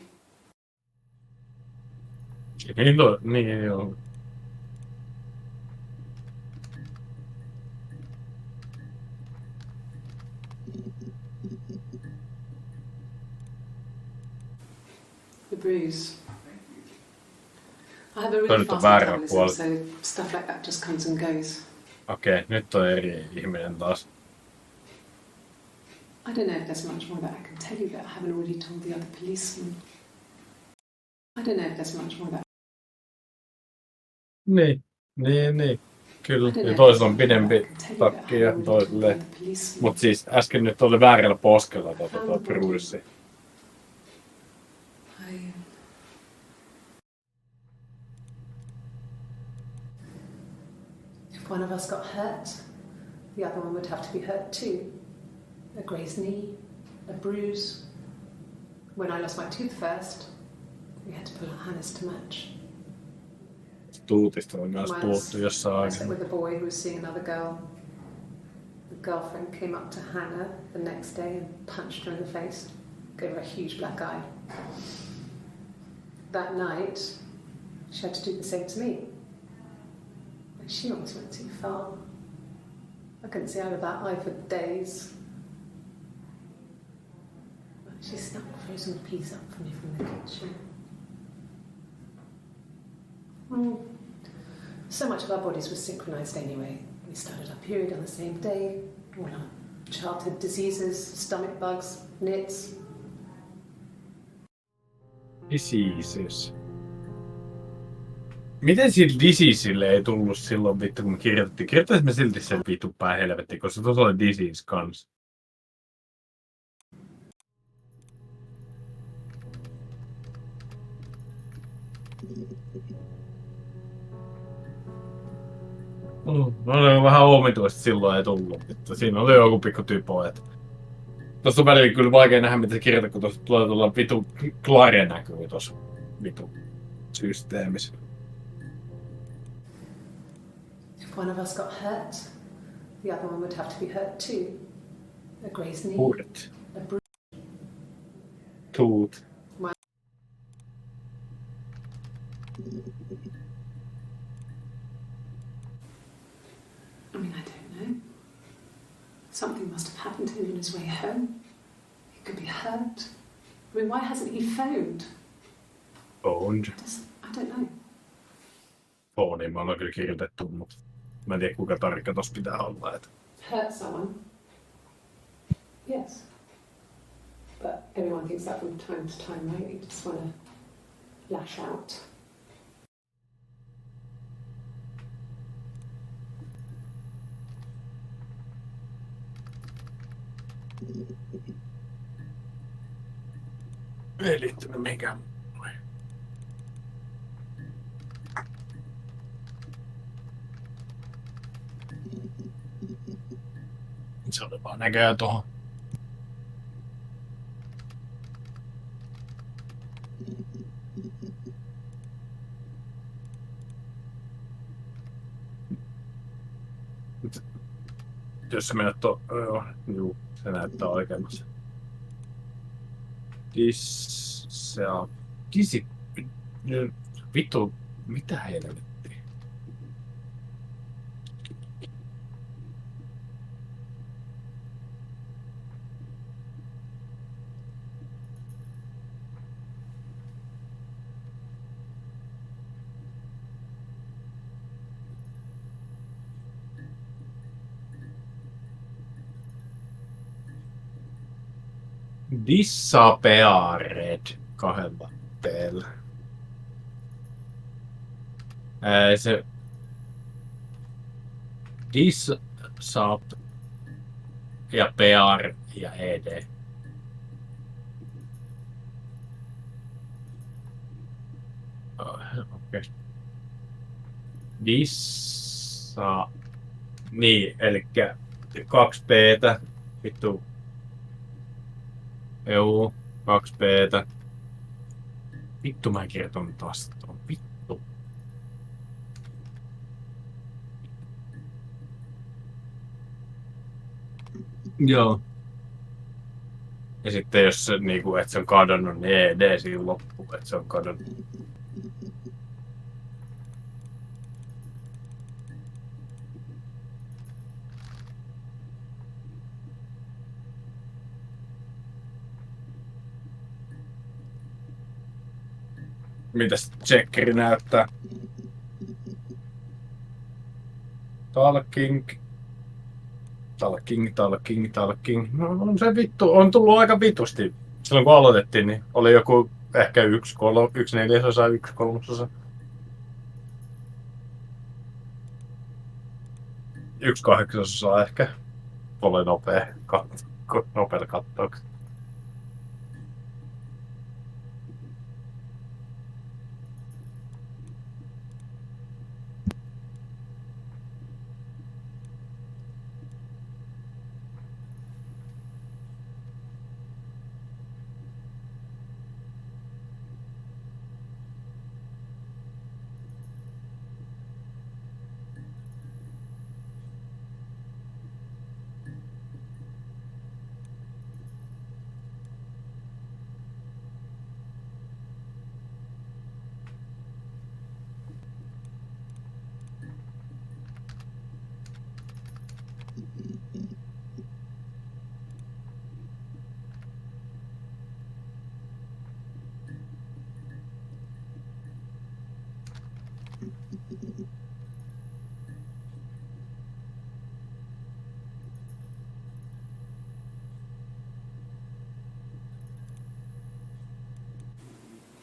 Niin joo. The bruise. I have a Toi really nyt on fast väärä metabolism, puoli. so stuff like that just comes and goes. Okei, nyt on eri ihminen taas. I don't know if there's much more that I can tell you that I haven't already told the other policeman. I don't know if there's much more that. Niin. Kyllä. I don't know Ja if toisella there's on much more that I pidempi can tell you that I takki ja haven't already told the toiselle. other policeman. Mut siis äsken nyt oli väärällä poskella tuo Bruce. If one of us got hurt, the other one would have to be hurt too. A grazed knee, a bruise. When I lost my tooth first, we had to pull our harness to match. Tuutista on myös puhuttu jossain I slept with a boy who was seeing another girl. The girlfriend came up to Hannah the next day and punched her in the face, gave her a huge black eye. That night, she had to do the same to me. And she almost went too far. I couldn't see out of that eye for days. She snuck frozen peas up for me from the kitchen. So much of our bodies was synchronized anyway. We started our period on the same day. All our childhood diseases, stomach bugs, nits. Diseases. Miten sillä diseaselle ei tullut silloin vittu, kun me kirjoitettiin? Kirjoittaisimme me silti sen vittu päin helvetti, koska tuossa oli disease kans. No oli vähän omituista silloin ei tullut. Että siinä oli joku pikku typo. Että tuossa on välillä kyllä vaikea nähdä mitä se kirjoittaa, kun tuossa tulee tuolla vitu Clare näkyy tuossa vitu systeemissä. If one of us got hurt, the other one would have to be hurt too. A grazed knee, Huudet. a bruise. Tuut. I mean, I don't know. Something must have happened to him on his way home. He could be hurt. I mean, why hasn't he phoned? Phoned. I don't know. Phoneen mä ollaan kyllä kirjoitettu, mutta mä en tiedä kuinka tarkka tossa pitää olla. Että... Hurt someone? Yes. But everyone thinks that from time to time, right? You just want to lash out. Ei liittynyt mihinkään. Se oli vaan näköjään tohon. Jos sä menet juu, se näyttää oikeammassa. Vittu, mitä helvettiä? Disappeared kahdella teellä. Se Dissap ja Pear ja ED. Okei. Dissa... Niin, elikkä 2 P:tä. Vittu. Joo, 2 P:tä. Vittu mä kirjoitan taas tuon. Vittu. Joo. Ja sitten jos se, niinku, et se on kadonnut, niin ED siinä loppuu, että se on kadonnut. Mitäs checkeri näyttää? Talking. No on se vittu. On tullut aika vitusti. Silloin kun aloitettiin, niin oli joku ehkä 1/4, 1/3. 1/8 ehkä. Oli nopeata kattoaksi.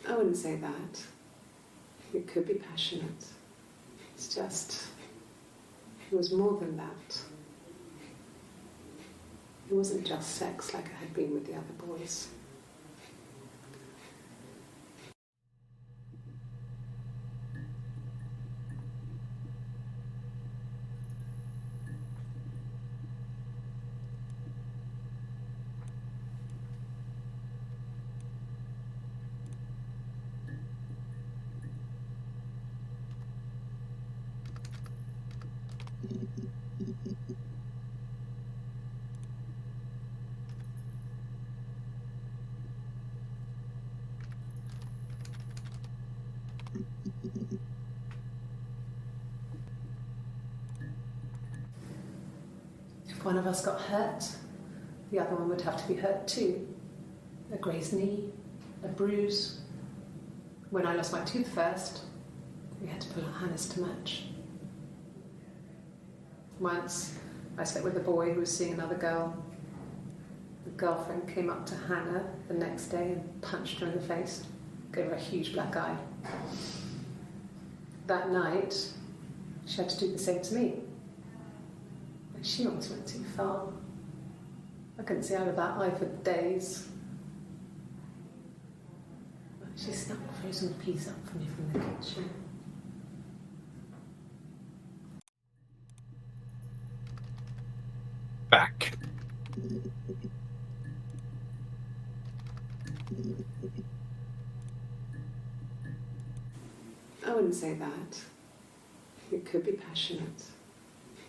I wouldn't say that. It could be passionate. It's just, it was more than that. It wasn't just sex like I had been with the other boys. If one of us got hurt, the other one would have to be hurt too. A grazed knee, a bruise. When I lost my tooth first, we had to pull our harness to match. Once, I slept with a boy who was seeing another girl. The girlfriend came up to Hannah the next day and punched her in the face, gave her a huge black eye. That night, she had to do the same to me. But she almost went too far. I couldn't see out of that eye for days. She snuck a frozen piece up for me from the kitchen. Back. I wouldn't say that. It could be passionate.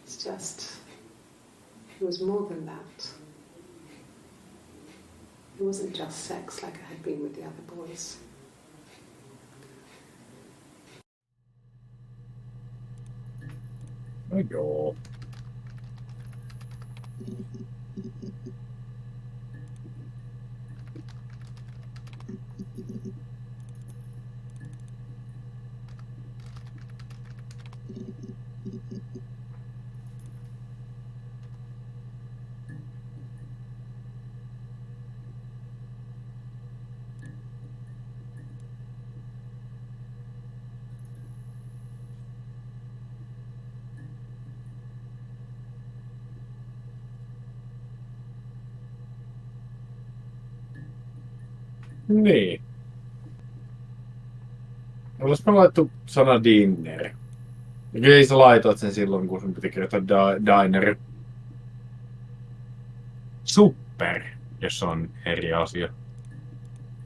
It's just, it was more than that. It wasn't just sex like I had been with the other boys. No joo. Niin. Olisiko laittu sana dinner? Kyllä sä laitoit sen silloin, kun sun piti kirjoittaa diner. Super, jos on eri asia.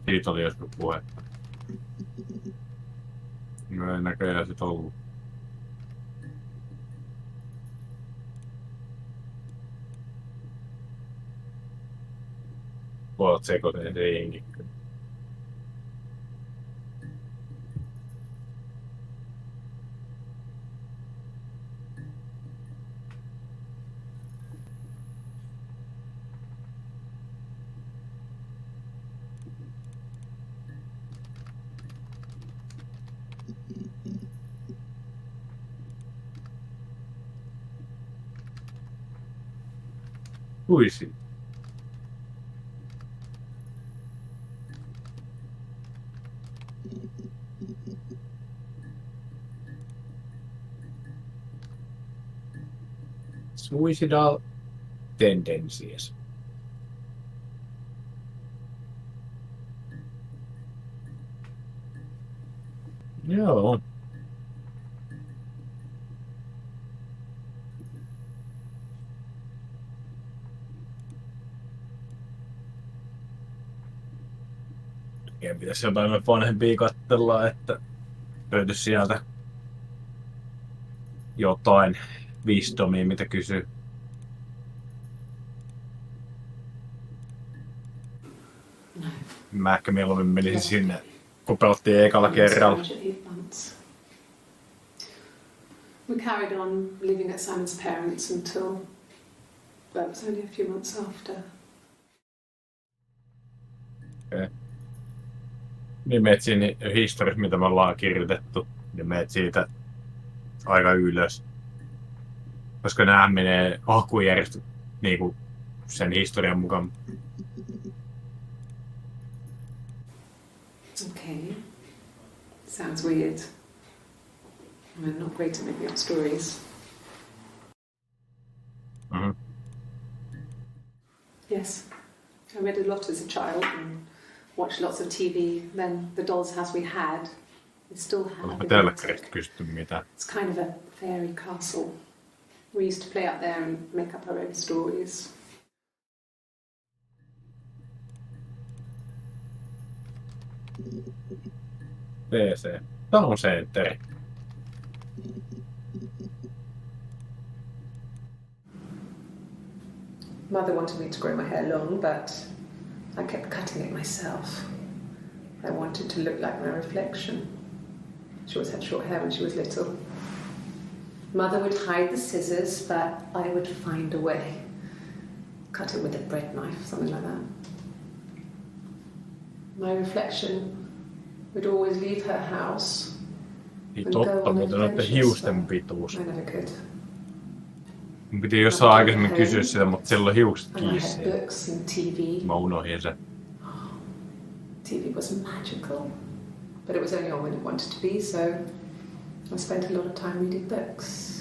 Siitä oli joskus puhetta. No ei näköjään sit ollut. Voit sekoitin se jengi. Kuisi. Suicidal tendencies. Joo. Ja pitäisi jotain vanhempia katsella, että löytyisi sieltä jotain wisdomia, mitä kysyy. Mä ehkä mieluummin menisin sinne, kun pelattiin ekalla kerralla. We carried on living at Simon's parents until, well, it was only a few months after. Okay. Niin meet siinä historiassa, mitä me ollaan kirjoitettu, niin meet siitä aika ylös. Koska nämä menee hakujärjestöt niinku sen historian mukaan. Okay. Sounds weird. I'm not great at making up stories. Mm-hmm. Yes. I read a lot as a child and watched lots of TV. Then the doll's house we had, we still have. Oletko telkkarista kysytty mitään? It's kind of a fairy castle. We used to play up there and make up our own stories. PC. Tämä on Center. Mother wanted me to grow my hair long, but I kept cutting it myself. I wanted to look like my reflection. She always had short hair when she was little. Mother would hide the scissors, but I would find a way. Cut it with a bread knife, something like that. My reflection would always leave her house. Niin totta, mutta noiden hiusten pituus. I never could. Mun piti jossain aikaisemmin kysyä sitä, mutta silloin hiukset And I kiinni. had books and TV. Mä unohdin sen. TV was magical, but it was only on when it wanted to be, so I spent a lot of time reading books.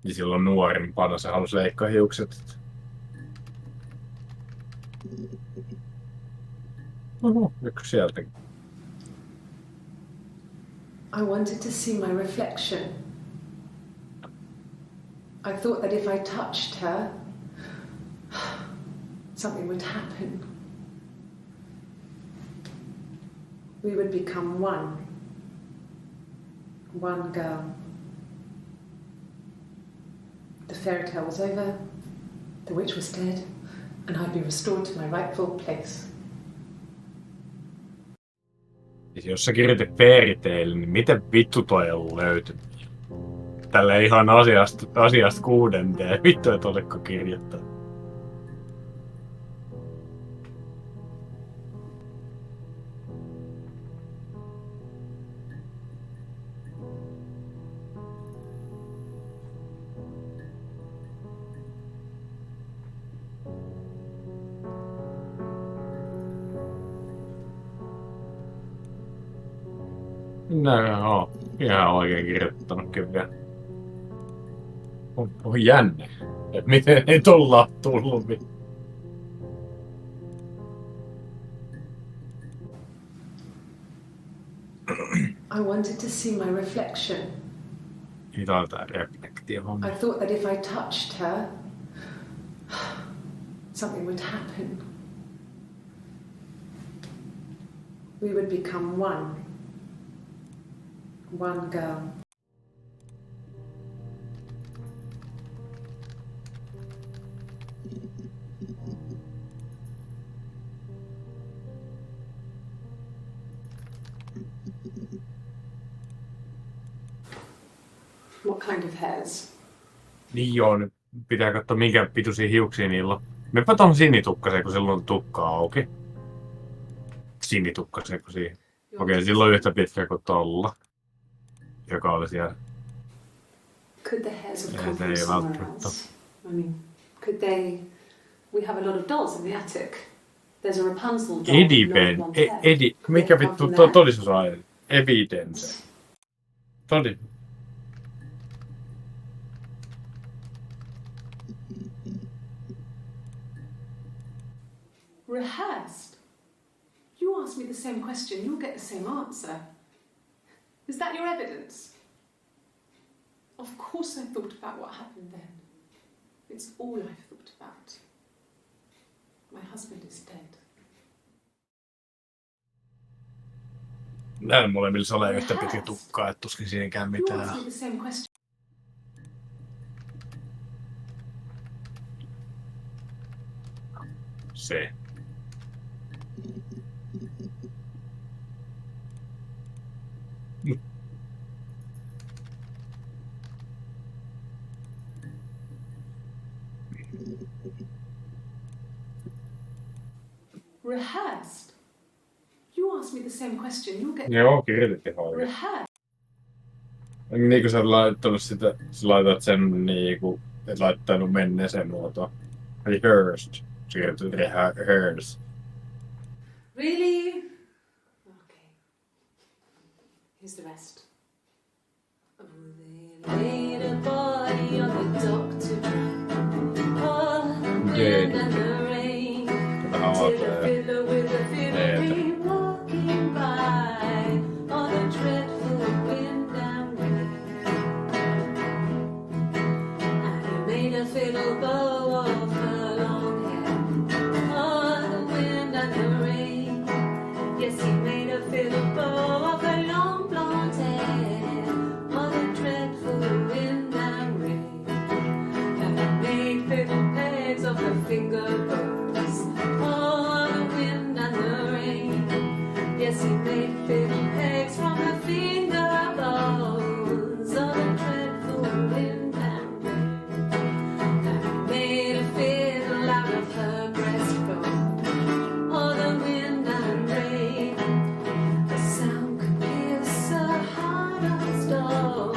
Ja silloin nuorempana se halusi leikkaa hiukset. Oho, yksi sieltäkin. I wanted to see my reflection. I thought that if I touched her, something would happen. We would become one. One girl. The fairy tale was over, the witch was dead, and I'd be restored to my rightful place. Jos sä kirjoitit fairy tale, niin miten vittu toi on löytynyt? Tällä ihan asiasta kuudenteen. Vittu et oletko kirjoittanut. No, on ihan oikein kirjoittanut kyllä. On jänne, että miten ei tulla tullut. I wanted to see my reflection. Niitä on tää reflektio-homma. I thought that if I touched her, something would happen. We would become one. One girl. What kind of hairs? Niin joo, nyt pitää katsoa minkä pituisia hiuksia niillä on. Mepä ton sinitukkaseen, kun silloin on tukka auki. Sinitukkaseen, kun siihen. Okei, silloin yhtä pitkä kuin tolla. Joka oli siellä. Could the hairs have come Ei from somewhere välttämättä. else? I mean, could they We have a lot of dolls in the attic. There's a Rapunzel doll from Laurent Blanc. Mikä vittu todistusaine? Evidence. Rehearsed? You ask me the same question, you'll get the same answer. Is that your evidence? Of course I thought about what happened then. It's all I've thought about. My husband is dead. Näillä molemmilla ole yhtä pitkä tukkaa, et tuskin siinäkään You mitään. ask me the same question. Se. Rehearsed? You ask me the same question, you'll get... Joo, kirjoitin oikein. Rehearsed? Niin kuin sä oot laittanut sitä, sä laitat sen niinku, et laittanut menneeseen muotoon. Rehearsed. Sä kirjoitit rehearse. Really? Okay. Here's the rest. Oh, they laid a body on the doctor. Oh, wind and the rain. Till the fiddler with the fiddle came walking by. On the dreadful wind and rain. And he made a fiddle bow of her long hair. On the wind and the rain. Yes, he made a fiddle bow of her long blonde hair. On the dreadful wind and rain. And he made fiddle pegs of her finger bows. On the wind and the rain. Yes, he made fiddle pegs from her finger bows. On the dreadful wind and rain. And he made a fiddle out of her breastbone. On the wind and rain. The sound could pierce her heart of stone.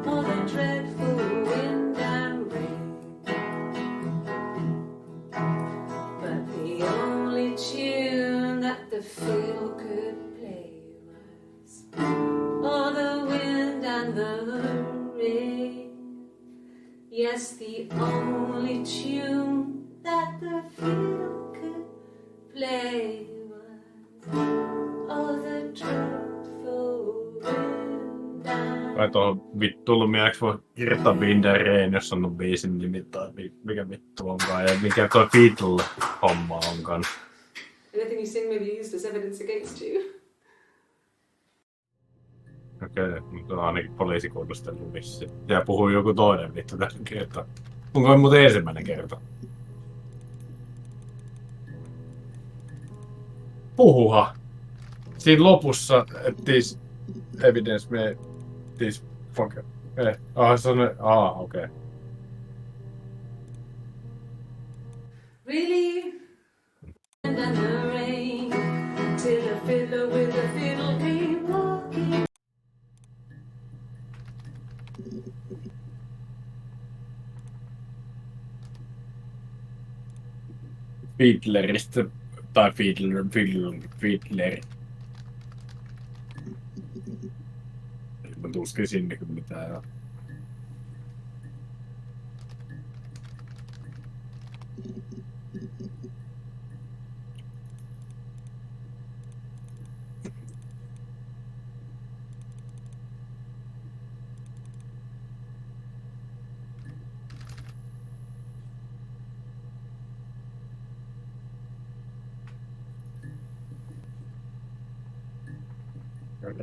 On the dreadful wind and rain. But the only tune that the fiddle could play was "Oh, the wind and the rain." Yes, the only tune that the fiddle could play was "Oh, the dreadful wind and..." Kai tuohon vittuun mieläks voi kirjoittaa Bindereen, jos on biisin nimi tai mikä vittu onkaan ja mikä toi Beatle homma onkaan. Anything you sing may be used as evidence against you. Okei, mutta on ainakin poliisikuulustellut vissiin. Ja puhuu joku toinen vittu tällä kertaa. Onko muuten ensimmäinen kerta? Puhuha! Siinä lopussa, this evidence me... This fucker... se on... okei. Really? And the rain. Till the fiddler with the fiddle came walking. Fiddleristä... Tai Fiddler. Mä tuskin sinne kun mitään on.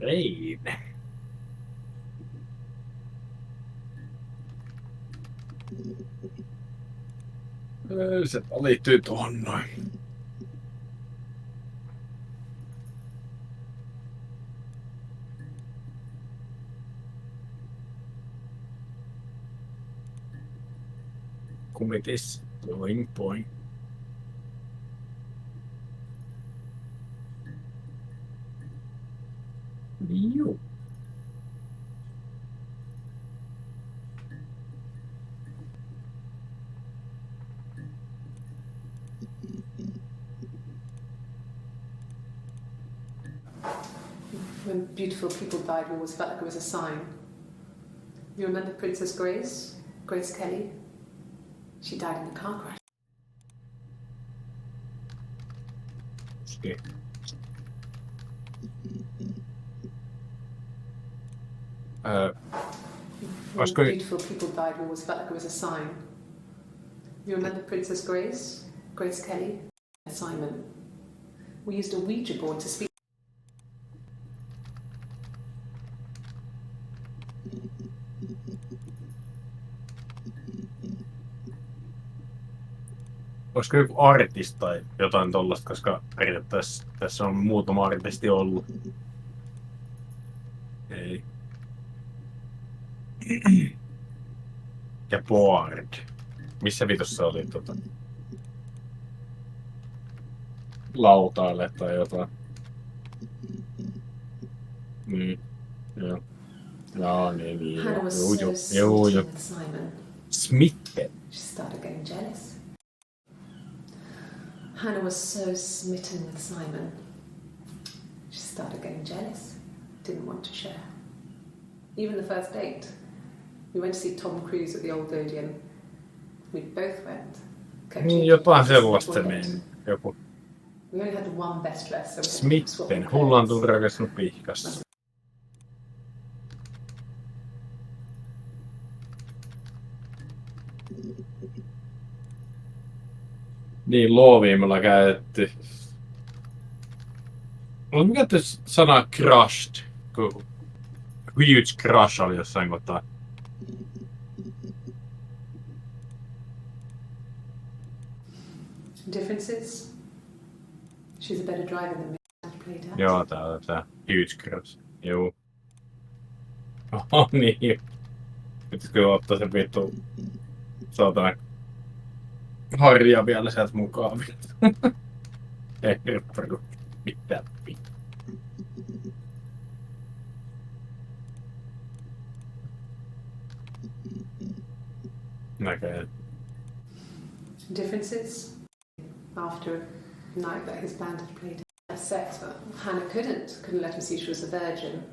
Rain. Se liittyy tuohon noin. Kumitis. Boing boing. Joo. When beautiful people died, we always felt like it was a sign. You remember Princess Grace? Grace Kelly? She died in a car crash. Ski. When beautiful people died, we always felt like it was a sign. You remember Princess Grace? Grace Kelly? Assignment. We used a Ouija board to speak. Olisiko joku artist tai jotain tollasta, koska periaatteessa tässä on muutama artisti ollut. Ei. Ja Board. Missä vitossa oli lautaille tai jotain? Joo. Joo, niin. Hannah was Joo. so smitten with Simon. Smitten. She started getting jealous. Hannah was so smitten with Simon. She started getting jealous. Didn't want to share. Even the first date. We went to see Tom Cruise at the Old Odeon. We both went. Jotain sellaista meni. Joku. We only had one best dress. So Smitten. Hullaan rakastunut pihkassa. Niin, luoviin me ollaan käytetty. Olemme käytetty sanaa crushed, kun huge crush oli jossain kohtaa. Differences? She's a better driver than me. Joo, tää huge crush. Joo. Niin. Pitäisikö ottaa sen vittu saatana harja vielä sieltä mukaan. Ei perus mitään vittu. Näkee. Differences? After a night that his band had played sex, but Hannah couldn't let him see she was a virgin.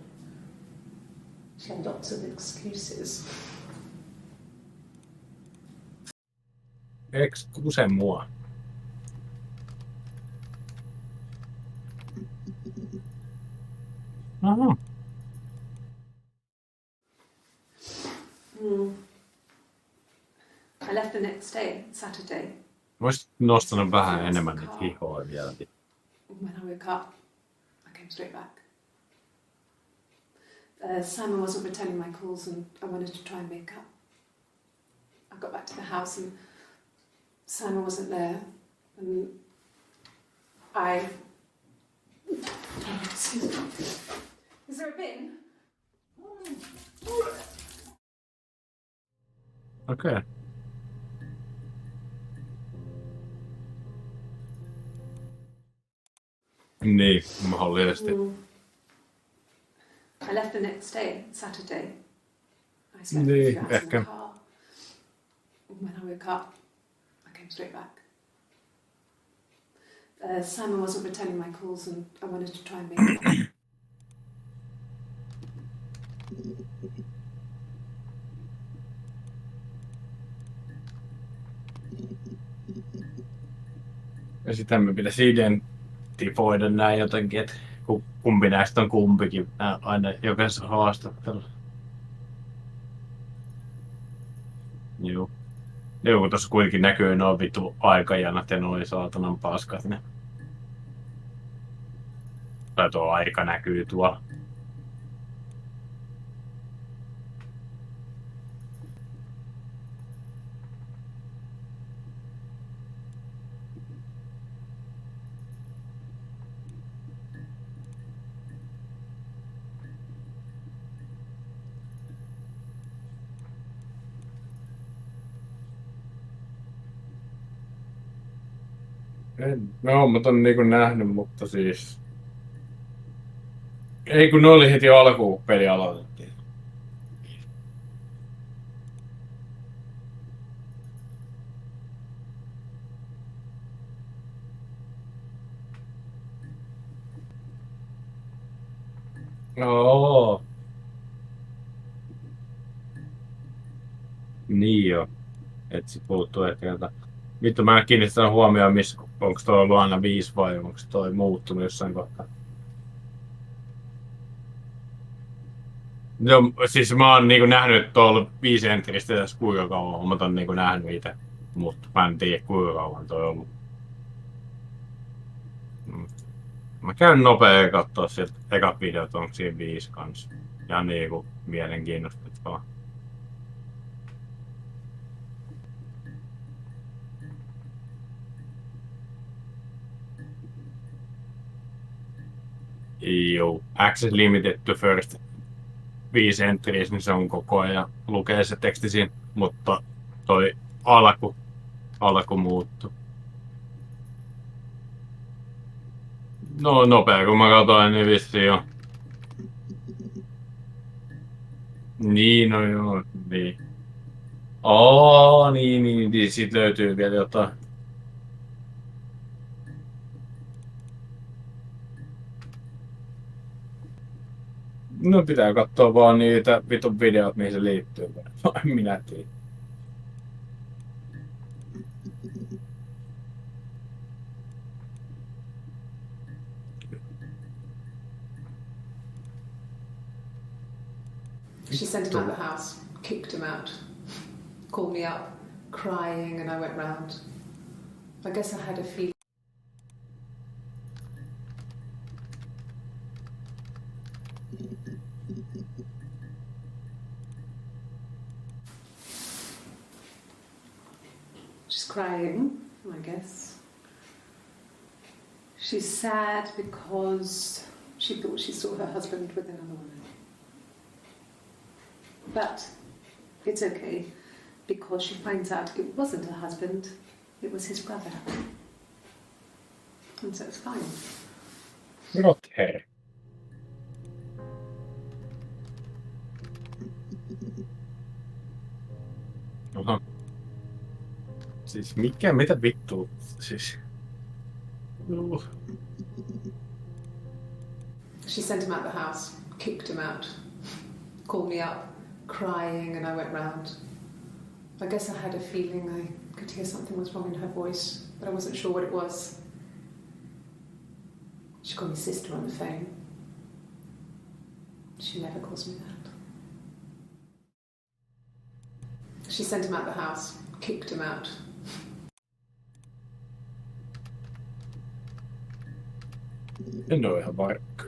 She had lots of excuses. Eiks kuse mua? Aha. I left the next day, Saturday. Voisit nostanut vähän enemmän niitä hihoja vielä. When I woke up, I came straight back. Simon wasn't returning my calls and I wanted to try and make up. I got back to the house and Simon wasn't there. And excuse me. Is there a bin? Okei. Niin, mahdollisesti. I left the next day, Saturday. I slept a few hours in the car. When I woke up, I came straight back. Simon wasn't returning my calls and I wanted to try and make it up. Ja sitä me pitäisi identifoida näin jotenkin, että kumpi näistä on kumpikin aina jokaisessa haastattelussa. Joo. Joo, kun tossa kuitenkin näkyy nuo vittu aikajanat ja nuo saatanan paskat, ne. Tai tuo aika näkyy tuolla. No, mä ton niinku nähnyt, mutta siis... Ei kun ne oli heti alkuun, kun peli aloitettiin. Oo. Niin jo. Et se puuttuu ehkä jotain. Vittu, mä en kiinnittänyt huomioon, onko toi ollut aina 5 vai onko toi muuttunut jossain kohtaa. Joo, siis mä oon niinku nähnyt, että on ollut 5 enteristä tässä kuinka kauan. Mä oon niinku nähnyt itse, mutta mä en tiedä kuinka kauan toi on ollut. Mä käyn nopea katsoa sieltä ekat videot, onko siinä 5 kans. Ja niinku mielenkiinnostavaa. Joo, access limited to first 5 entries, niin se on koko ajan lukee se teksti siinä, mutta toi alku muuttuu. No nopea, kun mä katsoin, niin vissiin jo. Niin, no joo, niin. Niin, sit löytyy vielä jotain. No pitää katsoa vaan niitä vitun videot, mihin se liittyy. Minä tiedän. She sent him out the house, kicked him out, called me up, crying, and I went round. I guess I had a feeling. She's crying, I guess. She's sad because she thought she saw her husband with another woman. But it's okay, because she finds out it wasn't her husband, it was his brother. And so it's fine. Not her. Aha. Siis mitä vittua? Siis. She sent him out the house, kicked him out, called me up, crying, and I went round. I guess I had a feeling I could hear something was wrong in her voice, but I wasn't sure what it was. She called me sister on the phone. She never calls me that. She sent him out the house, kicked him out. En ole ihan varkka.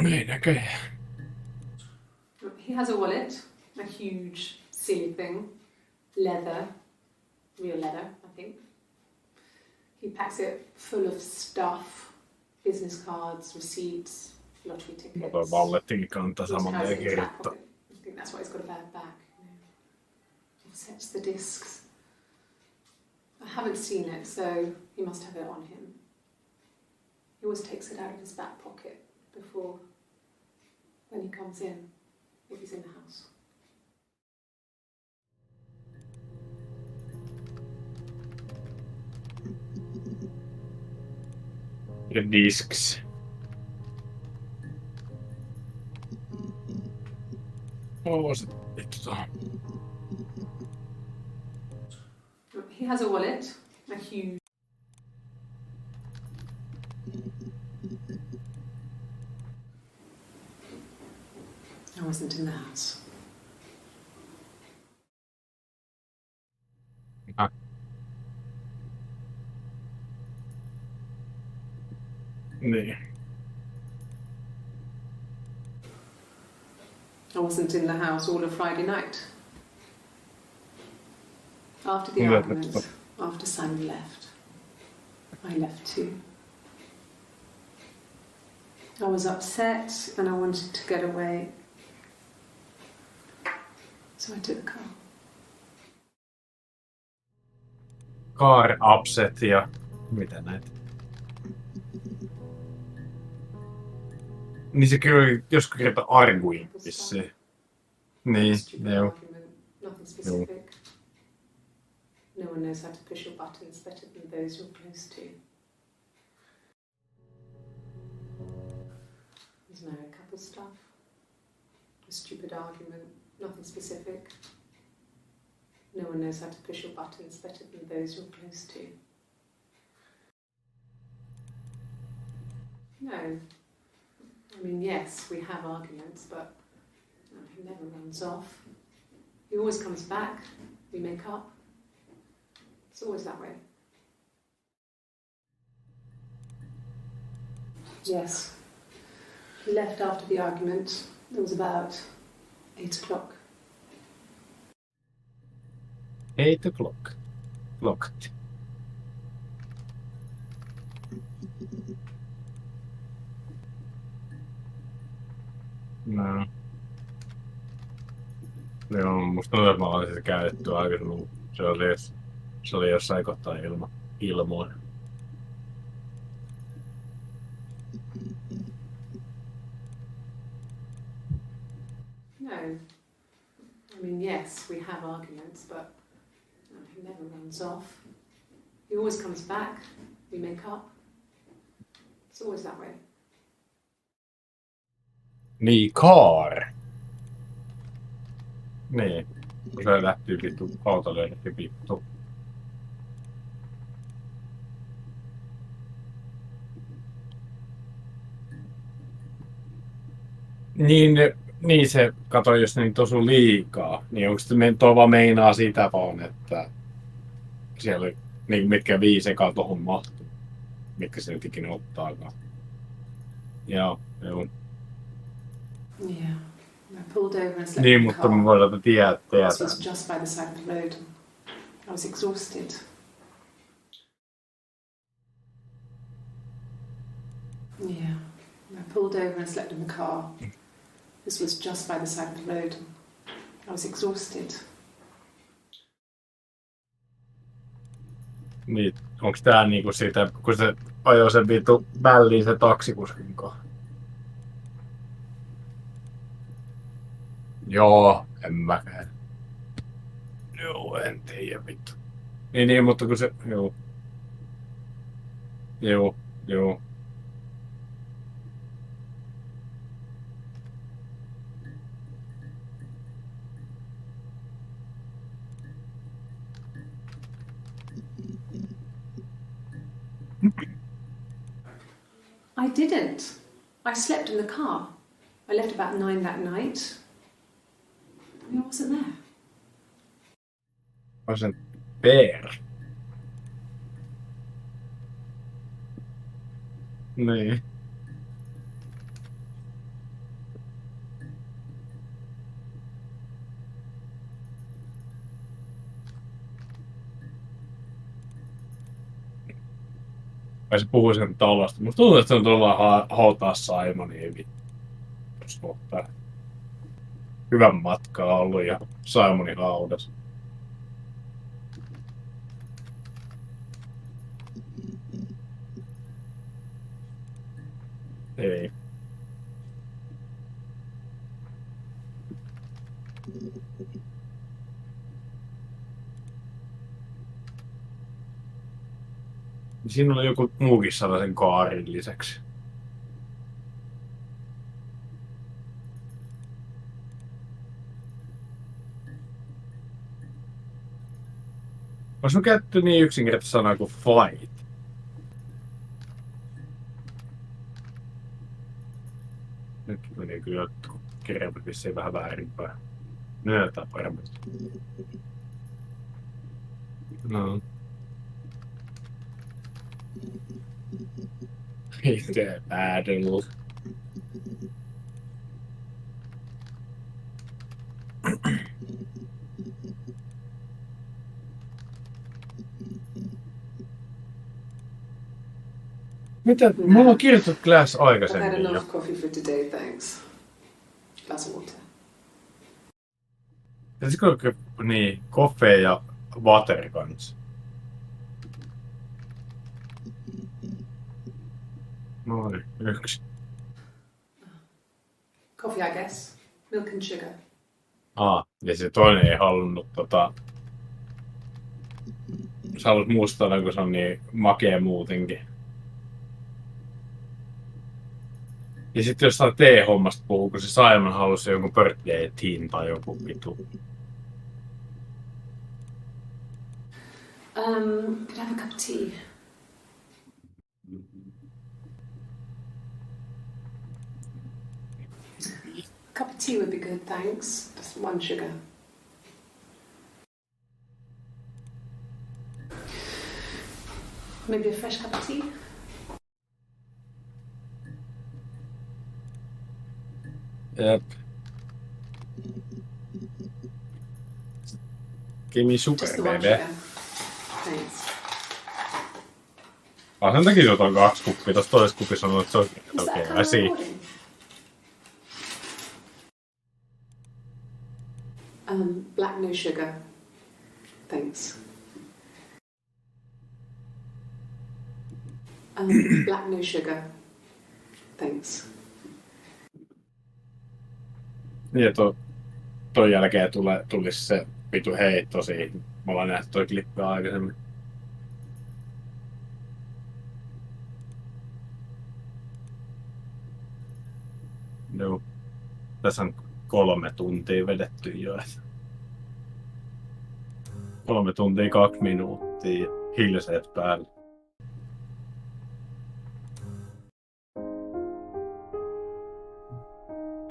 Ei näköjään. He has a wallet, a huge, silly thing, leather, real leather, I think. He packs it full of stuff, business cards, receipts, lottery tickets. Toi vallettikin kantaa He saman carries tien it in his back kirjoittaa. pocket. I think that's why he's got a bad back. Offsets the discs. I haven't seen it, so he must have it on him. He always takes it out of his back pocket before, when he comes in, if he's in the house. Ja disks. Se vittu tohon. He has a wallet, a huge. I wasn't in the house. Ah. Niin. I wasn't in the house all of Friday night. After the Yeah, argument, that's after Simon left, I left too. I was upset and I wanted to get away. So I took the car. Car upset ja mitä näitä. Niin se kyllä joskus kirjoittaa arguing vissiin. Niin, Stupid joo. argument, nothing specific. No one knows how to push your buttons better than those you're close to. No, a couple trivial stuff. A stupid argument, nothing specific. No one knows how to push your buttons better than those you're close to. No. I mean, yes, we have arguments, but he never runs off. He always comes back. We make up. It's always that way. Yes. He left after the argument. It was about 8 o'clock. 8 o'clock. Locked. No. Joo, musta tuntuu, että mä olin sitä käytetty aikaisemmin. Se oli jossain kohtaa ilmoin. No. I mean, yes, we have arguments, but he never runs off. He always comes back. We make up. It's always that way. Niin, car. Niin. Kun se lähtyy vittu autolöydekin vittu. Niin se, kato, jos niin tosu liikaa, niin onko tuo vaan meinaa sitä vaan, että siellä oli, niin mitkä 5 ekaa tohon mahtuu, mitkä se nyt ikinä ottaakaan. Joo. Yeah. I pulled over and slept Niin, in the mutta car. me voidaan tietää. This was just by the side of the road. I was exhausted. Yeah. I pulled over and slept in the car. This was just by the side of the road. I was exhausted. Niin, onks tää niinku siitä, kun se ajoi sen vittu välliin se taksikuskin kanssa? Joo, en mäkään. Joo, en tiedä vittu. Niin, mutta kun se, joo. Joo. I didn't. I slept in the car. I left about 9 that night. I wasn't there. Wasn't there. Niin. Vai se puhui sen talosta. Musta tuntuu, että se on tullut vaan hautaa Simonia vittu. Hyvän matkaa ollut ja Simonin haudas. Ei. Siinä oli joku muukin sellaisen kaarin lisäksi. Olis mä käytetty niin yksinkertaista sanaa kuin fight? Nyt meni kyllä kirjaimet vissiin vähän väärinpäin. Näytetään paremmin. No. Itse battle. Mitä? Mä oon kirjoittanut glass I've had aikaisemmin jo. enough coffee for today, thanks. Glass of water. Pitäisikö niin, koffee ja water kanssa? Noin, 1. Coffee, I guess. Milk and sugar. Ja se toinen ei halunnut sä haluat mustana, kun se on niin makea muutenkin. Ja sitten jostain tee-hommasta puhuu, kun se Simon halusi jonkun birthday teen tai joku vitu. Could I have a cup of tea? A cup of tea would be good, thanks. Just 1 sugar. Maybe a fresh cup of tea? Jep. Give me sugar, Just the 1 baby. sugar. Thanks. Sen takia sut on 2 kuppia. Tossa toisessa kupissa on ollut sokeria. Is that Okei, kind of I see. recording? Black no sugar. Thanks. Black no sugar. Thanks. Ja ton jälkeen tulisi se vitu heitto siihen. Me ollaan nähty toi klippi aikaisemmin. Joo. Tässä on 3 tuntia vedetty jo. 3 tuntia 2 minuuttia. Hilseet päällä.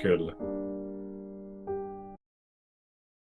Kyllä.